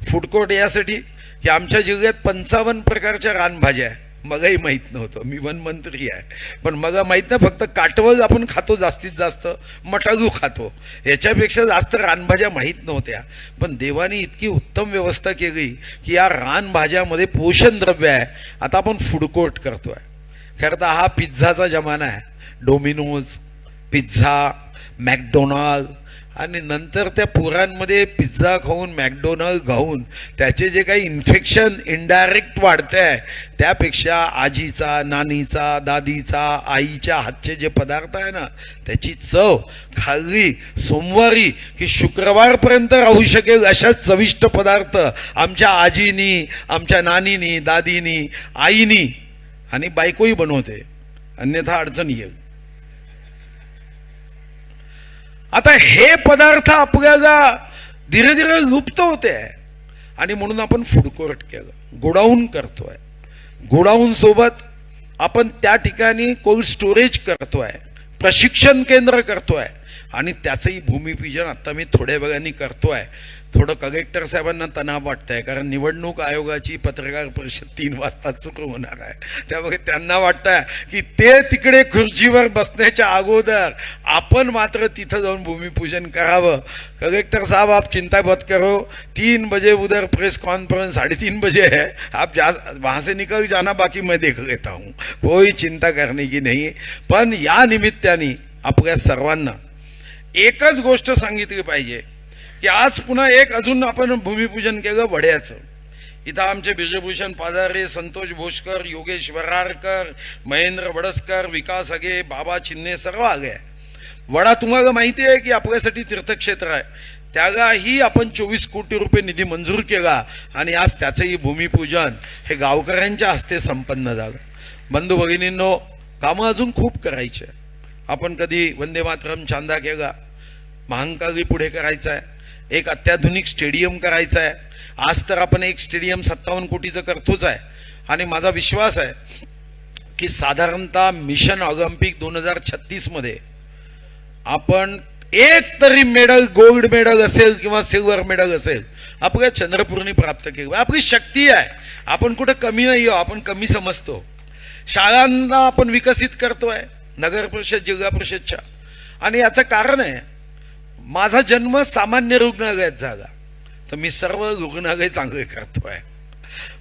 फूड कोर्ट यासाठी की आमच्या जिल्ह्यात 55 प्रकारच्या रानभाज्या आहे. मलाही माहीत नव्हतं, मी वनमंत्री आहे, पण मला माहीत नाही. फक्त काटवल आपण खातो जास्तीत जास्त, मटागू खातो, याच्यापेक्षा जास्त रानभाज्या माहीत नव्हत्या. पण देवाने इतकी उत्तम व्यवस्था केली की या रानभाज्यामध्ये पोषण द्रव्य आहे. आता आपण फूड कोर्ट करतोय. खरं तर हा पिझ्झाचा जमाना आहे. डोमिनोज पिझ्झा, मॅकडोनाल्ड, आणि नंतर त्या पोरांमध्ये पिझ्झा खाऊन मॅकडोनल्ड खाऊन त्याचे जे काही इन्फेक्शन इनडायरेक्ट वाढते आहे, त्यापेक्षा आजीचा, नानीचा, दादीचा, आईच्या हातचे जे पदार्थ आहे ना, त्याची चव खाल्ली सोमवारी की शुक्रवारपर्यंत राहू शकेल अशाच चविष्ट पदार्थ आमच्या आजीनी, आमच्या नानीनी, दादीनी, आईनी आणि बायकोही बनवते, अन्यथा अडचण येईल. आता हे पदार्थ आपल्याला धीरे धीरे लुप्त होते आहे आणि म्हणून आपण फूड कोर्ट केलं. गोडाऊन करतोय. गोडाऊन सोबत आपण त्या ठिकाणी कोल्ड स्टोरेज करतोय, प्रशिक्षण केंद्र करतोय आणि त्याचंही भूमिपूजन आता मी थोड्या वेळाने करतोय. थोडं कलेक्टर साहेबांना तणाव वाटतंय कारण निवडणूक आयोगाची पत्रकार परिषद 3 वाजता सुरू होणार आहे. त्यामुळे त्यांना वाटतंय की ते तिकडे खुर्चीवर बसण्याच्या अगोदर आपण मात्र तिथं जाऊन भूमिपूजन करावं. कलेक्टर साहब आप चिंता मत करो, 3 बजे उधर प्रेस कॉन्फ्रेंस 3:30 बजे है, आप वहां से निकल जाना, बाकी मैं देख लेता हूँ, कोई चिंता करने की नहीं. पण या निमित्ताने आपल्या सर्वांना एकच गोष्ट सांगितली पाहिजे की आज पुन्हा एक अजून आपण भूमिपूजन केलं वड्याचं. इथं आमचे बिजभूषण पाजारे, संतोष भोसकर, योगेश वरारकर, महेंद्र वडसकर, विकास अगे, बाबा चिन्हे सर्व आले. वडा तुम्हाला माहिती आहे की आपल्यासाठी तीर्थक्षेत्र आहे. त्यालाही आपण 24 कोटी रुपये निधी मंजूर केला आणि आज त्याचंही भूमिपूजन हे गावकऱ्यांच्या हस्ते संपन्न झालं. बंधू भगिनींनो, कामं अजून खूप करायचे. आपण कधी वंदे मातरम चांदा केला, महांकाली पुढे करायचा आहे, एक अत्याधुनिक स्टेडियम करायचं आहे. आज तर आपण एक स्टेडियम 57 कोटीचं करतोच आहे आणि माझा विश्वास आहे की साधारणतः मिशन ऑलिम्पिक 2036 मध्ये आपण एक तरी मेडल, गोल्ड मेडल असेल किंवा सिल्वर मेडल असेल, आपल्या चंद्रपूरने प्राप्त केलं. आपली शक्ती आहे, आपण कुठं कमी नाही आहोत, आपण कमी समजतो. शाळांना आपण विकसित करतोय, नगर परिषद, जिल्हा परिषदच्या, आणि याचं कारण आहे माझा जन्म सामान्य रुग्णालयात झाला तर मी सर्व रुग्णालय चांगले करतोय.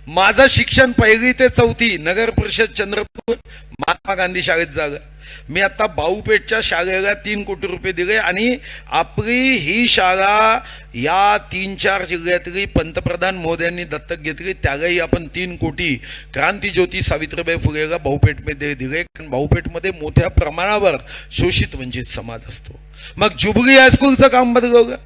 माझं शिक्षण 1ली ते 4थी नगर परिषद चंद्रपूर महात्मा गांधी शाळेत झालं. मी आता बाऊपेठच्या शाळेला 3 कोटी रुपये दिले आणि आपली ही शाळा या 3-4 जिल्ह्यातली पंतप्रधान मोदयांनी दत्तक घेतली. त्यालाही आपण 3 कोटी क्रांती ज्योती सावित्रीबाई फुलेला बाऊपेठमध्ये दिले, कारण बाऊपेठमध्ये मोठ्या प्रमाणावर शोषित वंचित समाज असतो. मग जुबली हायस्कूलचं काम बदलवलं.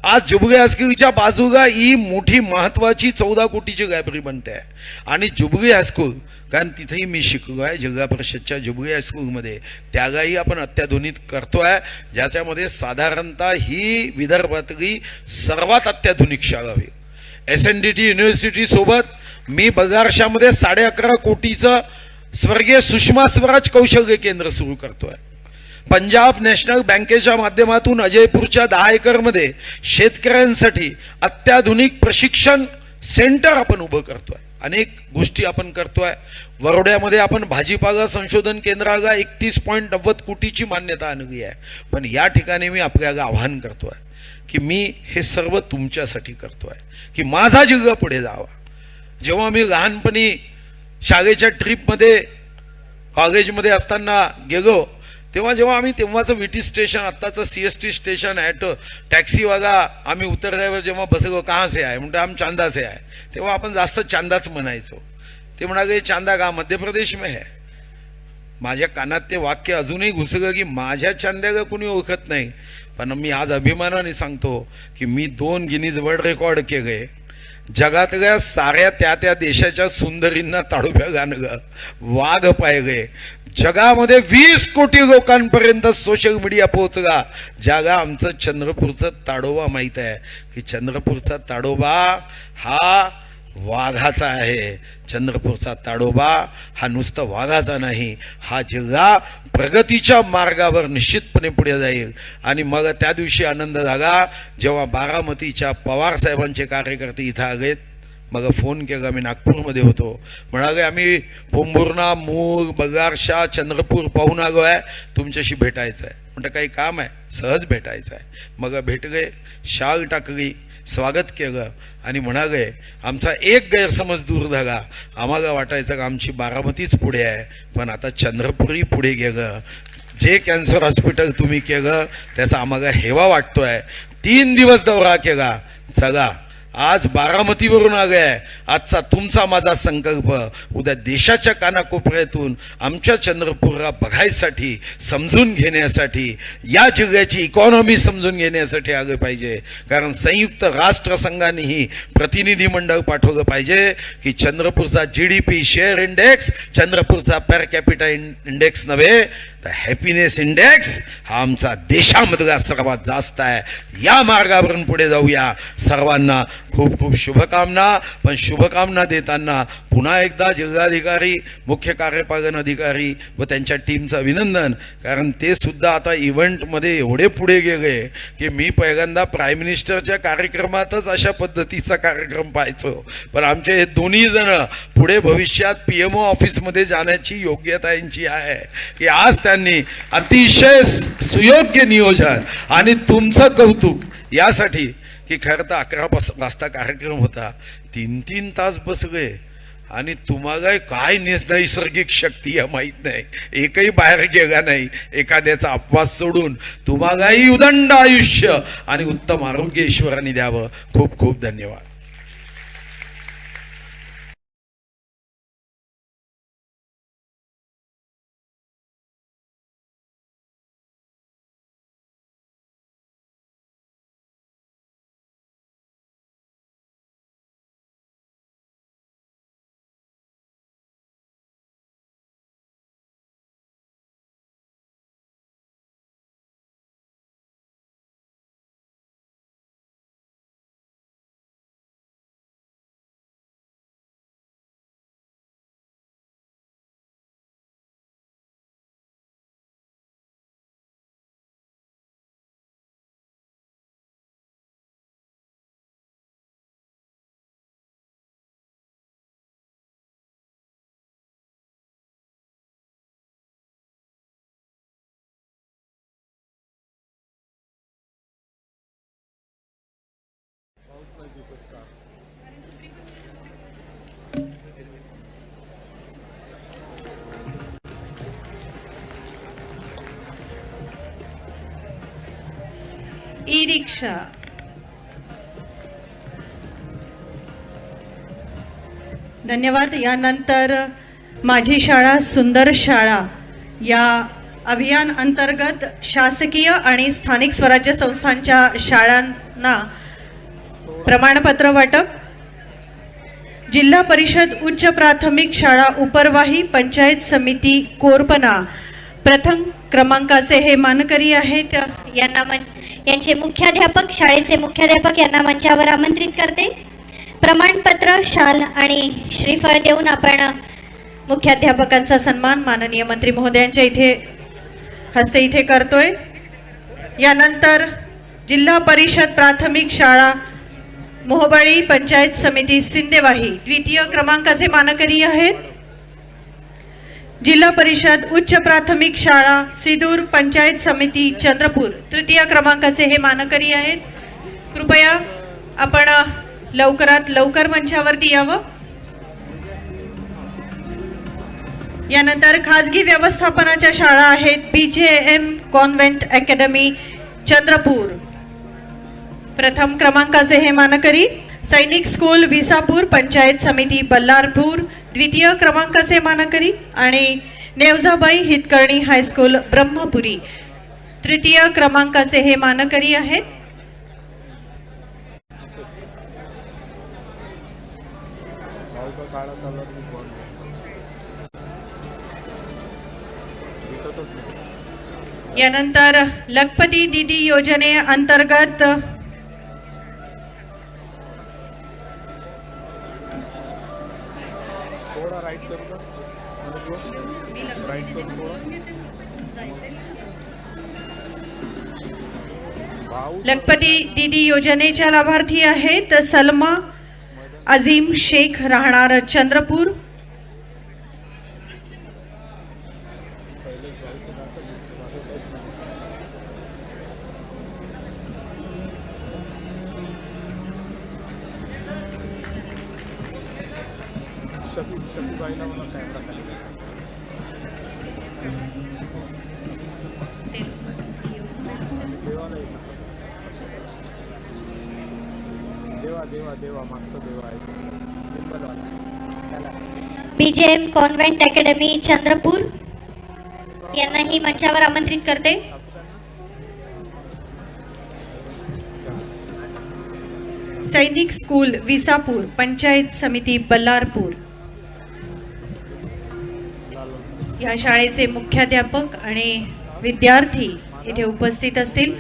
आज जुबली हायस्कूलच्या बाजूला ही मोठी महत्वाची 14 कोटीची लायब्ररी बनते आहे आणि जुबली हायस्कूल, कारण तिथेही मी शिकलो आहे जिल्हा परिषदच्या जुबली हायस्कूलमध्ये, त्यालाही आपण अत्याधुनिक करतोय, ज्याच्यामध्ये साधारणतः ही विदर्भातली सर्वात अत्याधुनिक शाळा होईल. SNDT युनिव्हर्सिटी सोबत मी बगारशामध्ये 11.5 कोटीचं स्वर्गीय सुषमा स्वराज कौशल्य केंद्र सुरू करतोय. पंजाब नॅशनल बँकेच्या माध्यमातून अजयपूरच्या 10 एकरमध्ये शेतकऱ्यांसाठी अत्याधुनिक प्रशिक्षण सेंटर आपण उभं करतोय. अनेक गोष्टी आपण करतोय. वरोड्यामध्ये आपण भाजीपाला संशोधन केंद्राला 31.90 कोटीची मान्यता आणली आहे. पण या ठिकाणी मी आपल्याला आवाहन करतोय की मी हे सर्व तुमच्यासाठी करतोय की माझा जिल्हा पुढे जावा. जेव्हा मी लहानपणी शाळेच्या ट्रिपमध्ये कॉलेजमध्ये असताना गेलो जेव्हा आम्ही तेव्हाचं VT स्टेशन, आत्ताचं CST स्टेशन, ॲटो टॅक्सीवाला आम्ही उतरल्यावर जेव्हा बसलो, कहाँ से आहे म्हणतो, आम चांदा से आहे, तेव्हा आपण जास्त चांदाच म्हणायचो. ते म्हणाले चांदा का मध्य प्रदेश में है. माझ्या कानात ते वाक्य अजूनही घुसलं की माझ्या चांद्याला कुणी ओळखत नाही. पण मी आज अभिमानाने सांगतो की मी 2 गिनीज वर्ल्ड रेकॉर्ड केले जगातल्या साऱ्या त्या देशाच्या सुंदरींना ताडोब्या गाणं ग, वाघ पाहिजे. जगामध्ये 20 कोटी लोकांपर्यंत सोशल मीडिया पोहोचला. ज्याला आमचं चंद्रपूरचं ताडोबा माहीत आहे की चंद्रपूरचा ताडोबा हा वाघाचा आहे. चंद्रपूरचा ताडोबा हा नुसता वाघाचा नाही, हा जिल्हा प्रगतीच्या मार्गावर निश्चितपणे पुढे जाईल. आणि मग त्या दिवशी आनंद झाला जेव्हा बारामतीच्या पवार साहेबांचे कार्यकर्ते इथं आलेत. मग फोन केला, मी नागपूरमध्ये होतो, म्हणाले आम्ही पोंभुर्णा, मूळ, बगारशा, चंद्रपूर पाहून आलो आहे, तुमच्याशी भेटायचं आहे. म्हणतं काही काम आहे? सहज भेटायचं आहे. मग भेटले, शाल टाकली, स्वागत केलं आणि म्हणाले आमचा एक गैरसमज दूर झाला. आम्हाला वाटायचं का आमची बारामतीच पुढे आहे, पण आता चंद्रपूरही पुढे गेलं. जे कॅन्सर हॉस्पिटल तुम्ही केलं त्याचा आम्हाला हेवा वाटतोय. 3 दिवस दौरा केला. चला आज बारामतीवरून आले आहे. आजचा तुमचा माझा संकल्प उद्या देशाच्या कानाकोपऱ्यातून आमच्या चंद्रपूरला बघायसाठी, समजून घेण्यासाठी, या जिल्ह्याची इकॉनॉमी समजून घेण्यासाठी आले पाहिजे. कारण संयुक्त राष्ट्रसंघानेही प्रतिनिधी मंडळ पाठवलं पाहिजे की चंद्रपूरचा GDP शेअर इंडेक्स, चंद्रपूरचा पर कॅपिटा इंडेक्स नव्हे तर हॅपीनेस इंडेक्स हा आमचा देशामधला सर्वात जास्त आहे. या मार्गावरून पुढे जाऊया. सर्वांना खूप खूप शुभकामना. पण शुभकामना देताना पुन्हा एकदा जिल्हाधिकारी, मुख्य कार्यपालन अधिकारी व त्यांच्या टीमचं अभिनंदन. कारण ते सुद्धा आता इव्हेंटमध्ये एवढे पुढे गेले की मी पहिल्यांदा प्राईम मिनिस्टरच्या कार्यक्रमातच अशा पद्धतीचा कार्यक्रम पाहायचो. पण आमचे हे दोन्ही जण पुढे भविष्यात PMO ऑफिसमध्ये जाण्याची योग्यता यांची आहे की आज त्यांनी अतिशय सुयोग्य नियोजन आणि तुमचं कौतुक यासाठी की खरं तर 11 वाजता कार्यक्रम होता, 3-3 तास बसले आणि तुम्हाला काय नैसर्गिक शक्ती आहे माहीत नाही, एकही बाहेर गेला नाही एखाद्याचा अपवाद सोडून. तुम्हालाही उदंड आयुष्य आणि उत्तम आरोग्य ईश्वराने द्यावं. खूप खूप धन्यवाद. ई रिक्षा, धन्यवाद. यानंतर माझी शाळा सुंदर शाळा या अभियान अंतर्गत शासकीय आणि स्थानिक स्वराज्य संस्थांच्या शाळांना प्रमाणपत्र वाटप. जिल्हा परिषद उच्च प्राथमिक शाळा उपरवाही पंचायत समिती कोरपना प्रथम क्रमांकाचे हे मानकरी आहेत. यांचे मुख्याध्यापक, शाळेचे मुख्याध्यापक यांना मंचावर आमंत्रित करते. प्रमाणपत्र, शाल आणि श्रीफळ देऊन आपण मुख्याध्यापकांचा सन्मान माननीय मंत्री महोदयांच्या हस्ते इथे करतोय. यानंतर जिल्हा परिषद प्राथमिक शाळा मोहबाळी पंचायत समिती सिंदेवाही द्वितीय क्रमांकाचे मानकरी आहेत. जिल्हा परिषद उच्च प्राथमिक शाळा सिदूर पंचायत समिती चंद्रपूर तृतीय क्रमांकाचे हे मानकरी आहेत. कृपया आपण लवकरात लवकर मंचावरती यावं. यानंतर खाजगी व्यवस्थापनाच्या शाळा आहेत. BJM कॉन्व्हेंट अकॅडमी चंद्रपूर प्रथम क्रमांकाचे हे मानकरी. सैनिक स्कूल विसापूर पंचायत समिती बल्लारपूर द्वितीय क्रमांकाचे मानकरी. आणि नेवजाबाई हितकर्णी हायस्कूल ब्रह्मपुरी तृतीय क्रमांकाचे हे मानकरी आहेत. काळा कलर मी बॉल दिसतच नाही. यानंतर लखपती दीदी योजनेअंतर्गत थोडा राईट करू का राईट करू थोडं. भाऊ लखपती दीदी योजनेच्या लाभार्थी आहेत सलमा अजीम शेख, राहणार चंद्रपूर. शकीबाईला मला कॅमेरा खाली देवाला एक देवा देवा देवा मागचं देवा आहे BJM कॉन्व्हेंट अकॅडमी चंद्रपूर यांनाही मंचावर आमंत्रित करते. सैनिक स्कूल विसापूर, पंचायत समिती बल्लारपूर या शाळेचे मुख्याध्यापक आणि विद्यार्थी इथे उपस्थित असतील.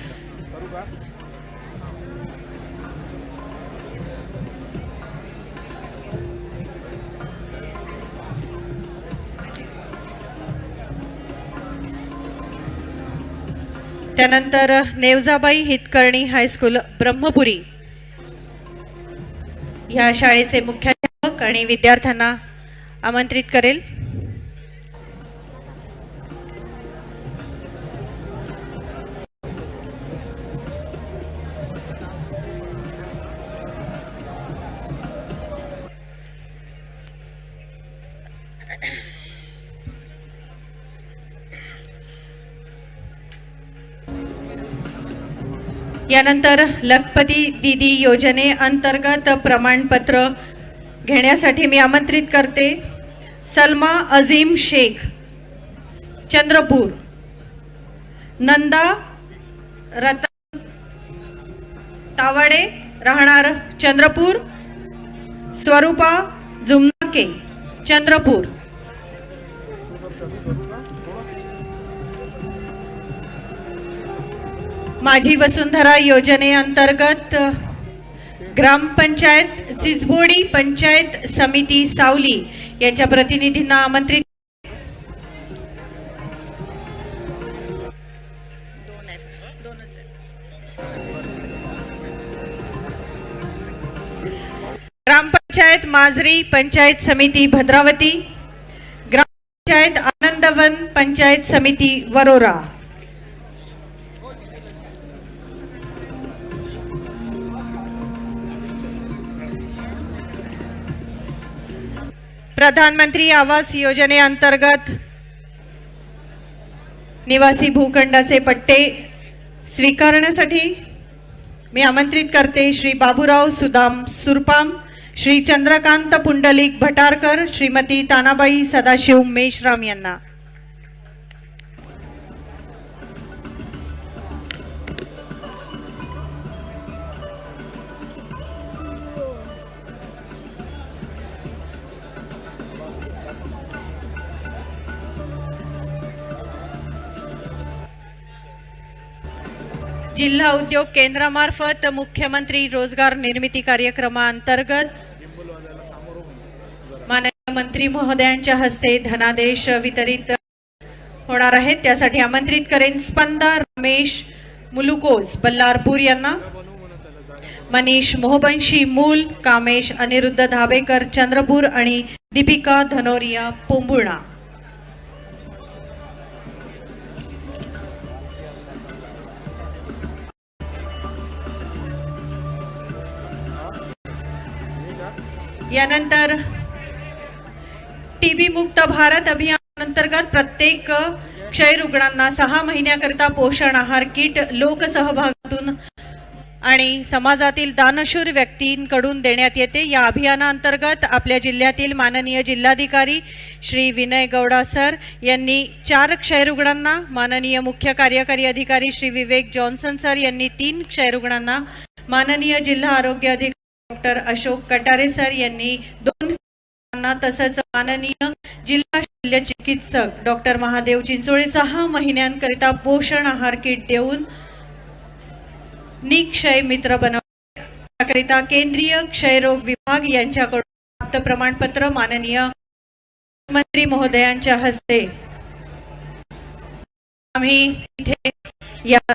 त्यानंतर नेवजाबाई हितकर्णी हायस्कूल ब्रह्मपुरी ह्या शाळेचे मुख्याध्यापक आणि विद्यार्थ्यांना आमंत्रित करेल. यानंतर लखपती दीदी योजनेअंतर्गत प्रमाणपत्र घेण्यासाठी मी आमंत्रित करते सलमा अजीम शेख, चंद्रपूर, नंदा रतन तावडे, राहणार चंद्रपूर, स्वरूपा जुमनाके, चंद्रपूर. माझी वसुंधरा योजनेअंतर्गत ग्रामपंचायत चिचबोडी, पंचायत समिती सावली यांच्या प्रतिनिधींना आमंत्रित. ग्रामपंचायत माजरी, पंचायत समिती भद्रावती, ग्रामपंचायत आनंदवन, पंचायत समिती वरोरा. प्रधानमंत्री आवास योजनेअंतर्गत निवासी भूखंडाचे पट्टे स्वीकारण्यासाठी मी आमंत्रित करते श्री बाबूराव सुदाम सुरपाम, श्री चंद्रकांत पुंडलिक भटारकर, श्रीमती तानाबाई सदाशिव मेश्राम यांना. जिल्हा उद्योग केंद्रामार्फत मुख्यमंत्री रोजगार निर्मिती कार्यक्रमाअंतर्गत माननीय मंत्री महोदयांच्या हस्ते धनादेश वितरित होणार आहेत. त्यासाठी आमंत्रित करेन स्पंदा रमेश मुलुकोज, बल्लारपूर यांना, मनीष मोहबंशी मूल, कामेश अनिरुद्ध धाबेकर, चंद्रपूर आणि दीपिका धनोरिया, पोंभुर्णा. यानंतर टीबी मुक्त भारत अभियान अंतर्गत प्रत्येक क्षय रुग्णांना 6 महिन्याकरिता पोषण आहार किट लोकसहभागातून आणि समाजातील दानशूर व्यक्तींकडून देण्यात येते. या अभियानाअंतर्गत आपल्या जिल्ह्यातील माननीय जिल्हाधिकारी श्री विनय गौडा सर यांनी 4 क्षयरुग्णांना, माननीय मुख्य कार्यकारी अधिकारी श्री विवेक जॉन्सन सर यांनी 3 क्षयरुग्णांना, माननीय जिल्हा आरोग्य अधिकारी डॉक्टर अशोक कटारे सर यांनी 2 तसंच माननीय जिल्हा शल्य चिकित्सक डॉक्टर महादेव चिंचोळे 6 महिन्यांकरिता पोषण आहार किट देऊन निक्षय मित्र बनवले. त्याकरिता केंद्रीय क्षयरोग विभाग यांच्याकडून प्राप्त प्रमाणपत्र माननीय मंत्री महोदयांच्या हस्ते आम्ही इथे या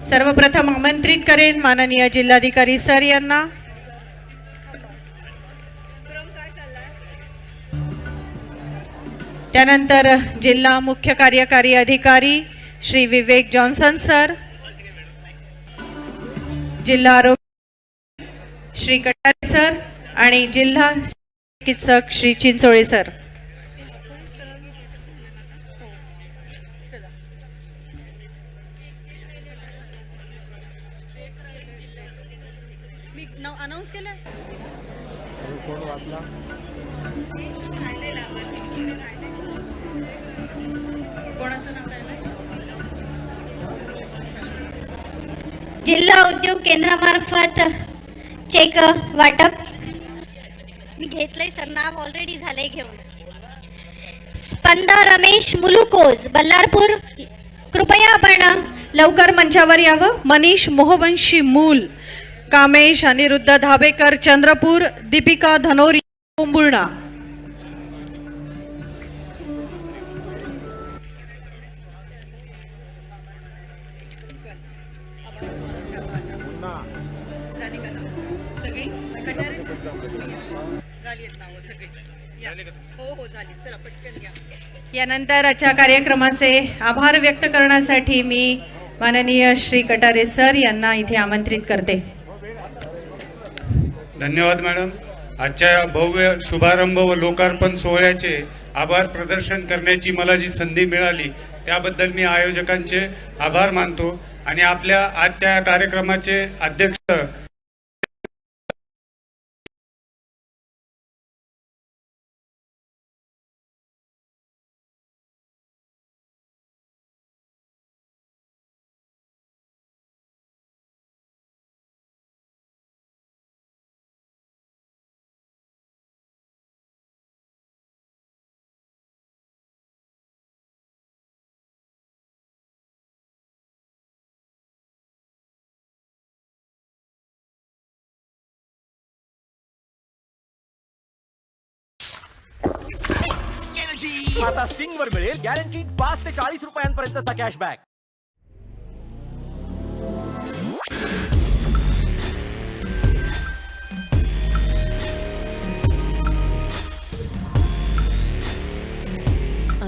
सर्वप्रथम आमंत्रित करेन माननीय जिल्हाधिकारी सर यांना. त्यानंतर जिल्हा मुख्य कार्यकारी अधिकारी श्री विवेक जॉन्सन सर, जिल्हा आरोग्य श्री कटारे सर आणि जिल्हा चिकित्सक श्री चिंचोळे सर. मी अनाउन्स केलं कोण वाचला? कोणाचं नाव राहिलंय? जिल्हा उद्योग केंद्रामार्फत चेक वाटप मी घेतलंय सर, नाव ऑलरेडी झालंय घेऊन. स्पंदा रमेश मुलुकोज बल्लारपूर, कृपया आपण लवकर मंचावर यावं. मनीष मोहवंशी मूल, कामेश अनिरुद्ध धाबेकर चंद्रपूर, दीपिका धनोरी कुंबुर्णा. यानंतर आजच्या कार्यक्रमाचे आभार व्यक्त करण्यासाठी मी माननीय श्री कटारे सर यांना इथे आमंत्रित करते. धन्यवाद मॅडम. आजच्या भव्य शुभारंभ व लोकार्पण सोहळ्याचे आभार प्रदर्शन करण्याची मला जी संधी मिळाली त्याबद्दल मी आयोजकांचे आभार मानतो आणि आपल्या आजच्या या कार्यक्रमाचे अध्यक्ष आता स्टिंग वर मिळेल गॅरंटीड 5 ते 40 रुपयांपर्यंतचा cashback.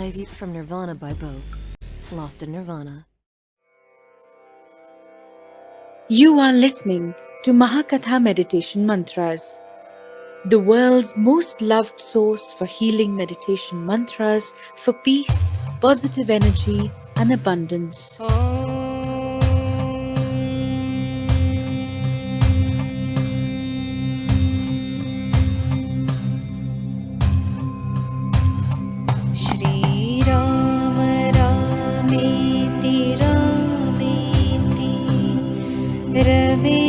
Ivy from Nirvana by Bo. Lost in Nirvana. You are listening to Mahakatha Meditation Mantras, the world's most loved source for healing meditation mantras for peace, positive energy, and abundance. Shri Ram Rameti Rameti Rame